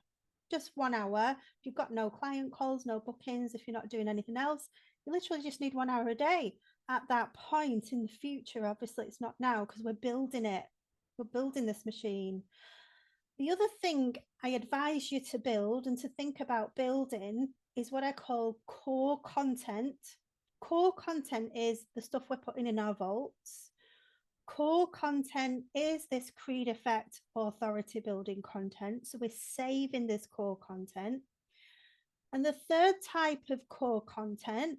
just 1 hour. If you've got no client calls, no bookings, if you're not doing anything else, you literally just need 1 hour a day. At that point in the future, obviously it's not now, because we're building it. We're building this machine. The other thing I advise you to build and to think about building is what I call core content. Core content is the stuff we're putting in our vaults. Core content is this Creed Effect authority building content. So we're saving this core content. And the third type of core content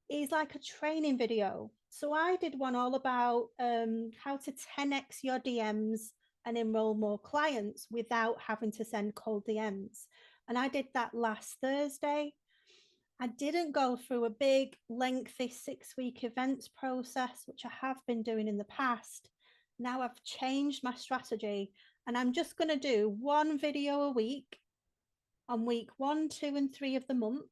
is like a training video. So I did one all about how to 10x your DMs and enroll more clients without having to send cold DMs. And I did that last Thursday. I didn't go through a big, lengthy 6-week events process, which I have been doing in the past. Now I've changed my strategy, and I'm just going to do one video a week on week 1, 2, and 3 of the month.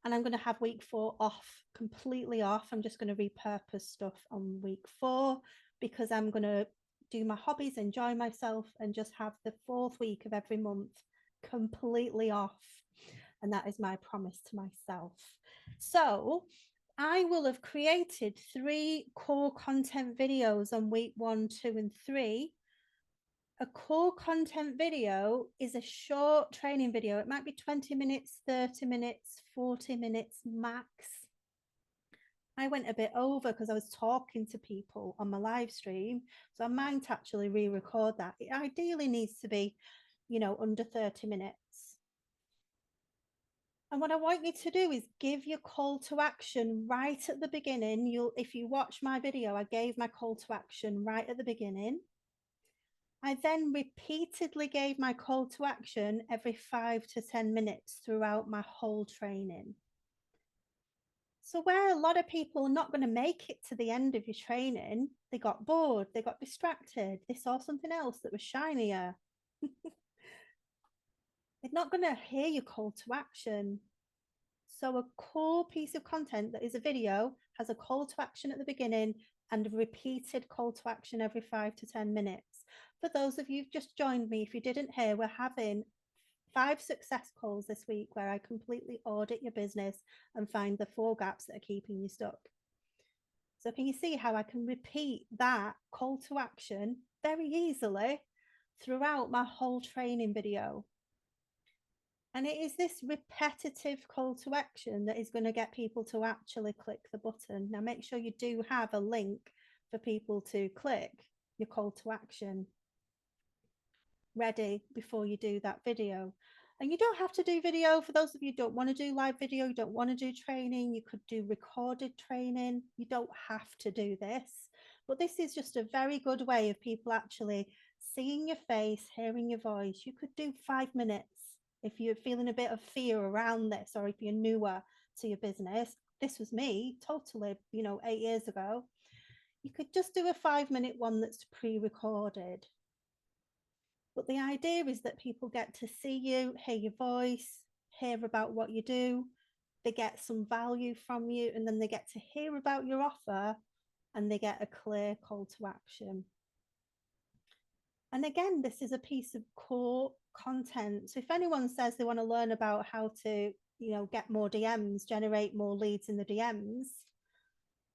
And I'm going to have week 4 off, completely off. I'm just going to repurpose stuff on week 4, because I'm going to do my hobbies, enjoy myself, and just have the 4th week of every month completely off. And that is my promise to myself. So I will have created 3 core content videos on week 1, 2, and 3. A core content video is a short training video. It might be 20 minutes, 30 minutes, 40 minutes max. I went a bit over because I was talking to people on my live stream. So I might actually re-record that. It ideally needs to be, under 30 minutes. And what I want you to do is give your call to action right at the beginning. If you watch my video, I gave my call to action right at the beginning. I then repeatedly gave my call to action every 5 to 10 minutes throughout my whole training. So where a lot of people are not going to make it to the end of your training, they got bored, they got distracted, they saw something else that was shinier. They're not going to hear your call to action. So a core piece of content that is a video has a call to action at the beginning and a repeated call to action every 5 to 10 minutes. For those of you who've just joined me, if you didn't hear, we're having 5 success calls this week where I completely audit your business and find the 4 gaps that are keeping you stuck. So can you see how I can repeat that call to action very easily throughout my whole training video? And it is this repetitive call to action that is going to get people to actually click the button. Now, make sure you do have a link for people to click your call to action ready before you do that video. And you don't have to do video. For those of you who don't want to do live video, you don't want to do training, you could do recorded training. You don't have to do this. But this is just a very good way of people actually seeing your face, hearing your voice. You could do 5 minutes if you're feeling a bit of fear around this, or if you're newer to your business. This was me totally, 8 years ago. You could just do a 5-minute one that's pre-recorded. But the idea is that people get to see you, hear your voice, hear about what you do, they get some value from you, and then they get to hear about your offer and they get a clear call to action. And again, this is a piece of core content. So if anyone says they want to learn about how to, get more DMs, generate more leads in the DMs,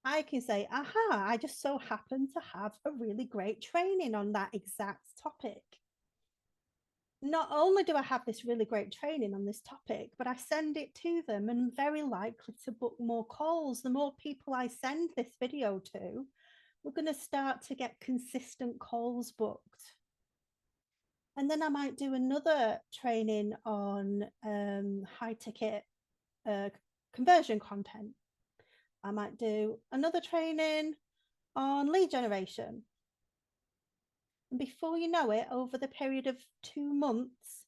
I can say, aha, I just so happen to have a really great training on that exact topic. Not only do I have this really great training on this topic, but I send it to them and I'm very likely to book more calls. The more people I send this video to, we're going to start to get consistent calls booked. And then I might do another training on high ticket conversion content. I might do another training on lead generation. And before you know it, over the period of 2 months,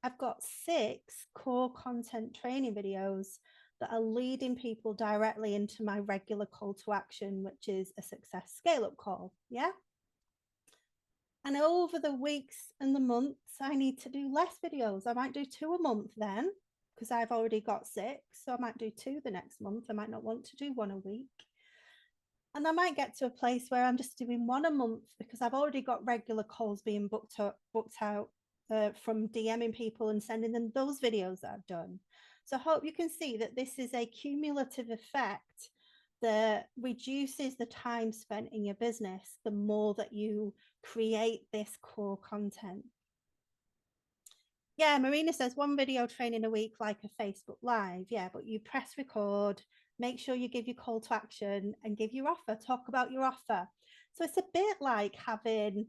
I've got 6 core content training videos that are leading people directly into my regular call to action, which is a success scale-up call. Yeah. And over the weeks and the months, I need to do less videos. I might do 2 a month then, because I've already got 6. So I might do 2 the next month. I might not want to do 1 a week. And I might get to a place where I'm just doing 1 a month because I've already got regular calls being booked out from DMing people and sending them those videos that I've done. So I hope you can see that this is a cumulative effect that reduces the time spent in your business the more that you create this core content. Yeah, Marina says 1 video training a week like a Facebook Live. Yeah, but you press record, make sure you give your call to action and give your offer, talk about your offer. So it's a bit like having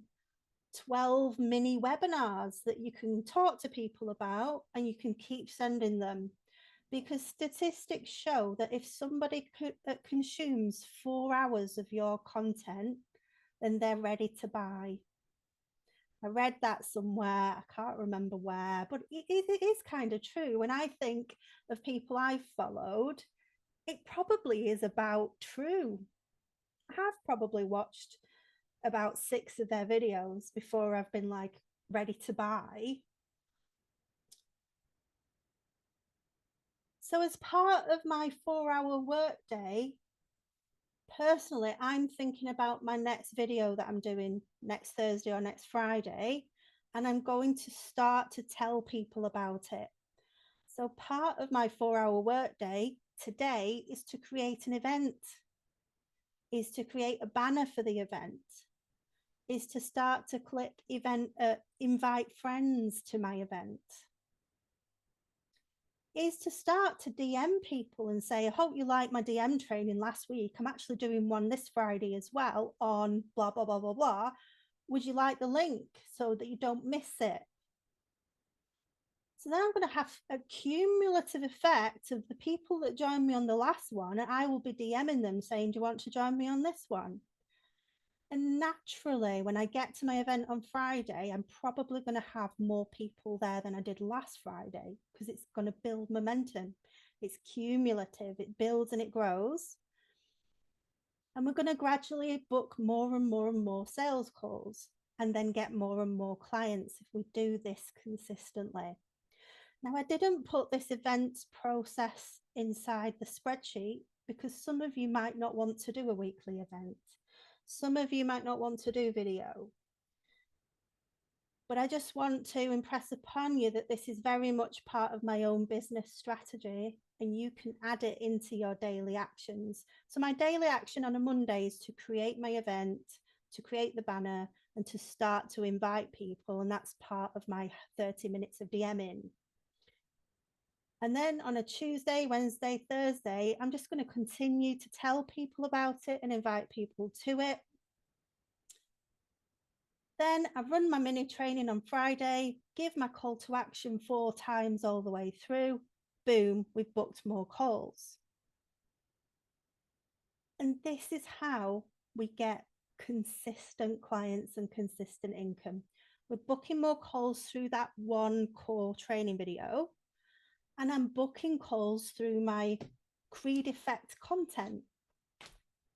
12 mini webinars that you can talk to people about and you can keep sending them. Because statistics show that if somebody consumes 4 hours of your content, then they're ready to buy. I read that somewhere, I can't remember where, but it is kind of true. When I think of people I've followed, it probably is about true. I have probably watched about 6 of their videos before I've been like ready to buy. So as part of my 4-hour workday, personally, I'm thinking about my next video that I'm doing next Thursday or next Friday, and I'm going to start to tell people about it. So part of my 4-hour workday today is to create an event, is to create a banner for the event, is to start to click invite friends to my event, is to start to DM people and say, I hope you like my DM training last week. I'm actually doing one this Friday as well on blah, blah, blah, blah, blah. Would you like the link so that you don't miss it? So then I'm going to have a cumulative effect of the people that joined me on the last one, and I will be DMing them saying, do you want to join me on this one? And naturally, when I get to my event on Friday, I'm probably going to have more people there than I did last Friday because it's going to build momentum. It's cumulative, it builds and it grows. And we're going to gradually book more and more and more sales calls and then get more and more clients if we do this consistently. Now, I didn't put this events process inside the spreadsheet because some of you might not want to do a weekly event. Some of you might not want to do video. But I just want to impress upon you that this is very much part of my own business strategy, and you can add it into your daily actions. So my daily action on a Monday is to create my event, to create the banner, and to start to invite people. And that's part of my 30 minutes of DMing. And then on a Tuesday, Wednesday, Thursday, I'm just going to continue to tell people about it and invite people to it. Then I run my mini training on Friday, give my call to action 4 times all the way through. Boom, we've booked more calls. And this is how we get consistent clients and consistent income. We're booking more calls through that one core training video. And I'm booking calls through my Creed Effect content.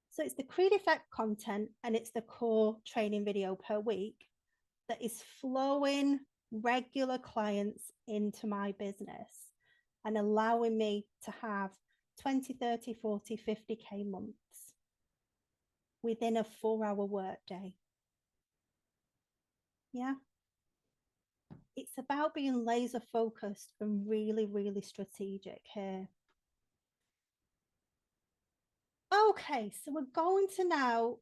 So it's the Creed Effect content and it's the core training video per week that is flowing regular clients into my business and allowing me to have 20, 30, 40, 50K months within a 4-hour workday. Yeah. It's about being laser focused and really, really strategic here. Okay, so we're going to now,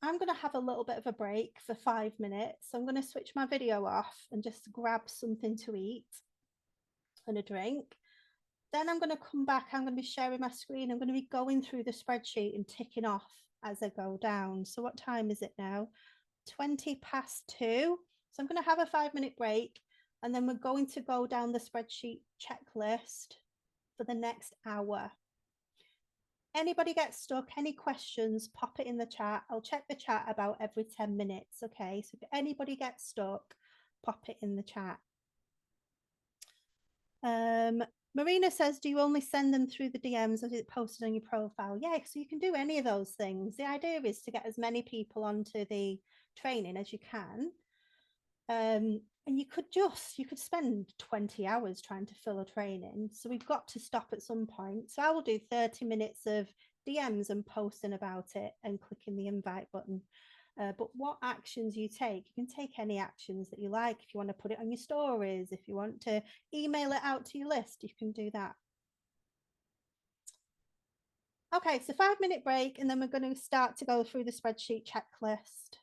I'm going to have a little bit of a break for 5 minutes. So I'm going to switch my video off and just grab something to eat and a drink. Then I'm going to come back. I'm going to be sharing my screen. I'm going to be going through the spreadsheet and ticking off as I go down. So what time is it now? 20 past 2. So I'm going to have a 5-minute break and then we're going to go down the spreadsheet checklist for the next hour. Anybody gets stuck, any questions, pop it in the chat. I'll check the chat about every 10 minutes. Okay, so if anybody gets stuck, pop it in the chat. Marina says, do you only send them through the DMs or is it posted on your profile? Yeah, so you can do any of those things. The idea is to get as many people onto the training as you can. And you could spend 20 hours trying to fill a training. So we've got to stop at some point. So I will do 30 minutes of DMs and posting about it and clicking the invite button. But what actions you take, you can take any actions that you like. If you want to put it on your stories, if you want to email it out to your list, you can do that. Okay, so 5-minute break, and then we're going to start to go through the spreadsheet checklist.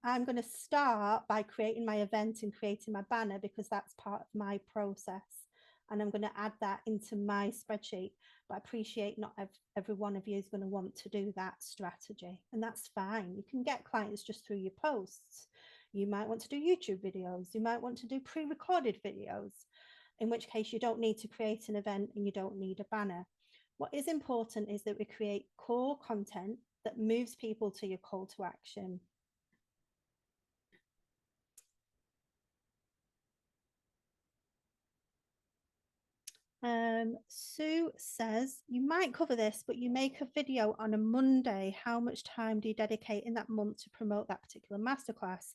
I'm going to start by creating my event and creating my banner because that's part of my process. And I'm going to add that into my spreadsheet. But I appreciate not every one of you is going to want to do that strategy. And that's fine. You can get clients just through your posts. You might want to do YouTube videos. You might want to do pre-recorded videos, in which case you don't need to create an event and you don't need a banner. What is important is that we create core content that moves people to your call to action. Sue says, you might cover this, but you make a video on a Monday. How much time do you dedicate in that month to promote that particular masterclass?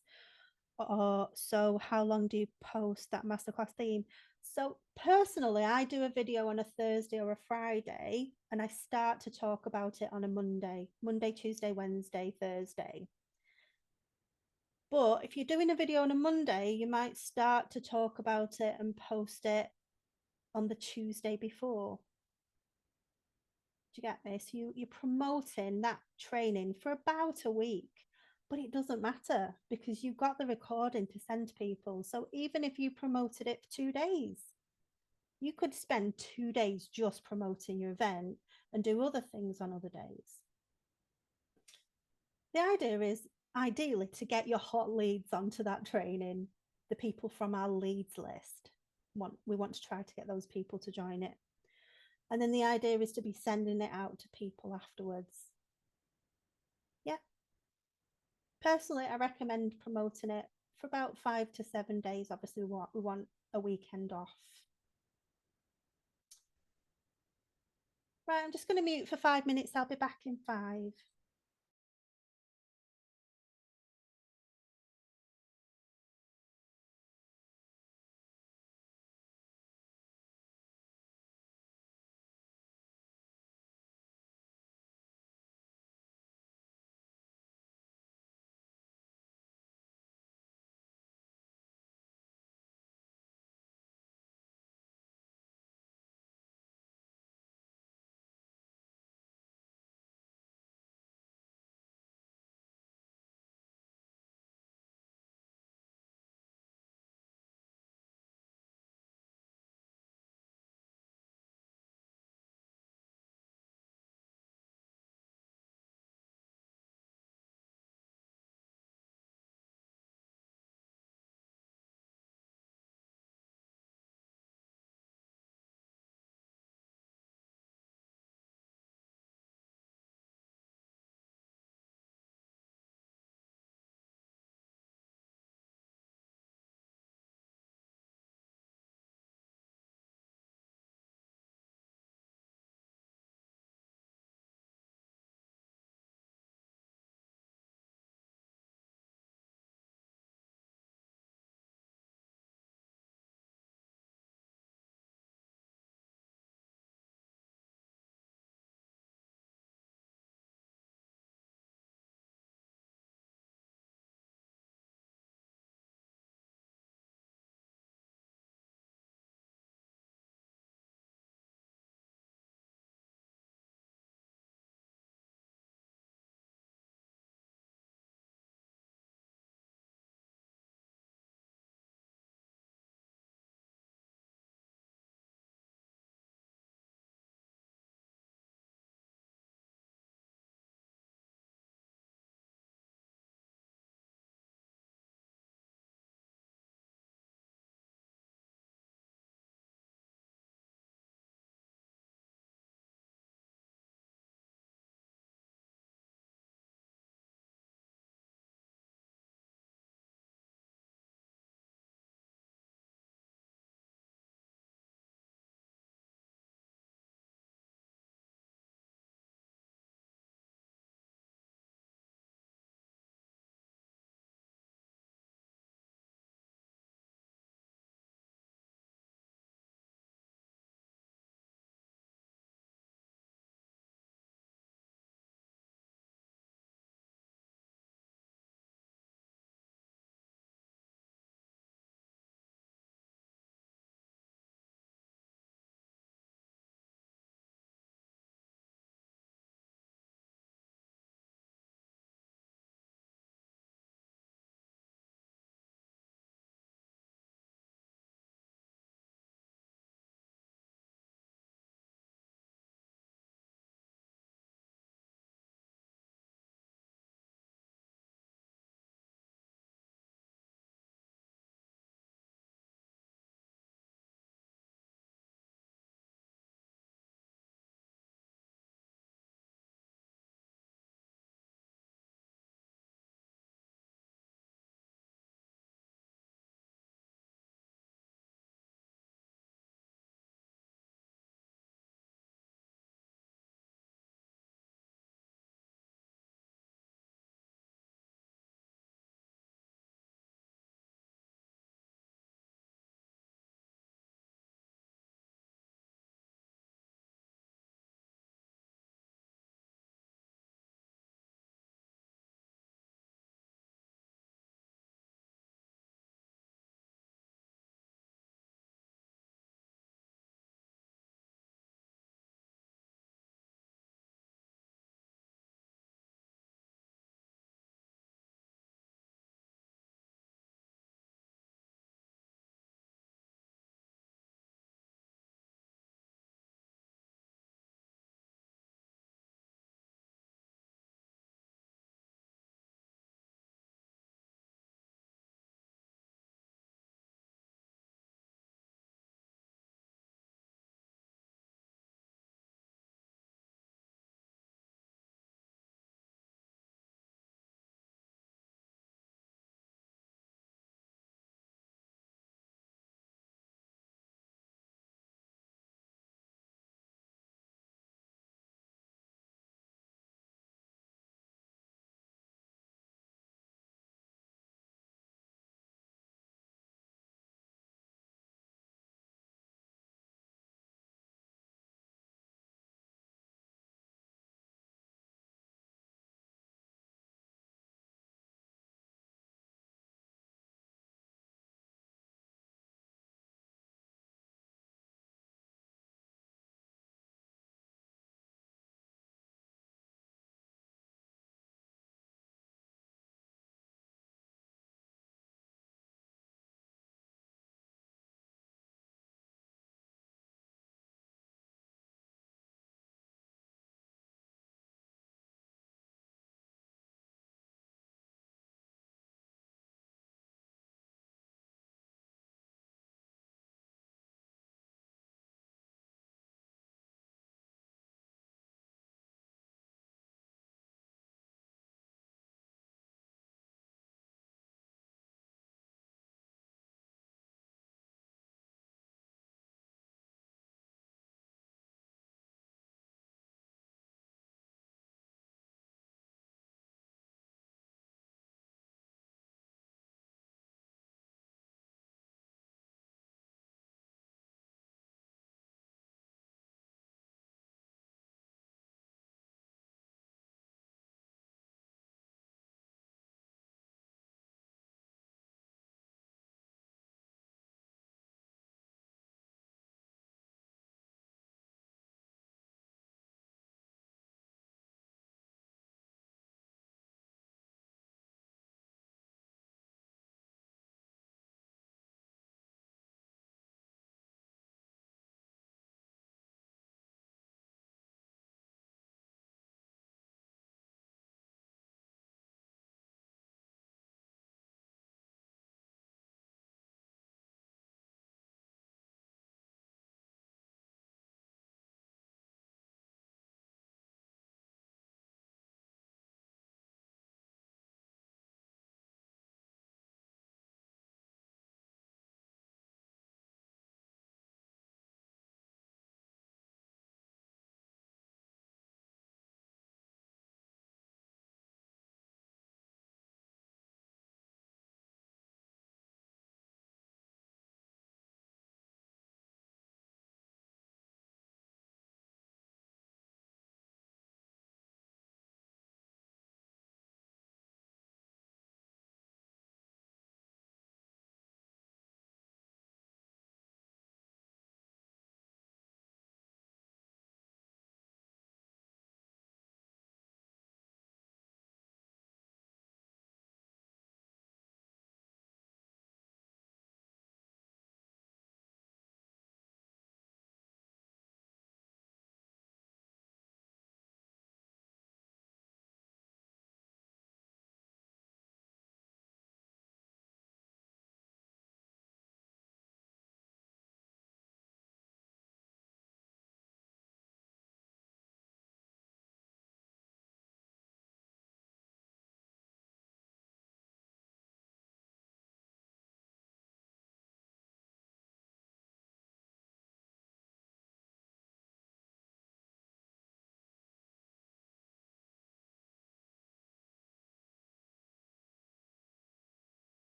Or so how long do you post that masterclass theme? So personally, I do a video on a Thursday or a Friday, and I start to talk about it on a Monday, Tuesday, Wednesday, Thursday. But if you're doing a video on a Monday, you might start to talk about it and post it on the Tuesday before. Do you get this? You're promoting that training for about a week, but it doesn't matter because you've got the recording to send to people. So even if you promoted it for 2 days, you could spend 2 days just promoting your event and do other things on other days. The idea is ideally to get your hot leads onto that training, the people from our leads list. We want to try to get those people to join it. And then the idea is to be sending it out to people afterwards. Yeah. Personally, I recommend promoting it for about 5 to 7 days. Obviously, we want a weekend off. Right, I'm just going to mute for 5 minutes. I'll be back in 5.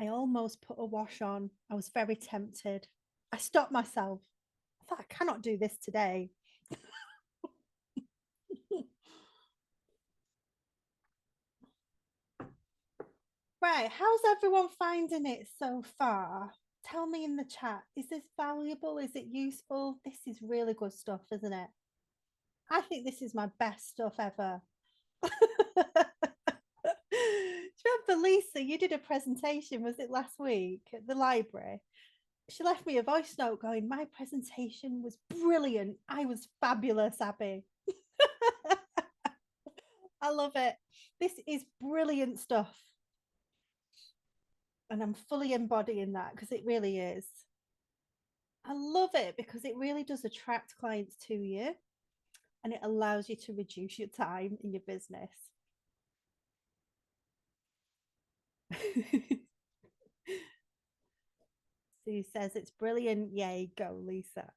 I almost put a wash on. I was very tempted. I stopped myself. I thought, I cannot do this today. Right, how's everyone finding it so far? Tell me in the chat. Is this valuable? Is it useful? This is really good stuff, isn't it? I think this is my best stuff ever. Do you remember Lisa? You did a presentation, was it last week at the library? She left me a voice note going, my presentation was brilliant. I was fabulous, Abbie. I love it. This is brilliant stuff. And I'm fully embodying that because it really is. I love it because it really does attract clients to you and it allows you to reduce your time in your business. Sue says it's brilliant. Yay, go, Lisa.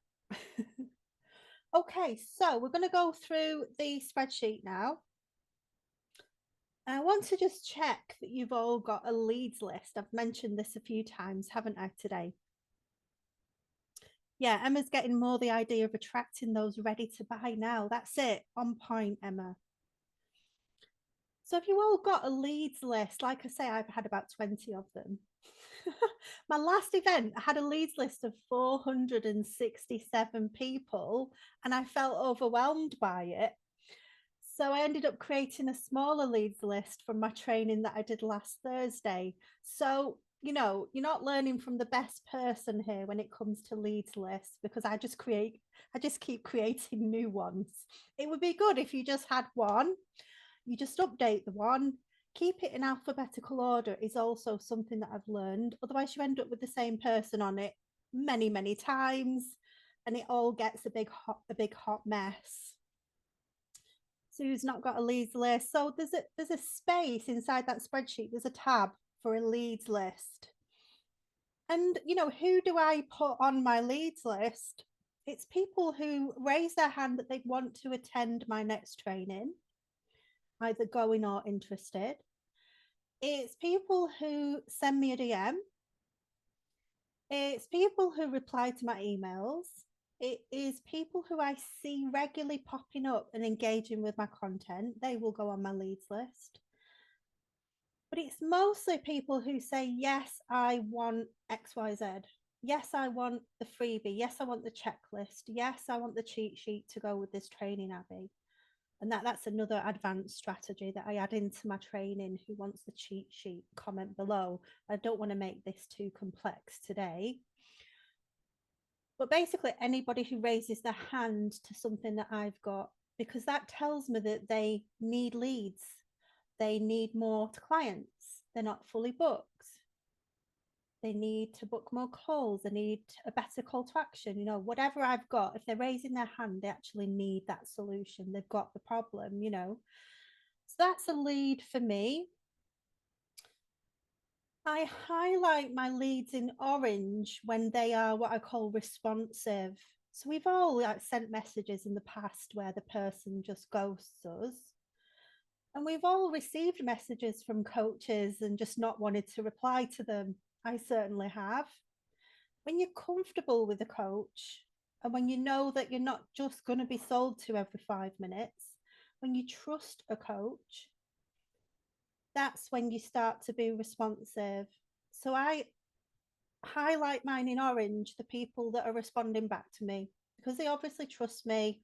Okay, so we're going to go through the spreadsheet now. I want to just check that you've all got a leads list. I've mentioned this a few times, haven't I, today? Yeah, Emma's getting more the idea of attracting those ready to buy now. That's it. On point, Emma. So if you all got a leads list, like I say, I've had about 20 of them. My last event, I had a leads list of 467 people and I felt overwhelmed by it. So I ended up creating a smaller leads list from my training that I did last Thursday. So, you know, you're not learning from the best person here when it comes to leads lists because I just keep creating new ones. It would be good if you just had one, you just update the one, keep it in alphabetical order is also something that I've learned. Otherwise you end up with the same person on it many, many times and it all gets a big hot mess. Sue's not got a leads list. So there's a space inside that spreadsheet. There's a tab for a leads list. And, you know, who do I put on my leads list? It's people who raise their hand that they want to attend my next training, either going or interested. It's people who send me a DM. It's people who reply to my emails. It is people who I see regularly popping up and engaging with my content. They will go on my leads list. But it's mostly people who say, yes, I want XYZ. Yes, I want the freebie. Yes, I want the checklist. Yes, I want the cheat sheet to go with this training, Abbie. And that's another advanced strategy that I add into my training. Who wants the cheat sheet? Comment below. I don't want to make this too complex today. But basically anybody who raises their hand to something that I've got, because that tells me that they need leads. They need more clients. They're not fully booked. They need to book more calls. They need a better call to action. You know, whatever I've got, if they're raising their hand, they actually need that solution. They've got the problem, you know. So that's a lead for me. I highlight my leads in orange when they are what I call responsive. So we've all sent messages in the past where the person just ghosts us. And we've all received messages from coaches and just not wanted to reply to them. I certainly have. When you're comfortable with a coach and when you know that you're not just going to be sold to every 5 minutes, when you trust a coach, that's when you start to be responsive. So I highlight mine in orange, the people that are responding back to me, because they obviously trust me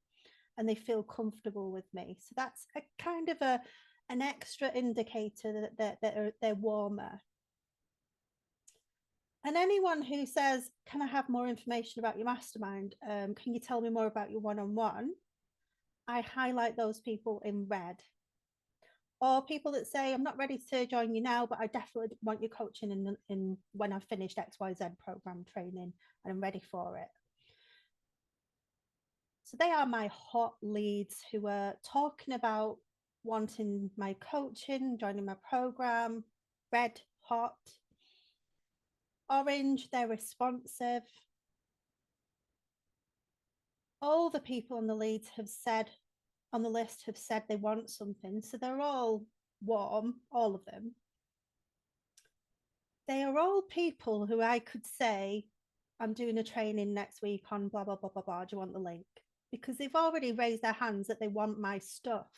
and they feel comfortable with me. So that's a kind of an extra indicator that they're warmer. And anyone who says, can I have more information about your mastermind? Can you tell me more about your one-on-one? I highlight those people in red. Or people that say, I'm not ready to join you now, but I definitely want your coaching in when I've finished XYZ program training and I'm ready for it. So they are my hot leads who are talking about wanting my coaching, joining my program. Red, hot. Orange, they're responsive. All the people on the leads have said, on the list have said they want something. So they're all warm, all of them. they are all people who I could say, I'm doing a training next week on blah, blah, blah, blah, blah. Do you want the link? Because they've already raised their hands that they want my stuff.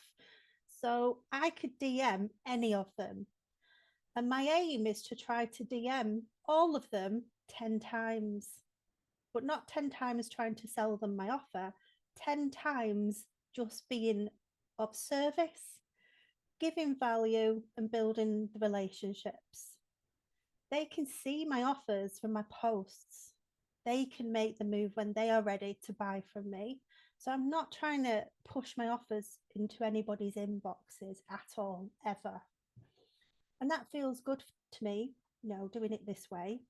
So I could DM any of them. And my aim is to try to DM all of them 10 times, but not 10 times trying to sell them my offer, 10 times just being of service, giving value and building the relationships. They can see my offers from my posts. They can make the move when they are ready to buy from me. So I'm not trying to push my offers into anybody's inboxes at all, ever. And that feels good to me, doing it this way.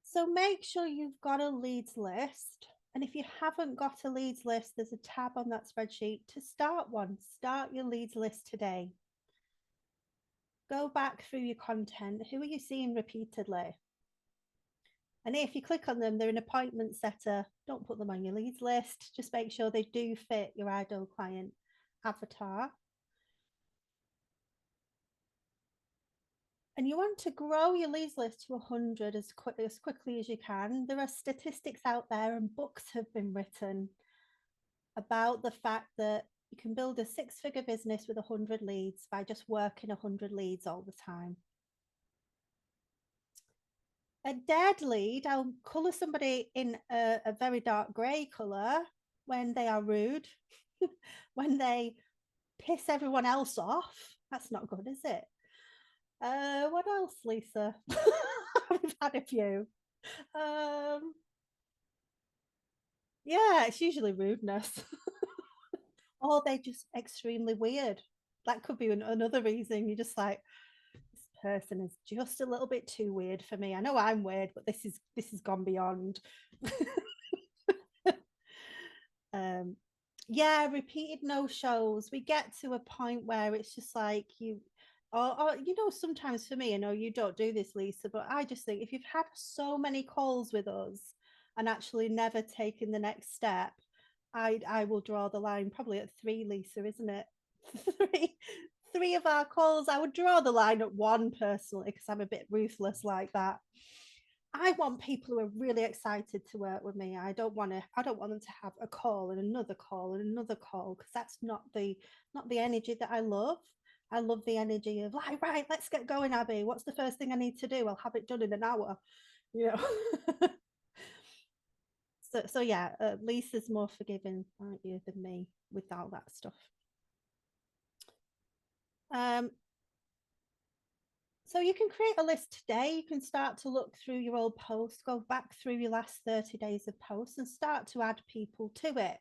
So make sure you've got a leads list. And if you haven't got a leads list, there's a tab on that spreadsheet to start one. Start your leads list today. Go back through your content. Who are you seeing repeatedly? And if you click on them, they're an appointment setter. Don't put them on your leads list. Just make sure they do fit your ideal client avatar. And you want to grow your leads list to 100 as quickly as you can. There are statistics out there and books have been written about the fact that you can build a 6-figure business with 100 leads by just working 100 leads all the time. A dead lead, I'll colour somebody in a very dark grey colour when they are rude, when they piss everyone else off. That's not good, is it? What else, Lisa? We've had a few. Yeah, it's usually rudeness. Or they're just extremely weird. That could be another reason. You're just like, this person is just a little bit too weird for me. I know I'm weird, but this is gone beyond. Yeah, repeated no-shows. We get to a point where it's just like or sometimes for me, I know you don't do this, Lisa, but I just think if you've had so many calls with us and actually never taken the next step, I will draw the line probably at 3, Lisa, isn't it? three of our calls. I would draw the line at 1 personally because I'm a bit ruthless like that. I want people who are really excited to work with me. I don't want them to have a call and another call and another call, because that's not the energy that I love. I love the energy of like, right, let's get going, Abbie. What's the first thing I need to do? I'll have it done in an hour. So yeah, Lisa's more forgiving, aren't you, than me with all that stuff. So you can create a list today. You can start to look through your old posts, go back through your last 30 days of posts and start to add people to it.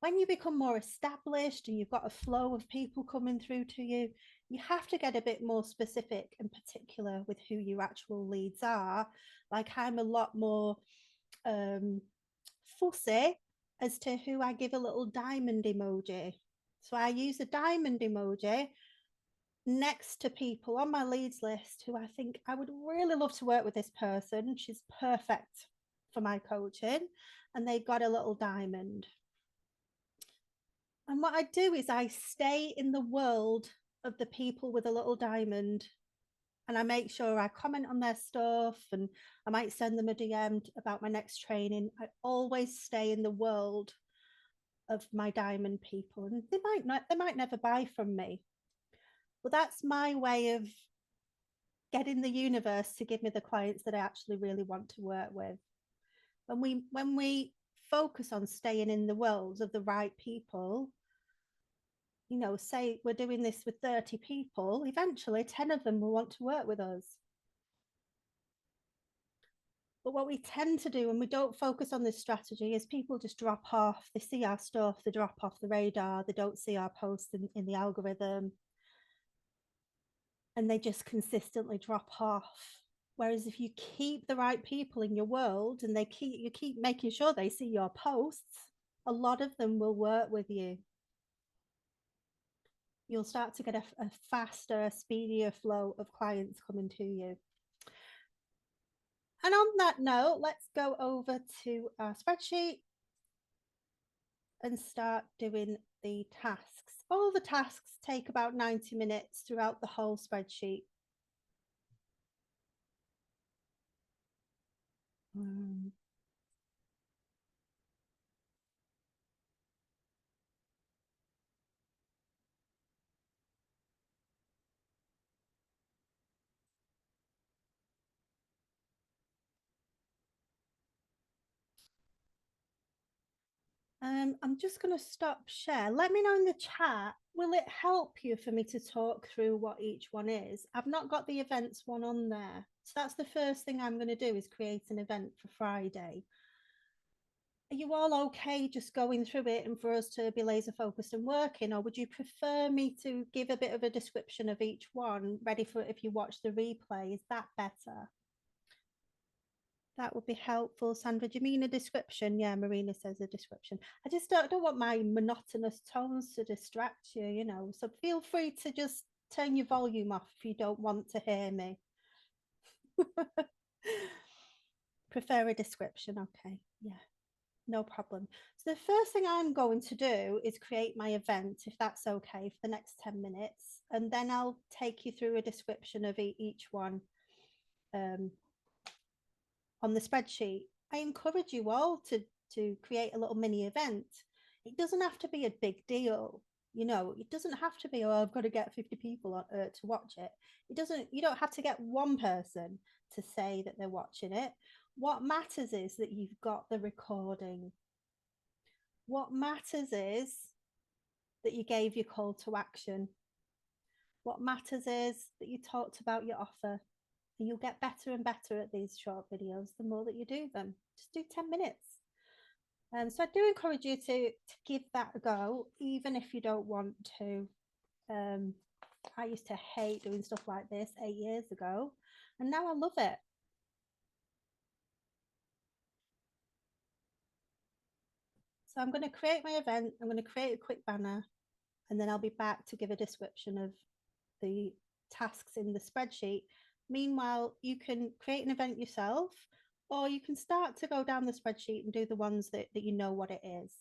When you become more established and you've got a flow of people coming through to you, you have to get a bit more specific and particular with who your actual leads are. Like I'm a lot more fussy as to who I give a little diamond emoji. So I use a diamond emoji next to people on my leads list who I think I would really love to work with this person. She's perfect for my coaching, and they've got a little diamond. And what I do is I stay in the world of the people with a little diamond, and I make sure I comment on their stuff, and I might send them a DM about my next training. I always stay in the world of my diamond people, and they might never buy from me. But that's my way of getting the universe to give me the clients that I actually really want to work with. When we focus on staying in the world of the right people, say we're doing this with 30 people, eventually 10 of them will want to work with us. But what we tend to do when we don't focus on this strategy is people just drop off. They see our stuff, they drop off the radar, they don't see our posts in the algorithm, and they just consistently drop off. Whereas if you keep the right people in your world and you keep making sure they see your posts, a lot of them will work with you. You'll start to get a faster, speedier flow of clients coming to you. And on that note, let's go over to our spreadsheet and start doing the tasks. All the tasks take about 90 minutes throughout the whole spreadsheet. Um, I'm just going to stop share. Let me know in the chat. Will it help you for me to talk through what each one is? I've not got the events one on there. So that's the first thing I'm going to do is create an event for Friday. Are you all okay just going through it and for us to be laser focused and working, or would you prefer me to give a bit of a description of each one ready for if you watch the replay? Is that better? That would be helpful. Sandra, do you mean a description? Yeah, Marina says a description. I just don't want my monotonous tones to distract you, you know. So feel free to just turn your volume off if you don't want to hear me. Prefer a description. Okay. Yeah, no problem. So the first thing I'm going to do is create my event, if that's okay, for the next 10 minutes. And then I'll take you through a description of each one. On the spreadsheet. I encourage you all to create a little mini event. It doesn't have to be a big deal. You know, it doesn't have to be, oh, I've got to get 50 people to watch it. You don't have to get one person to say that they're watching it. What matters is that you've got the recording. What matters is that you gave your call to action. What matters is that you talked about your offer. And you'll get better and better at these short videos the more that you do them. Just do 10 minutes. So I do encourage you to give that a go, even if you don't want to. I used to hate doing stuff like this 8 years ago, and now I love it. So I'm going to create my event. I'm going to create a quick banner, and then I'll be back to give a description of the tasks in the spreadsheet. Meanwhile, you can create an event yourself, or you can start to go down the spreadsheet and do the ones that you know what it is.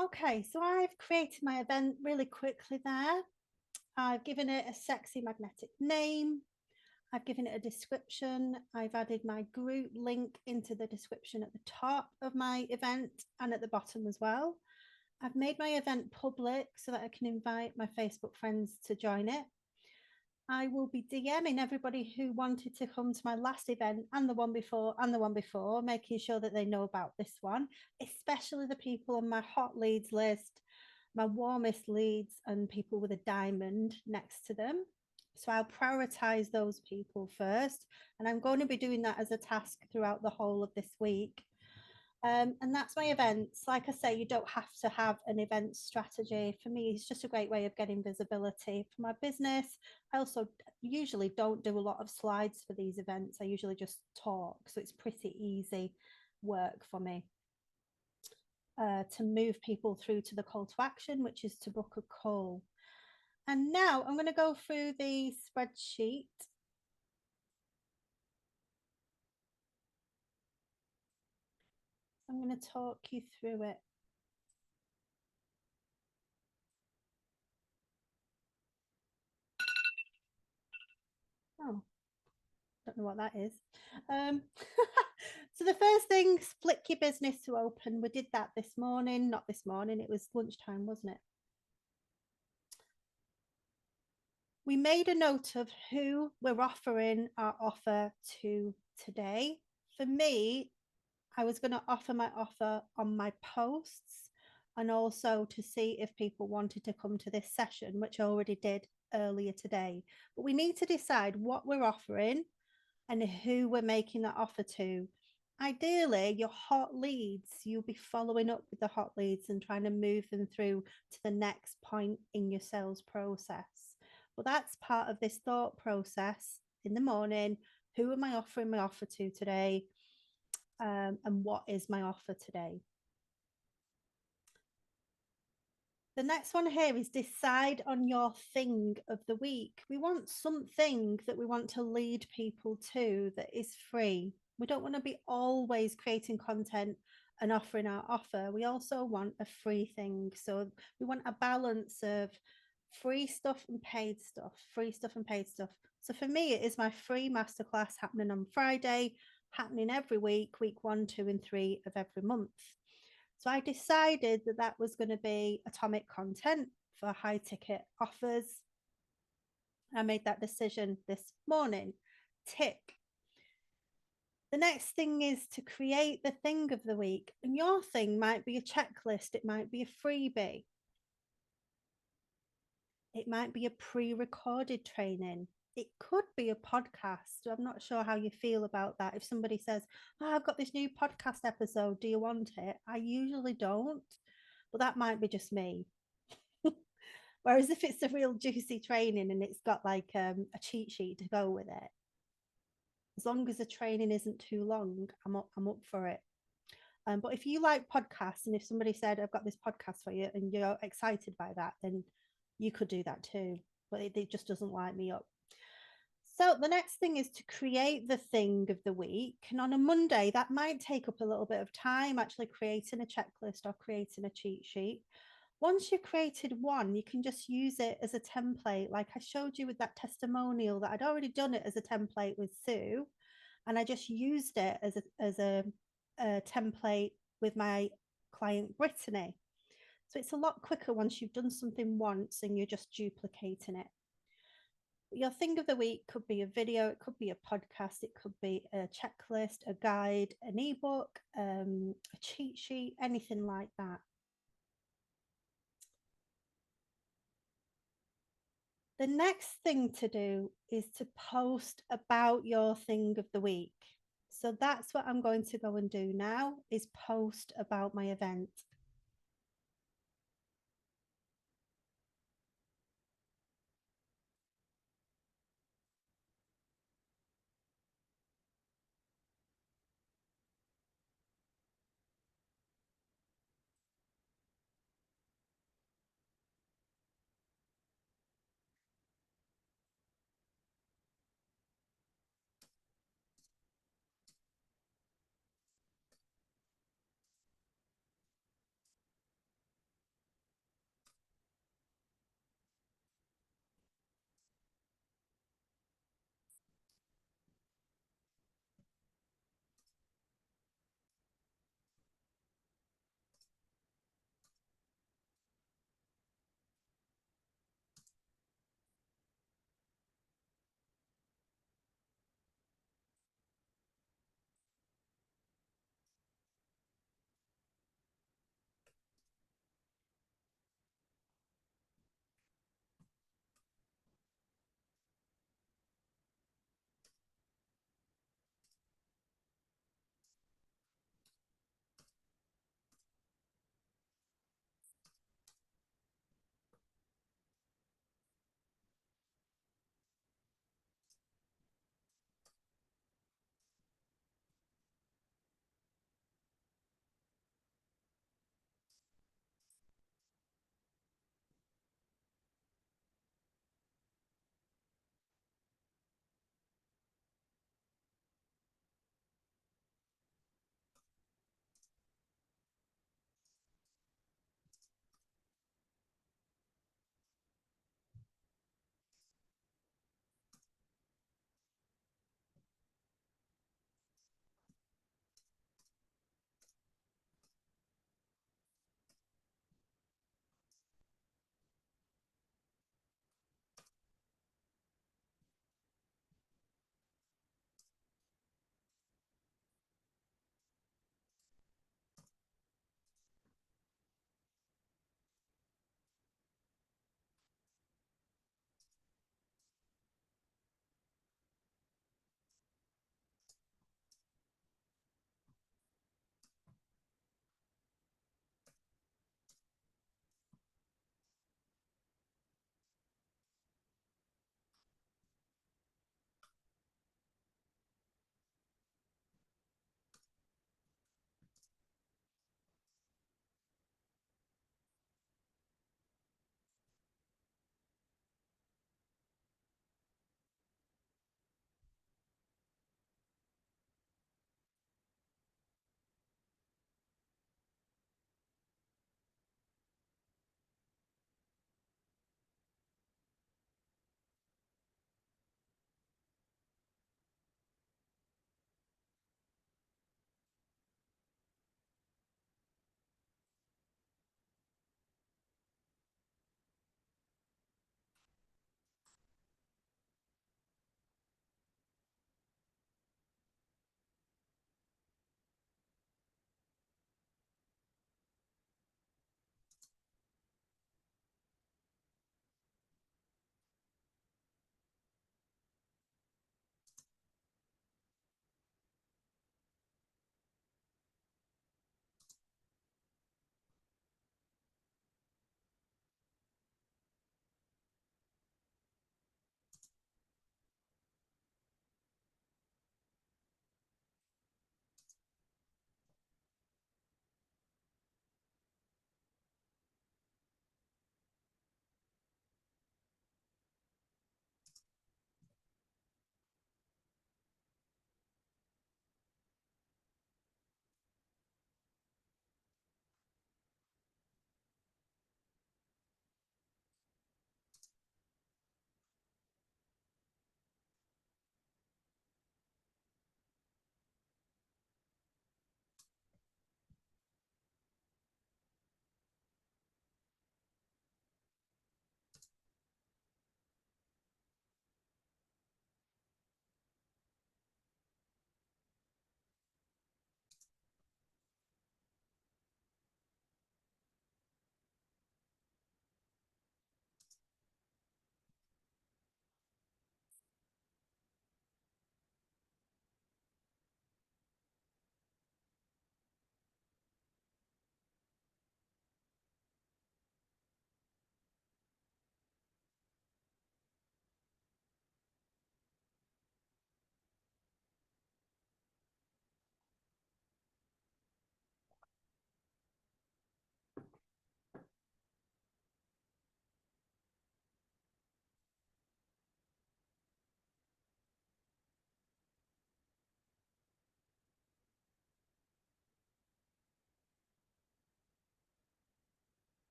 Okay, so I've created my event really quickly there. I've given it a sexy magnetic name. I've given it a description. I've added my group link into the description at the top of my event and at the bottom as well. I've made my event public so that I can invite my Facebook friends to join it. I will be DMing everybody who wanted to come to my last event and the one before and the one before, making sure that they know about this one, especially the people on my hot leads list, my warmest leads, and people with a diamond next to them. So I'll prioritize those people first. And I'm going to be doing that as a task throughout the whole of this week. And that's my events. Like I say, you don't have to have an event strategy. For me, it's just a great way of getting visibility for my business. I also usually don't do a lot of slides for these events. I usually just talk. So it's pretty easy work for me to move people through to the call to action, which is to book a call. And now I'm going to go through the spreadsheet. I'm going to talk you through it. Oh, don't know what that is. So the first thing, flick your business to open. We did that this morning, not this morning, it was lunchtime, wasn't it? We made a note of who we're offering our offer to today. For me, I was going to offer my offer on my posts and also to see if people wanted to come to this session, which I already did earlier today. But we need to decide what we're offering and who we're making that offer to. Ideally, your hot leads, you'll be following up with the hot leads and trying to move them through to the next point in your sales process. Well, that's part of this thought process in the morning. Who am I offering my offer to today? And what is my offer today? The next one here is decide on your thing of the week. We want something that we want to lead people to that is free. We don't want to be always creating content and offering our offer. We also want a free thing. So we want a balance of free stuff and paid stuff, free stuff and paid stuff. So for me, it is my free masterclass happening on Friday, happening every week, week 1, 2, and 3 of every month. So I decided that that was going to be atomic content for high ticket offers. I made that decision this morning. Tick. The next thing is to create the thing of the week. And your thing might be a checklist, it might be a freebie, it might be a pre recorded training. It could be a podcast. I'm not sure how you feel about that. If somebody says, oh, I've got this new podcast episode, do you want it? I usually don't, but that might be just me. Whereas if it's a real juicy training and it's got like a cheat sheet to go with it, as long as the training isn't too long, I'm up for it. But if you like podcasts and if somebody said, I've got this podcast for you and you're excited by that, then you could do that too. But it just doesn't light me up. So the next thing is to create the thing of the week. And on a Monday, that might take up a little bit of time, actually creating a checklist or creating a cheat sheet. Once you've created one, you can just use it as a template. Like I showed you with that testimonial that I'd already done it as a template with Sue. And I just used it as a template with my client, Brittany. So it's a lot quicker once you've done something once and you're just duplicating it. Your thing of the week could be a video, it could be a podcast, it could be a checklist, a guide, an ebook, a cheat sheet, anything like that. The next thing to do is to post about your thing of the week. So that's what I'm going to go and do now, is post about my event.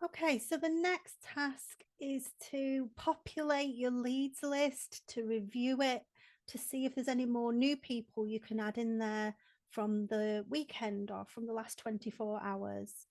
Okay, so the next task is to populate your leads list, to review it, to see if there's any more new people you can add in there from the weekend or from the last 24 hours.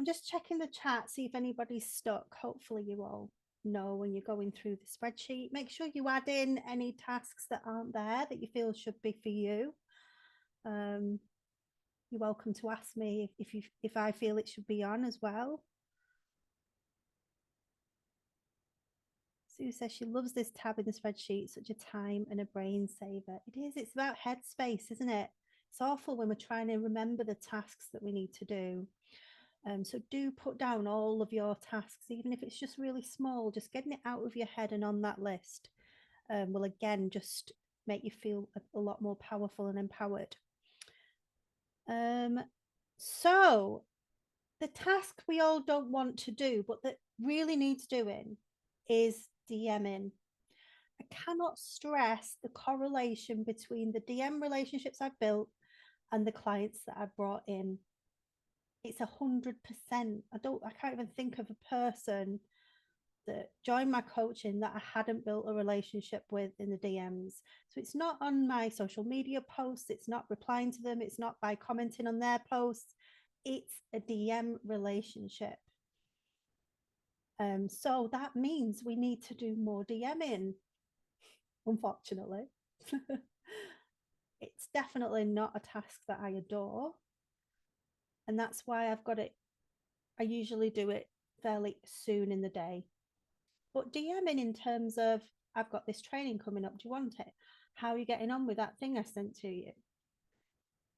I'm just checking the chat, see if anybody's stuck. Hopefully you all know when you're going through the spreadsheet. Make sure you add in any tasks that aren't there that you feel should be for you. You're welcome to ask me if I feel it should be on as well. Sue says she loves this tab in the spreadsheet, such a time and a brain saver. It is, it's about headspace, isn't it? It's awful when we're trying to remember the tasks that we need to do. So do put down all of your tasks, even if it's just really small, just getting it out of your head and on that list will again just make you feel a lot more powerful and empowered. So the task we all don't want to do, but that really needs doing is DMing. I cannot stress the correlation between the DM relationships I've built and the clients that I've brought in. It's 100%. I can't even think of a person that joined my coaching that I hadn't built a relationship with in the DMs. So it's not on my social media posts, it's not replying to them, it's not by commenting on their posts, it's a DM relationship. So that means we need to do more DMing, unfortunately. It's definitely not a task that I adore. And that's why I've got it. I usually do it fairly soon in the day. But DMing in terms of, I've got this training coming up, do you want it? How are you getting on with that thing I sent to you?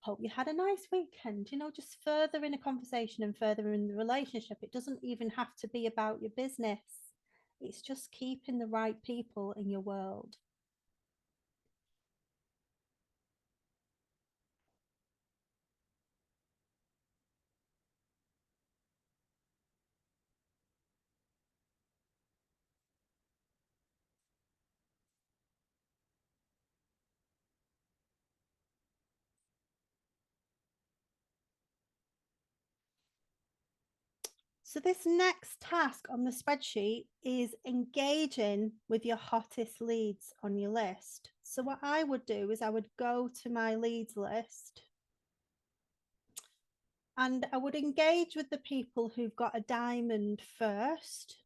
Hope you had a nice weekend. You know, just furthering a conversation and furthering the relationship. It doesn't even have to be about your business. It's just keeping the right people in your world. So this next task on the spreadsheet is engaging with your hottest leads on your list. So what I would do is I would go to my leads list and I would engage with the people who've got a diamond first.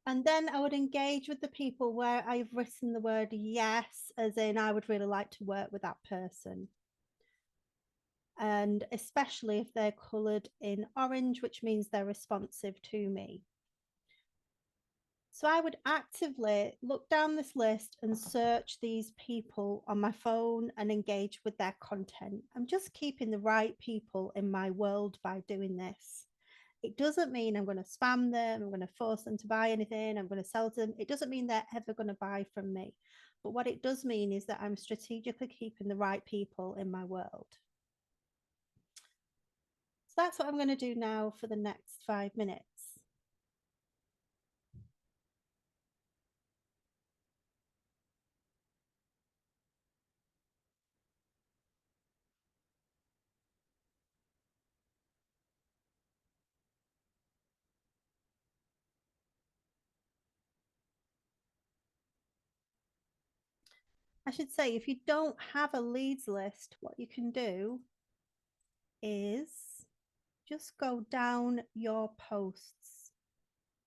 And then I would engage with the people where I've written the word yes, as in I would really like to work with that person. And especially if they're coloured in orange, which means they're responsive to me. So I would actively look down this list and search these people on my phone and engage with their content. I'm just keeping the right people in my world by doing this. It doesn't mean I'm going to spam them, I'm going to force them to buy anything, I'm going to sell to them. It doesn't mean they're ever going to buy from me. But what it does mean is that I'm strategically keeping the right people in my world. So that's what I'm going to do now for the next 5 minutes. I should say, if you don't have a leads list, what you can do is just go down your posts.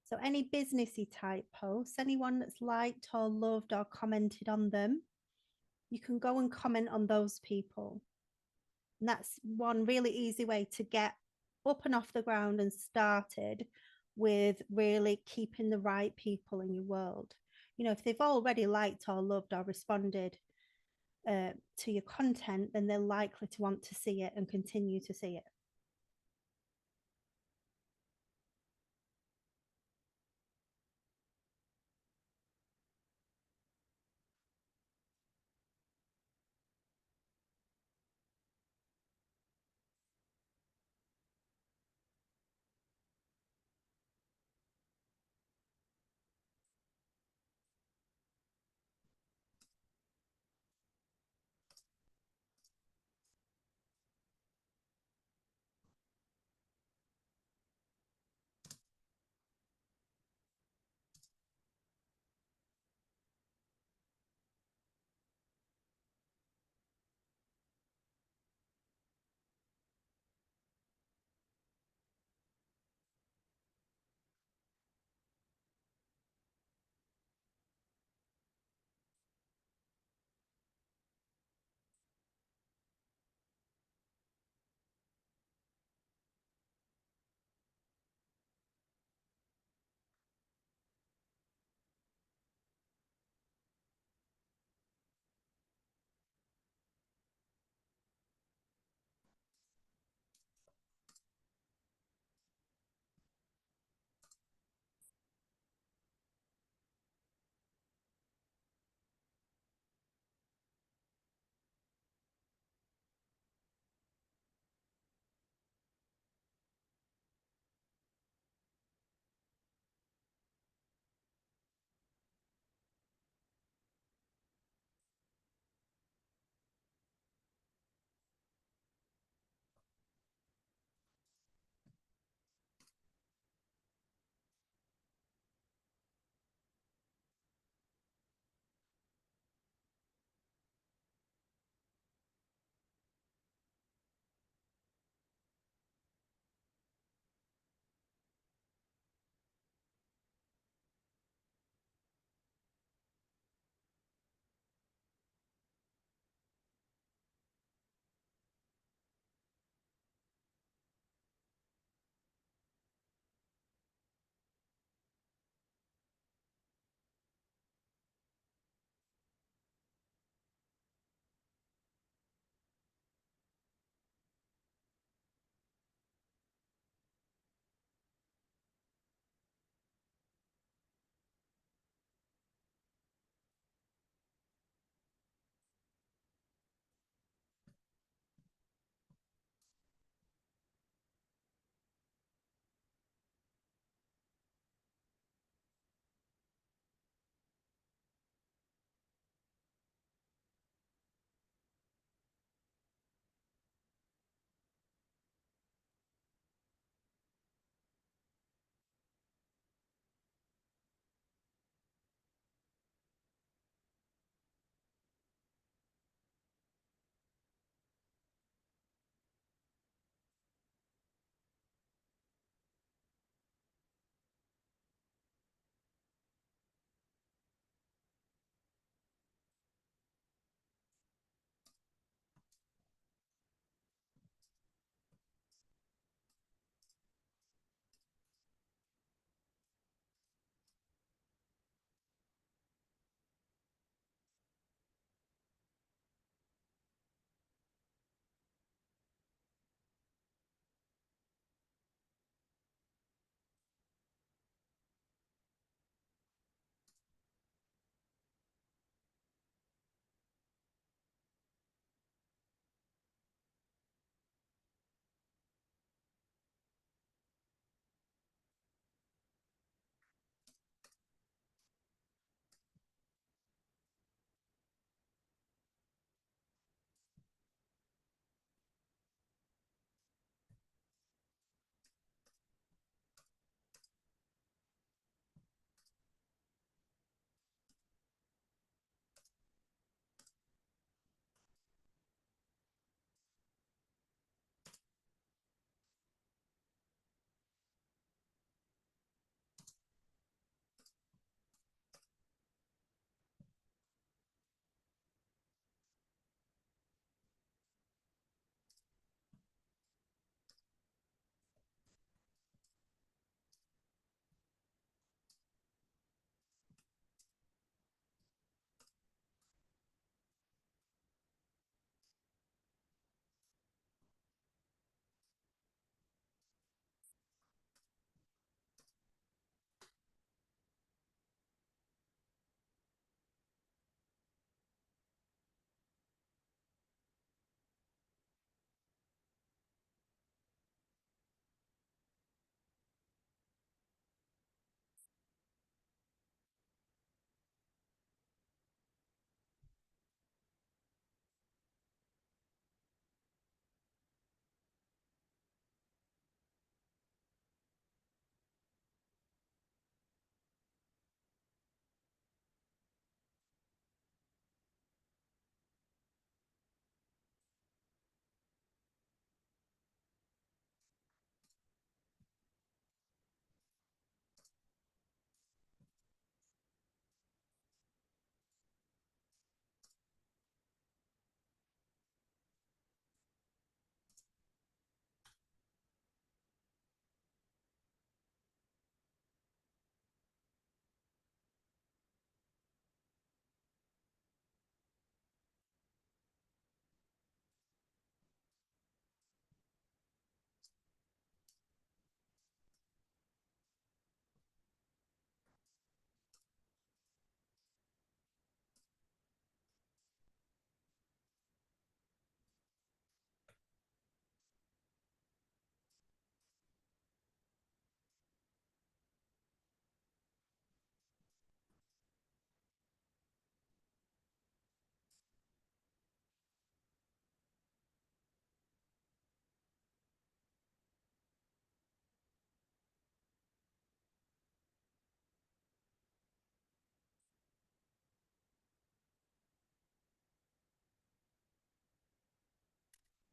So any businessy type posts, anyone that's liked or loved or commented on them, you can go and comment on those people. And that's one really easy way to get up and off the ground and started with really keeping the right people in your world. You know, if they've already liked or loved or responded to your content, then they're likely to want to see it and continue to see it.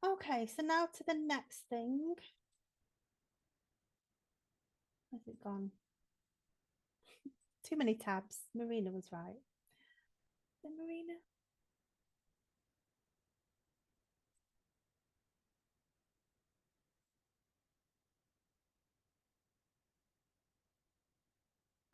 Okay, so now to the next thing. Where's it gone? Too many tabs. Marina was right. The Marina.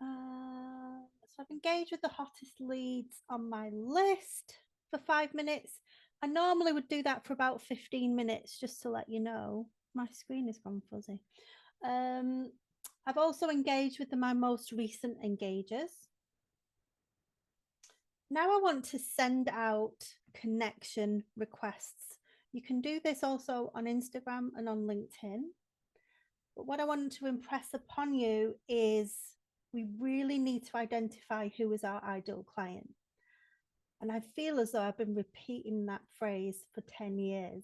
So I've engaged with the hottest leads on my list for 5 minutes. I normally would do that for about 15 minutes, just to let you know. My screen has gone fuzzy. I've also engaged with my most recent engagers. Now I want to send out connection requests. You can do this also on Instagram and on LinkedIn. But what I want to impress upon you is we really need to identify who is our ideal client. And I feel as though I've been repeating that phrase for 10 years.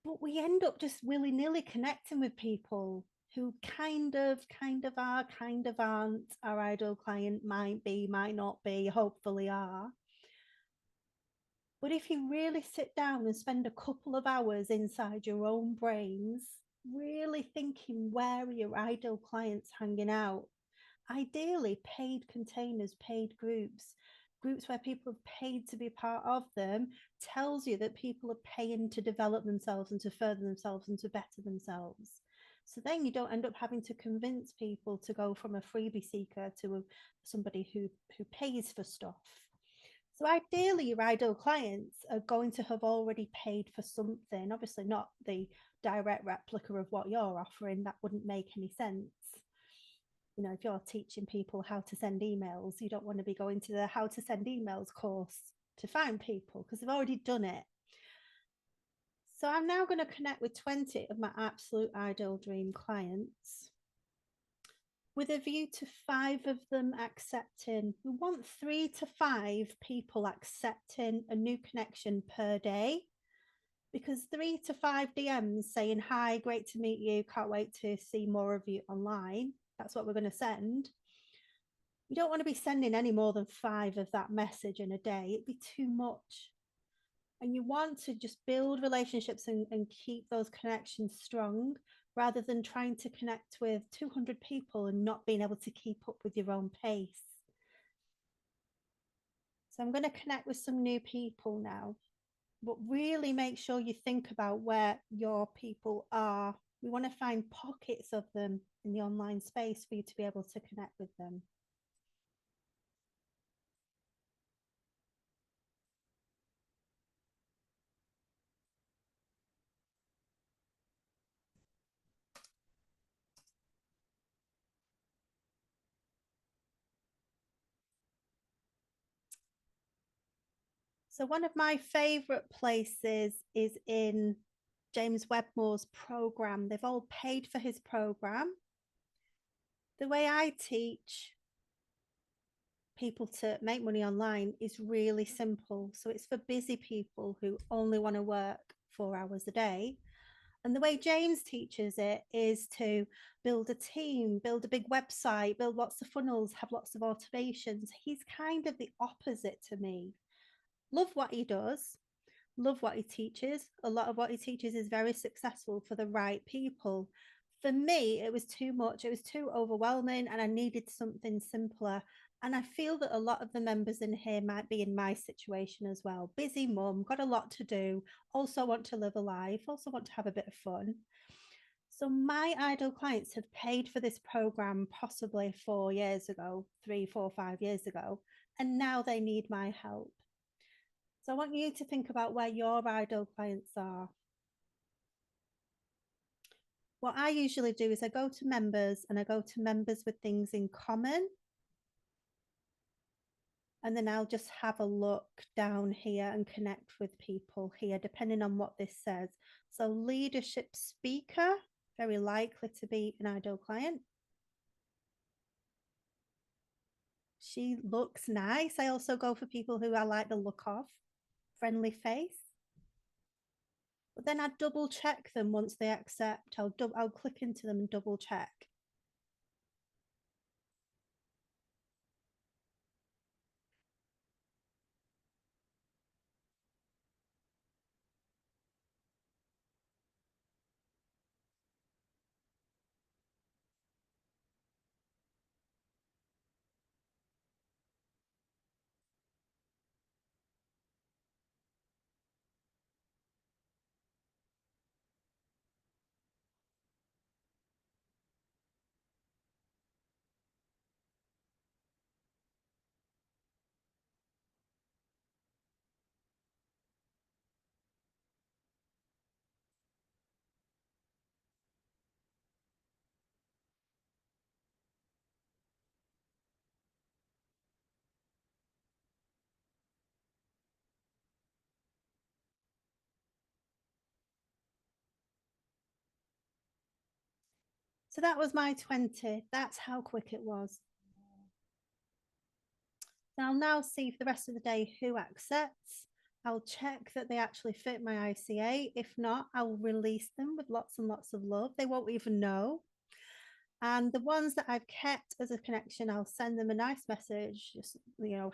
But we end up just willy-nilly connecting with people who kind of are, kind of aren't. Our ideal client might be, might not be, hopefully are. But if you really sit down and spend a couple of hours inside your own brains, really thinking where are your ideal clients hanging out, ideally paid containers, paid groups, groups where people have paid to be part of them, tells you that people are paying to develop themselves and to further themselves and to better themselves. So then you don't end up having to convince people to go from a freebie seeker to somebody who pays for stuff. So ideally, your ideal clients are going to have already paid for something. Obviously, not the direct replica of what you're offering. That wouldn't make any sense. You know, if you're teaching people how to send emails, you don't want to be going to the how to send emails course to find people because they've already done it. So I'm now going to connect with 20 of my absolute ideal dream clients with a view to 5 of them accepting. We want 3 to 5 people accepting a new connection per day, because 3 to 5 DMs saying, hi, great to meet you, can't wait to see more of you online. That's what we're going to send. You don't want to be sending any more than 5 of that message in a day. It'd be too much. And you want to just build relationships and keep those connections strong, rather than trying to connect with 200 people and not being able to keep up with your own pace. So I'm going to connect with some new people now, but really make sure you think about where your people are. We want to find pockets of them in the online space for you to be able to connect with them. So one of my favorite places is in James Wedmore's program. They've all paid for his program. The way I teach people to make money online is really simple. So it's for busy people who only want to work 4 hours a day. And the way James teaches it is to build a team, build a big website, build lots of funnels, have lots of automations. He's kind of the opposite to me. Love what he does, love what he teaches. A lot of what he teaches is very successful for the right people. For me, it was too much, it was too overwhelming, and I needed something simpler. And I feel that a lot of the members in here might be in my situation as well. Busy mum, got a lot to do, also want to live a life, also want to have a bit of fun. So my ideal clients have paid for this program possibly 4 years ago, 3, 4, 5 years ago, and now they need my help. So I want you to think about where your ideal clients are. What I usually do is I go to members, and I go to members with things in common. And then I'll just have a look down here and connect with people here, depending on what this says. So leadership speaker, very likely to be an ideal client. She looks nice. I also go for people who I like the look of. Friendly face. But then I double check them once they accept. I'll click into them and double check. So that was my 20. That's how quick it was. So I'll now see for the rest of the day who accepts. I'll check that they actually fit my ICA. If not, I'll release them with lots and lots of love. They won't even know. And the ones that I've kept as a connection, I'll send them a nice message. Just,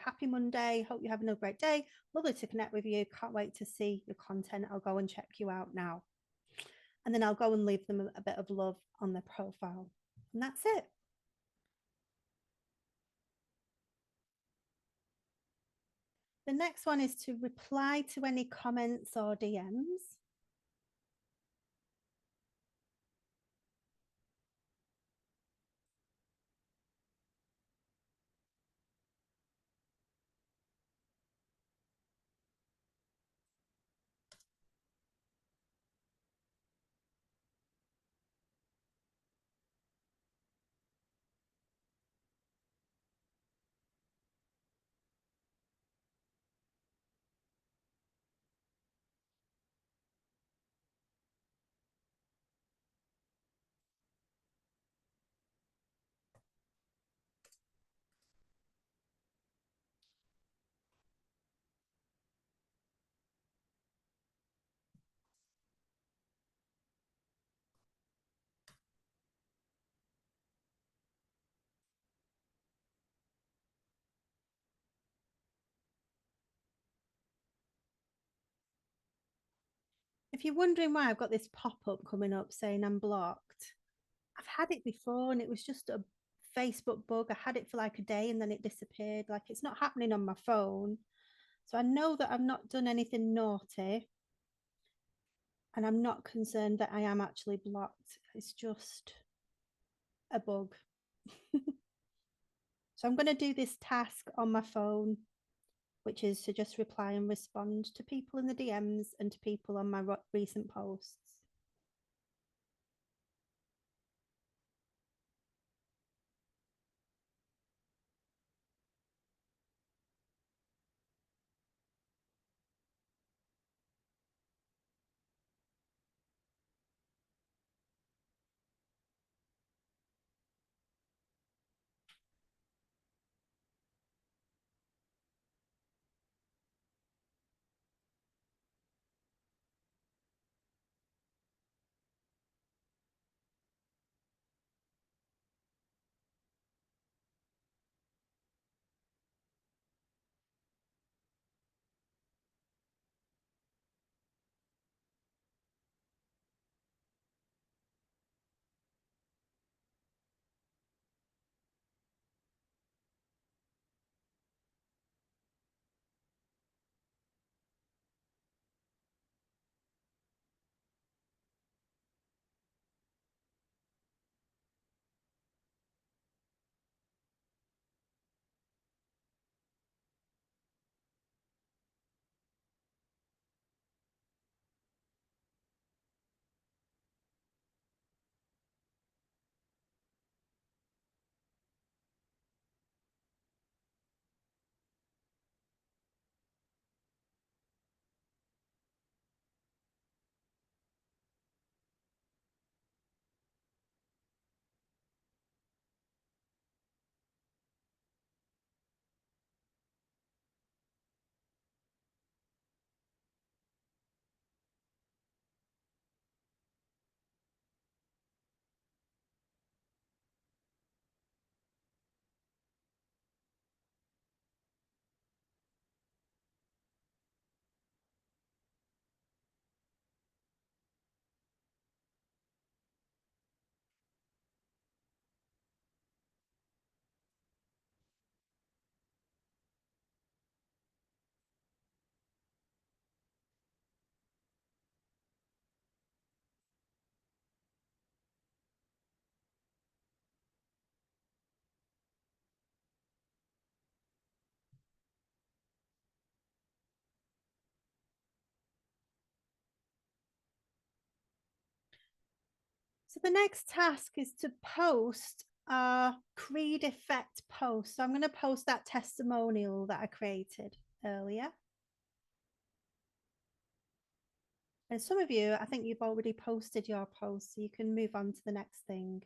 happy Monday. Hope you're having a great day. Lovely to connect with you. Can't wait to see your content. I'll go and check you out now. And then I'll go and leave them a bit of love on their profile. And that's it. The next one is to reply to any comments or DMs. If you're wondering why I've got this pop-up coming up saying I'm blocked, I've had it before and it was just a Facebook bug. I had it for like a day and then it disappeared. Like it's not happening on my phone. So I know that I've not done anything naughty and I'm not concerned that I am actually blocked. It's just a bug. So I'm going to do this task on my phone, which is to just reply and respond to people in the DMs and to people on my recent posts. So the next task is to post a Creed Effect post. So I'm going to post that testimonial that I created earlier. And some of you, I think you've already posted your post, so you can move on to the next thing.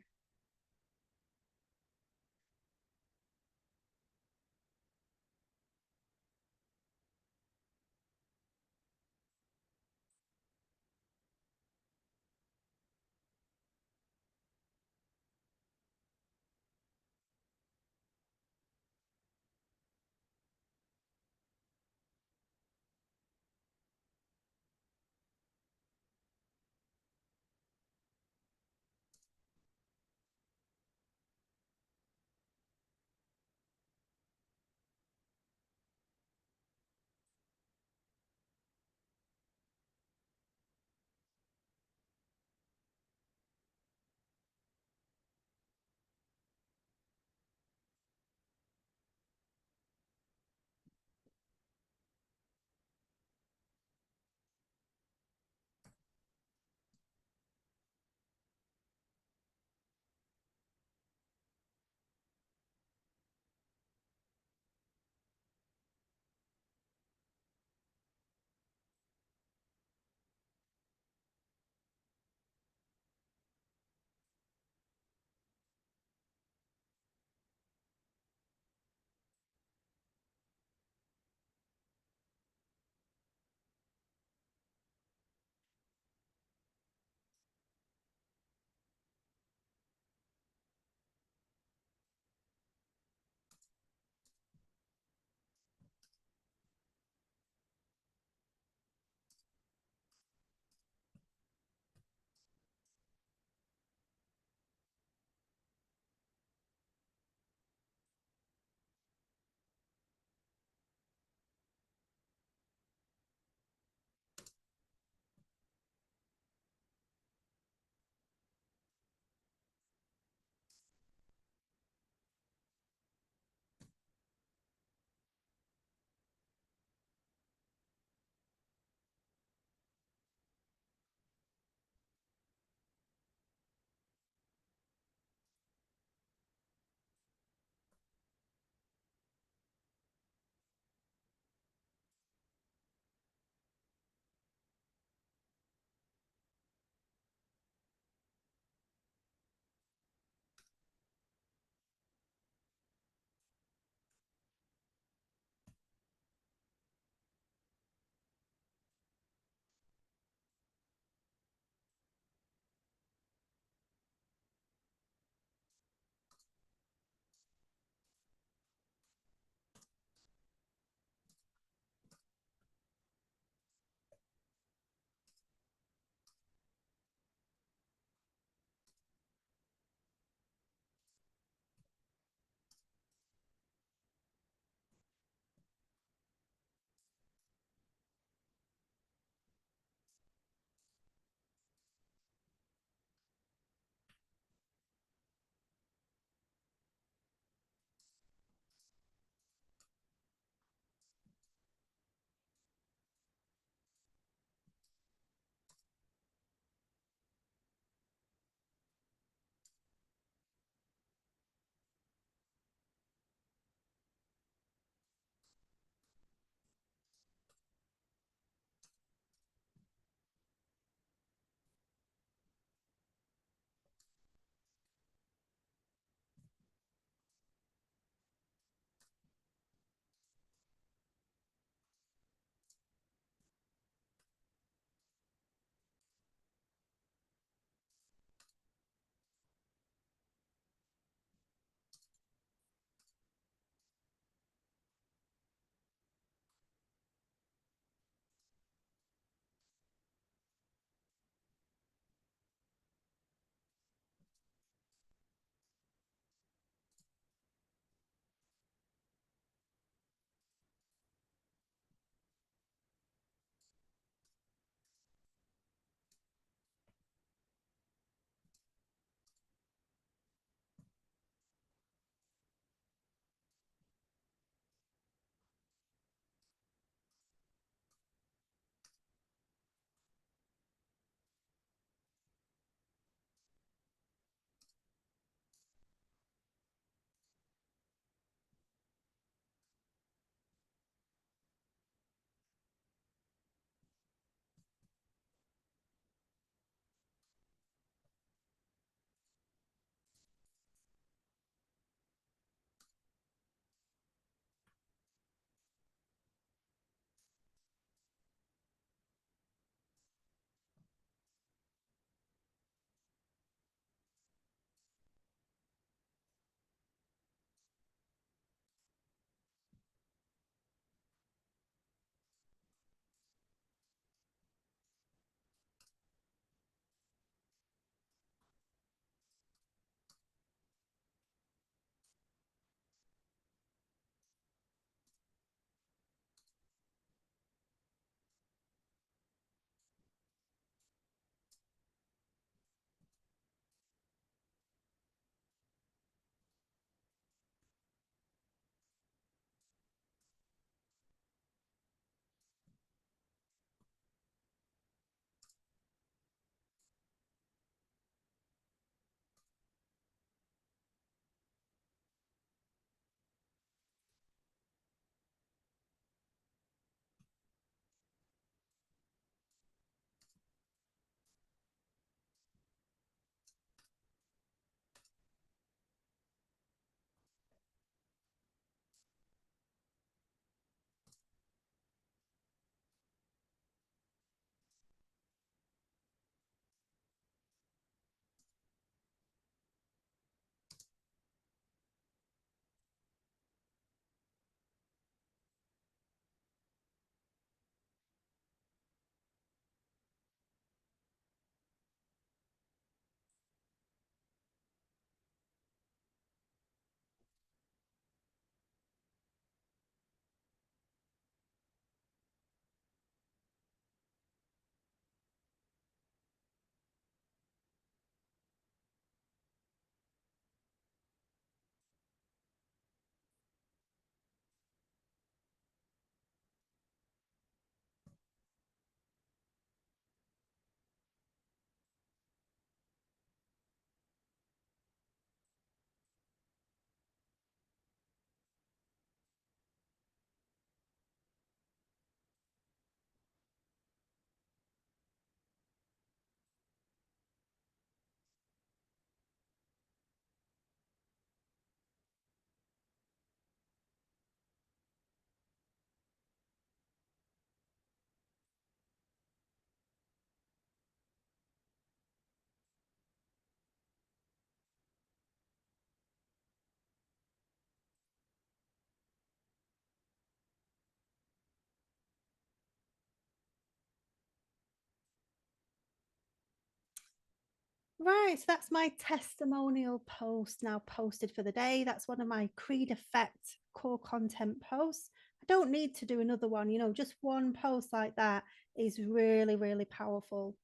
Right, so that's my testimonial post now posted for the day. That's one of my Creed Effect core content posts. I don't need to do another one, just one post like that is really, really powerful.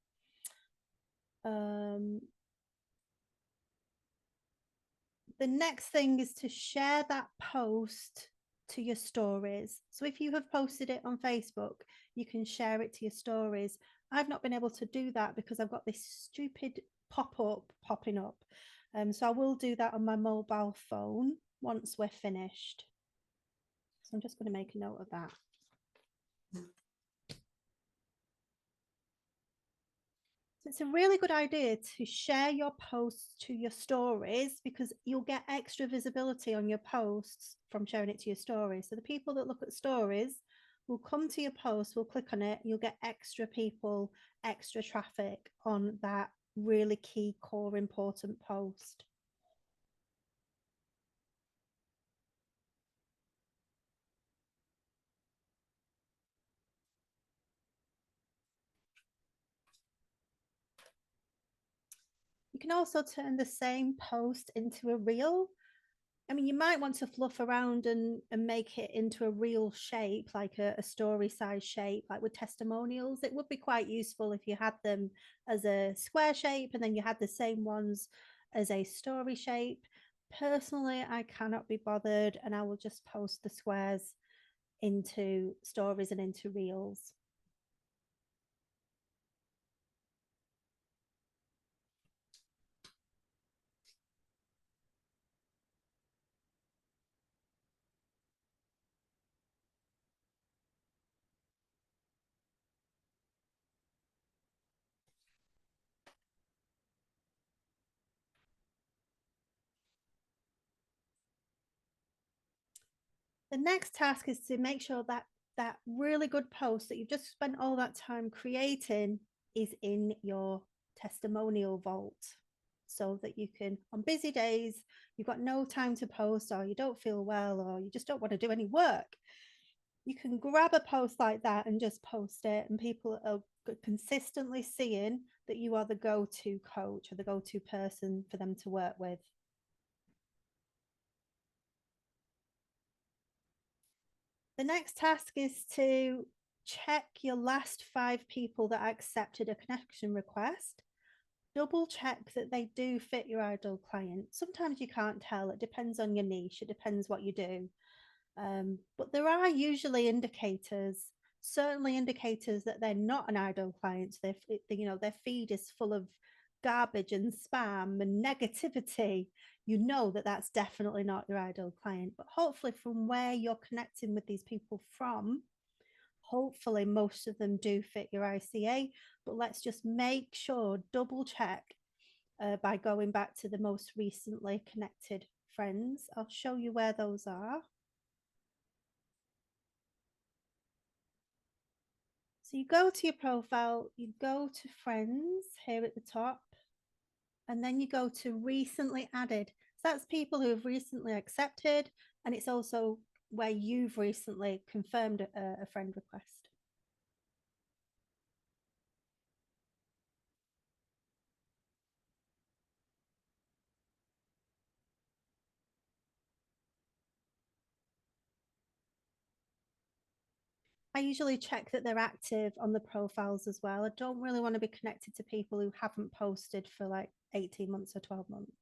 The next thing is to share that post to your stories. So if you have posted it on Facebook, you can share it to your stories. I've not been able to do that because I've got this stupid pop-up popping up. So I will do that on my mobile phone once we're finished. So I'm just going to make a note of that. It's a really good idea to share your posts to your stories because you'll get extra visibility on your posts from sharing it to your stories. So the people that look at stories will come to your post, will click on it, you'll get extra people, extra traffic on that really key, core, important post. You can also turn the same post into a reel. I mean, you might want to fluff around and make it into a real shape, like a story size shape, like with testimonials. It would be quite useful if you had them as a square shape and then you had the same ones as a story shape. Personally, I cannot be bothered and I will just post the squares into stories and into reels. The next task is to make sure that that really good post that you've just spent all that time creating is in your testimonial vault so that you can, on busy days, you've got no time to post or you don't feel well or you just don't want to do any work, you can grab a post like that and just post it and people are consistently seeing that you are the go-to coach or the go-to person for them to work with. The next task is to check your last 5 people that accepted a connection request. Double check that they do fit your ideal client. Sometimes you can't tell. It depends on your niche. It depends what you do. But there are usually indicators, certainly indicators that they're not an ideal client. Their feed is full of garbage and spam and negativity. You know that that's definitely not your ideal client. But hopefully, from where you're connecting with these people from, hopefully most of them do fit your ICA. But let's just make sure, double check by going back to the most recently connected friends. I'll show you where those are. So you go to your profile, you go to friends here at the top, and then you go to recently added. So that's people who have recently accepted, and it's also where you've recently confirmed a friend request. I usually check that they're active on the profiles as well. I don't really want to be connected to people who haven't posted for like 18 months or 12 months.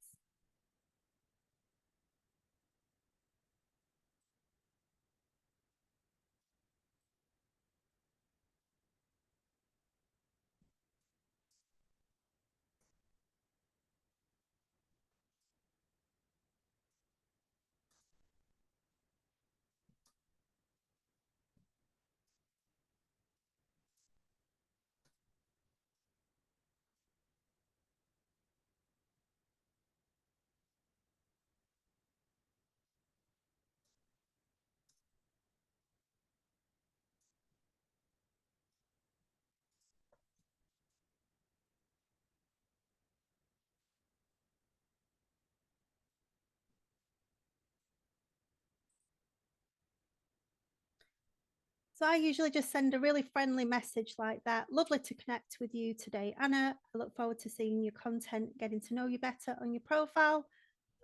So I usually just send a really friendly message like that. Lovely to connect with you today, Anna. I look forward to seeing your content, getting to know you better on your profile.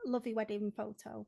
Love your wedding photo.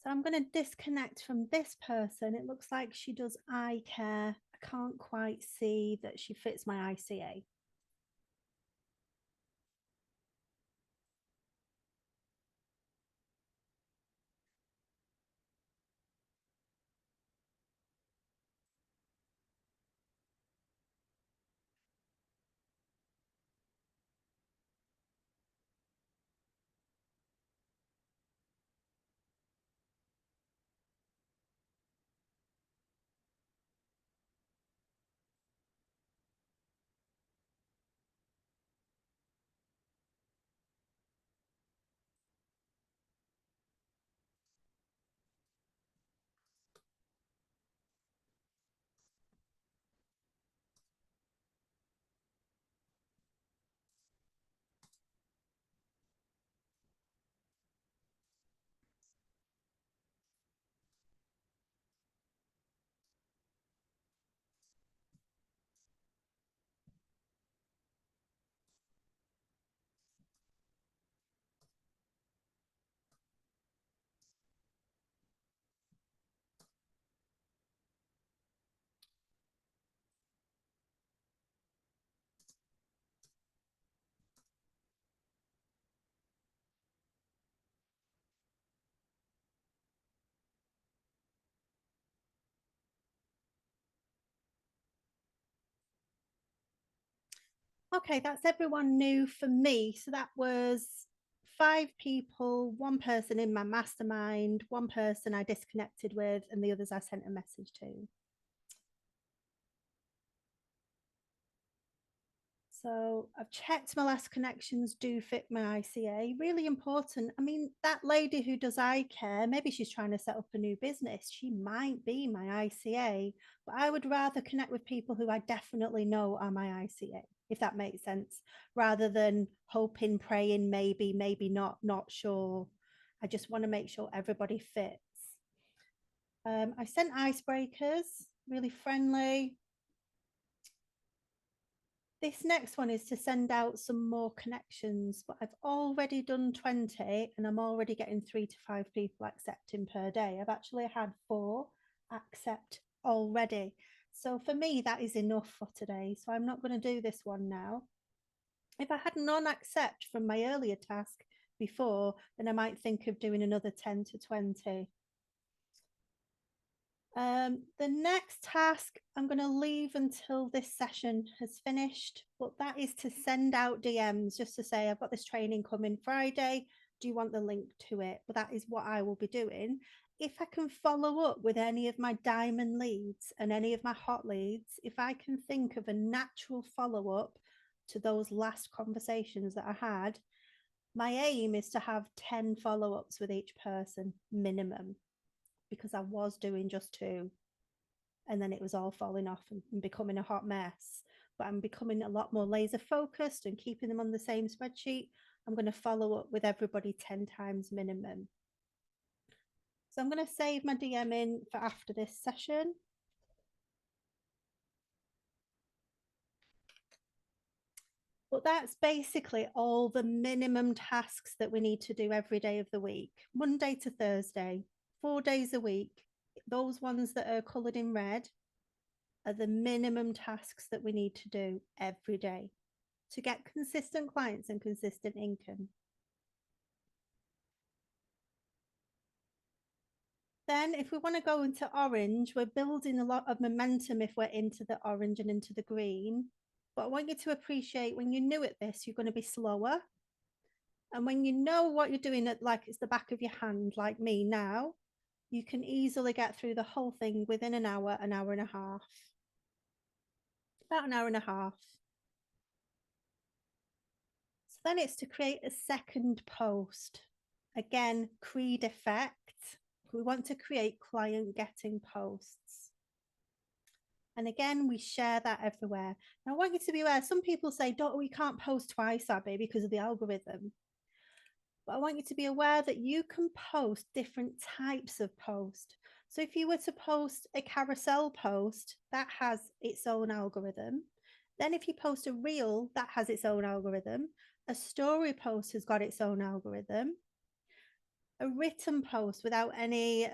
So I'm going to disconnect from this person. It looks like she does eye care. I can't quite see that she fits my ICA. Okay, that's everyone new for me. So that was 5 people, one person in my mastermind, one person I disconnected with, and the others I sent a message to. So I've checked my last connections do fit my ICA. Really important. I mean, that lady who does eye care, maybe she's trying to set up a new business. She might be my ICA, but I would rather connect with people who I definitely know are my ICA, if that makes sense, rather than hoping, praying, maybe not, not sure. I just want to make sure everybody fits. I sent icebreakers, really friendly. This next one is to send out some more connections, but I've already done 20 and I'm already getting 3 to 5 people accepting per day. I've actually had 4 accept already. So for me, that is enough for today. So I'm not going to do this one now. If I had none accept from my earlier task before, then I might think of doing another 10 to 20. The next task I'm going to leave until this session has finished, but that is to send out DMs just to say, I've got this training coming Friday. Do you want the link to it? But that is what I will be doing. If I can follow up with any of my diamond leads and any of my hot leads, if I can think of a natural follow up to those last conversations that I had, my aim is to have 10 follow ups with each person minimum, because I was doing just 2 and then it was all falling off and becoming a hot mess. But I'm becoming a lot more laser focused and keeping them on the same spreadsheet. I'm going to follow up with everybody 10 times minimum. So I'm going to save my DM in for after this session. But that's basically all the minimum tasks that we need to do every day of the week, Monday to Thursday, 4 days a week. Those ones that are coloured in red are the minimum tasks that we need to do every day to get consistent clients and consistent income. Then if we want to go into orange, we're building a lot of momentum if we're into the orange and into the green. But I want you to appreciate when you're new at this, you're going to be slower. And when you know what you're doing at like it's the back of your hand, like me now, you can easily get through the whole thing within an hour and a half. About an hour and a half. So then it's to create a second post. Again, creed effect. We want to create client getting posts. And again, we share that everywhere. Now, I want you to be aware, some people say, we can't post twice, Abbie, because of the algorithm. But I want you to be aware that you can post different types of post. So if you were to post a carousel post, that has its own algorithm. Then if you post a reel, that has its own algorithm. A story post has got its own algorithm. A written post without any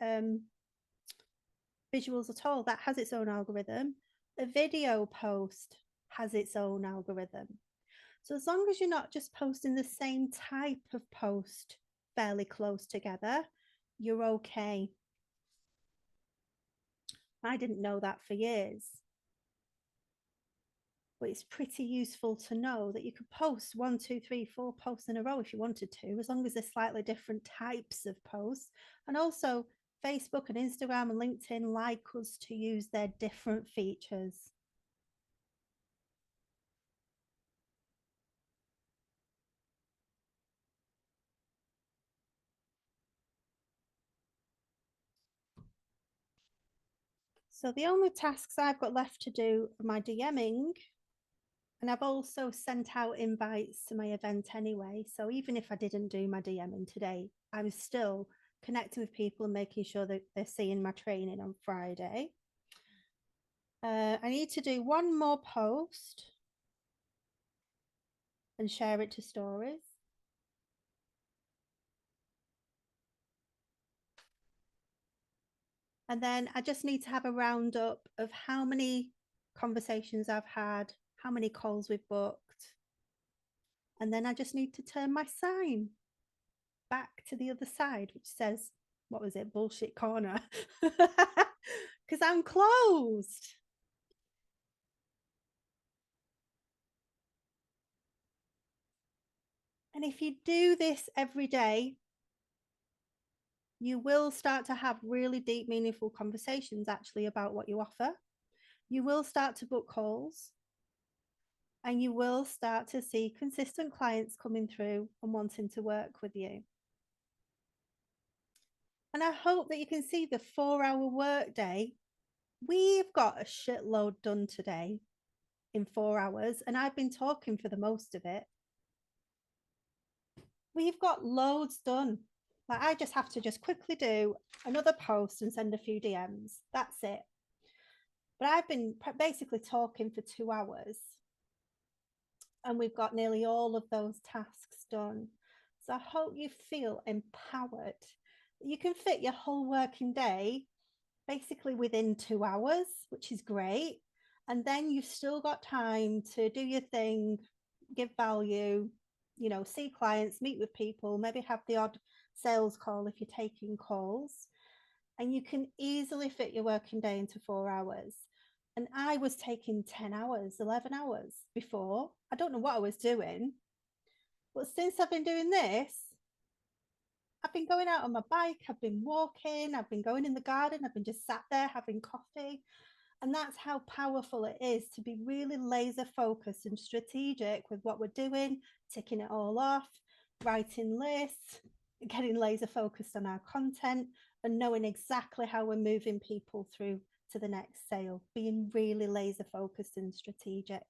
visuals at all, that has its own algorithm. A video post has its own algorithm. So as long as you're not just posting the same type of post fairly close together, you're okay. I didn't know that for years. But it's pretty useful to know that you could post 1, 2, 3, 4 posts in a row if you wanted to, as long as they're slightly different types of posts. And also Facebook and Instagram and LinkedIn like us to use their different features. So the only tasks I've got left to do are my DMing, and I've also sent out invites to my event anyway. So even if I didn't do my DMing today, I'm still connecting with people and making sure that they're seeing my training on Friday. I need to do one more post and share it to stories. And then I just need to have a roundup of how many conversations I've had, how many calls we've booked. And then I just need to turn my sign back to the other side, which says, what was it? Bullshit corner. Because I'm closed. And if you do this every day, you will start to have really deep, meaningful conversations actually about what you offer. You will start to book calls and you will start to see consistent clients coming through and wanting to work with you. And I hope that you can see the 4-hour workday. We've got a shitload done today in 4 hours, and I've been talking for the most of it. We've got loads done. Like I just have to just quickly do another post and send a few DMs. That's it. But I've been basically talking for 2 hours and we've got nearly all of those tasks done. So I hope you feel empowered. You can fit your whole working day basically within 2 hours, which is great. And then you've still got time to do your thing, give value, see clients, meet with people, maybe have the odd sales call if you're taking calls. And you can easily fit your working day into 4 hours. And I was taking 10 hours, 11 hours before. I don't know what I was doing. But since I've been doing this, I've been going out on my bike, I've been walking, I've been going in the garden, I've been just sat there having coffee. And that's how powerful it is to be really laser focused and strategic with what we're doing, ticking it all off, writing lists, getting laser focused on our content, and knowing exactly how we're moving people through to the next sale, being really laser focused and strategic.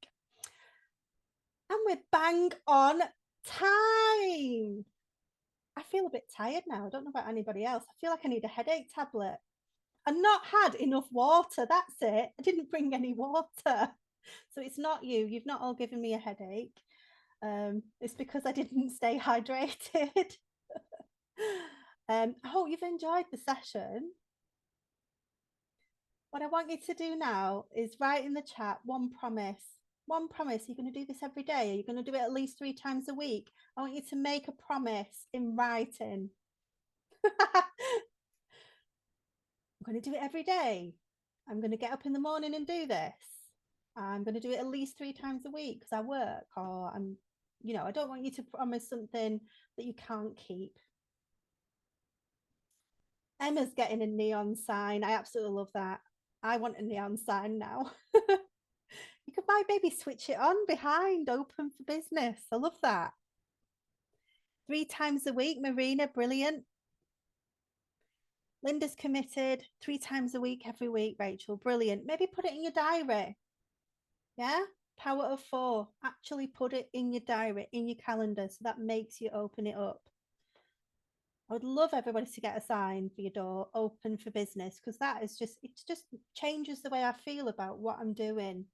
And we're bang on time. I feel a bit tired now. I don't know about anybody else. I feel like I need a headache tablet. I've not had enough water. That's it. I didn't bring any water. So it's not you. You've not all given me a headache. It's because I didn't stay hydrated. I hope you've enjoyed the session. What I want you to do now is write in the chat one promise. One promise. You're going to do this every day. Are you going to do it at least 3 times a week? I want you to make a promise in writing. I'm going to do it every day. I'm going to get up in the morning and do this. I'm going to do it at least 3 times a week because I work, or I'm, I don't want you to promise something that you can't keep. Emma's getting a neon sign. I absolutely love that. I want a neon sign now. You could maybe switch it on behind, open for business. I love that. 3 times a week, Marina, brilliant. Linda's committed 3 times a week, every week, Rachel, brilliant. Maybe put it in your diary. Yeah, power of 4. Actually put it in your diary, in your calendar, so that makes you open it up. I would love everybody to get a sign for your door, open for business, because that is just, it just changes the way I feel about what I'm doing.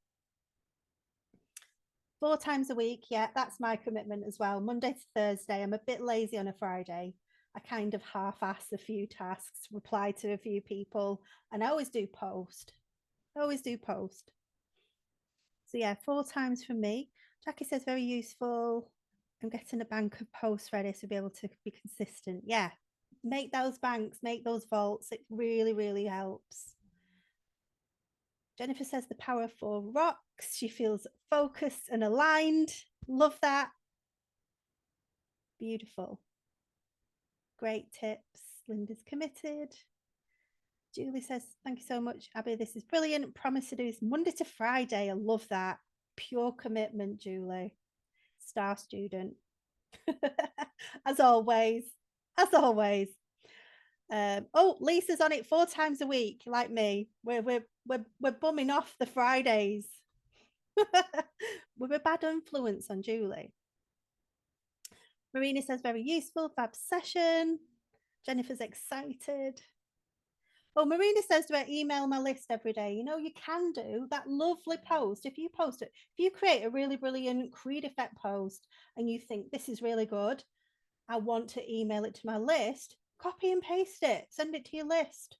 4 times a week, yeah, that's my commitment as well. Monday to Thursday. I'm a bit lazy on a Friday. I kind of half-ass a few tasks, reply to a few people, and I always do post. So yeah, 4 times from me. Jackie says very useful. I'm getting a bank of posts ready to be able to be consistent. Yeah, make those banks, make those vaults. It really, really helps. Jennifer says the power of 4 rocks. She feels focused and aligned. Love that. Beautiful. Great tips. Linda's committed. Julie says, thank you so much, Abbie. This is brilliant. Promise to do this Monday to Friday. I love that. Pure commitment, Julie. Star student. As always. Oh, Lisa's on it 4 times a week, like me. We're bumming off the Fridays. We're a bad influence on Julie. Marina says very useful, fab session. Jennifer's excited. Oh, Marina says, do I email my list every day? You can do that lovely post. If you post it, if you create a really brilliant Creed Effect post and you think this is really good, I want to email it to my list, copy and paste it, send it to your list.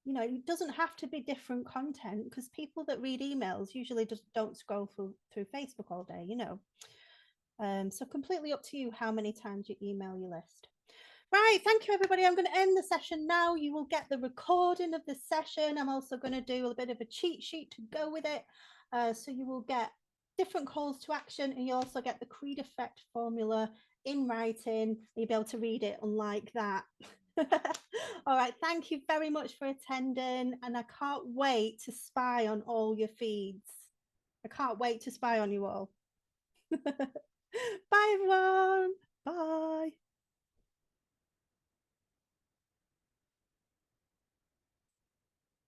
It doesn't have to be different content because people that read emails usually just don't scroll through Facebook all day, So completely up to you how many times you email your list. Right, thank you everybody. I'm going to end the session now. You will get the recording of the session. I'm also going to do a bit of a cheat sheet to go with it. So you will get different calls to action and you also get the Creed Effect formula in writing. You'll be able to read it unlike that. All right, thank you very much for attending and I can't wait to spy on all your feeds. I can't wait to spy on you all. Bye everyone. Bye.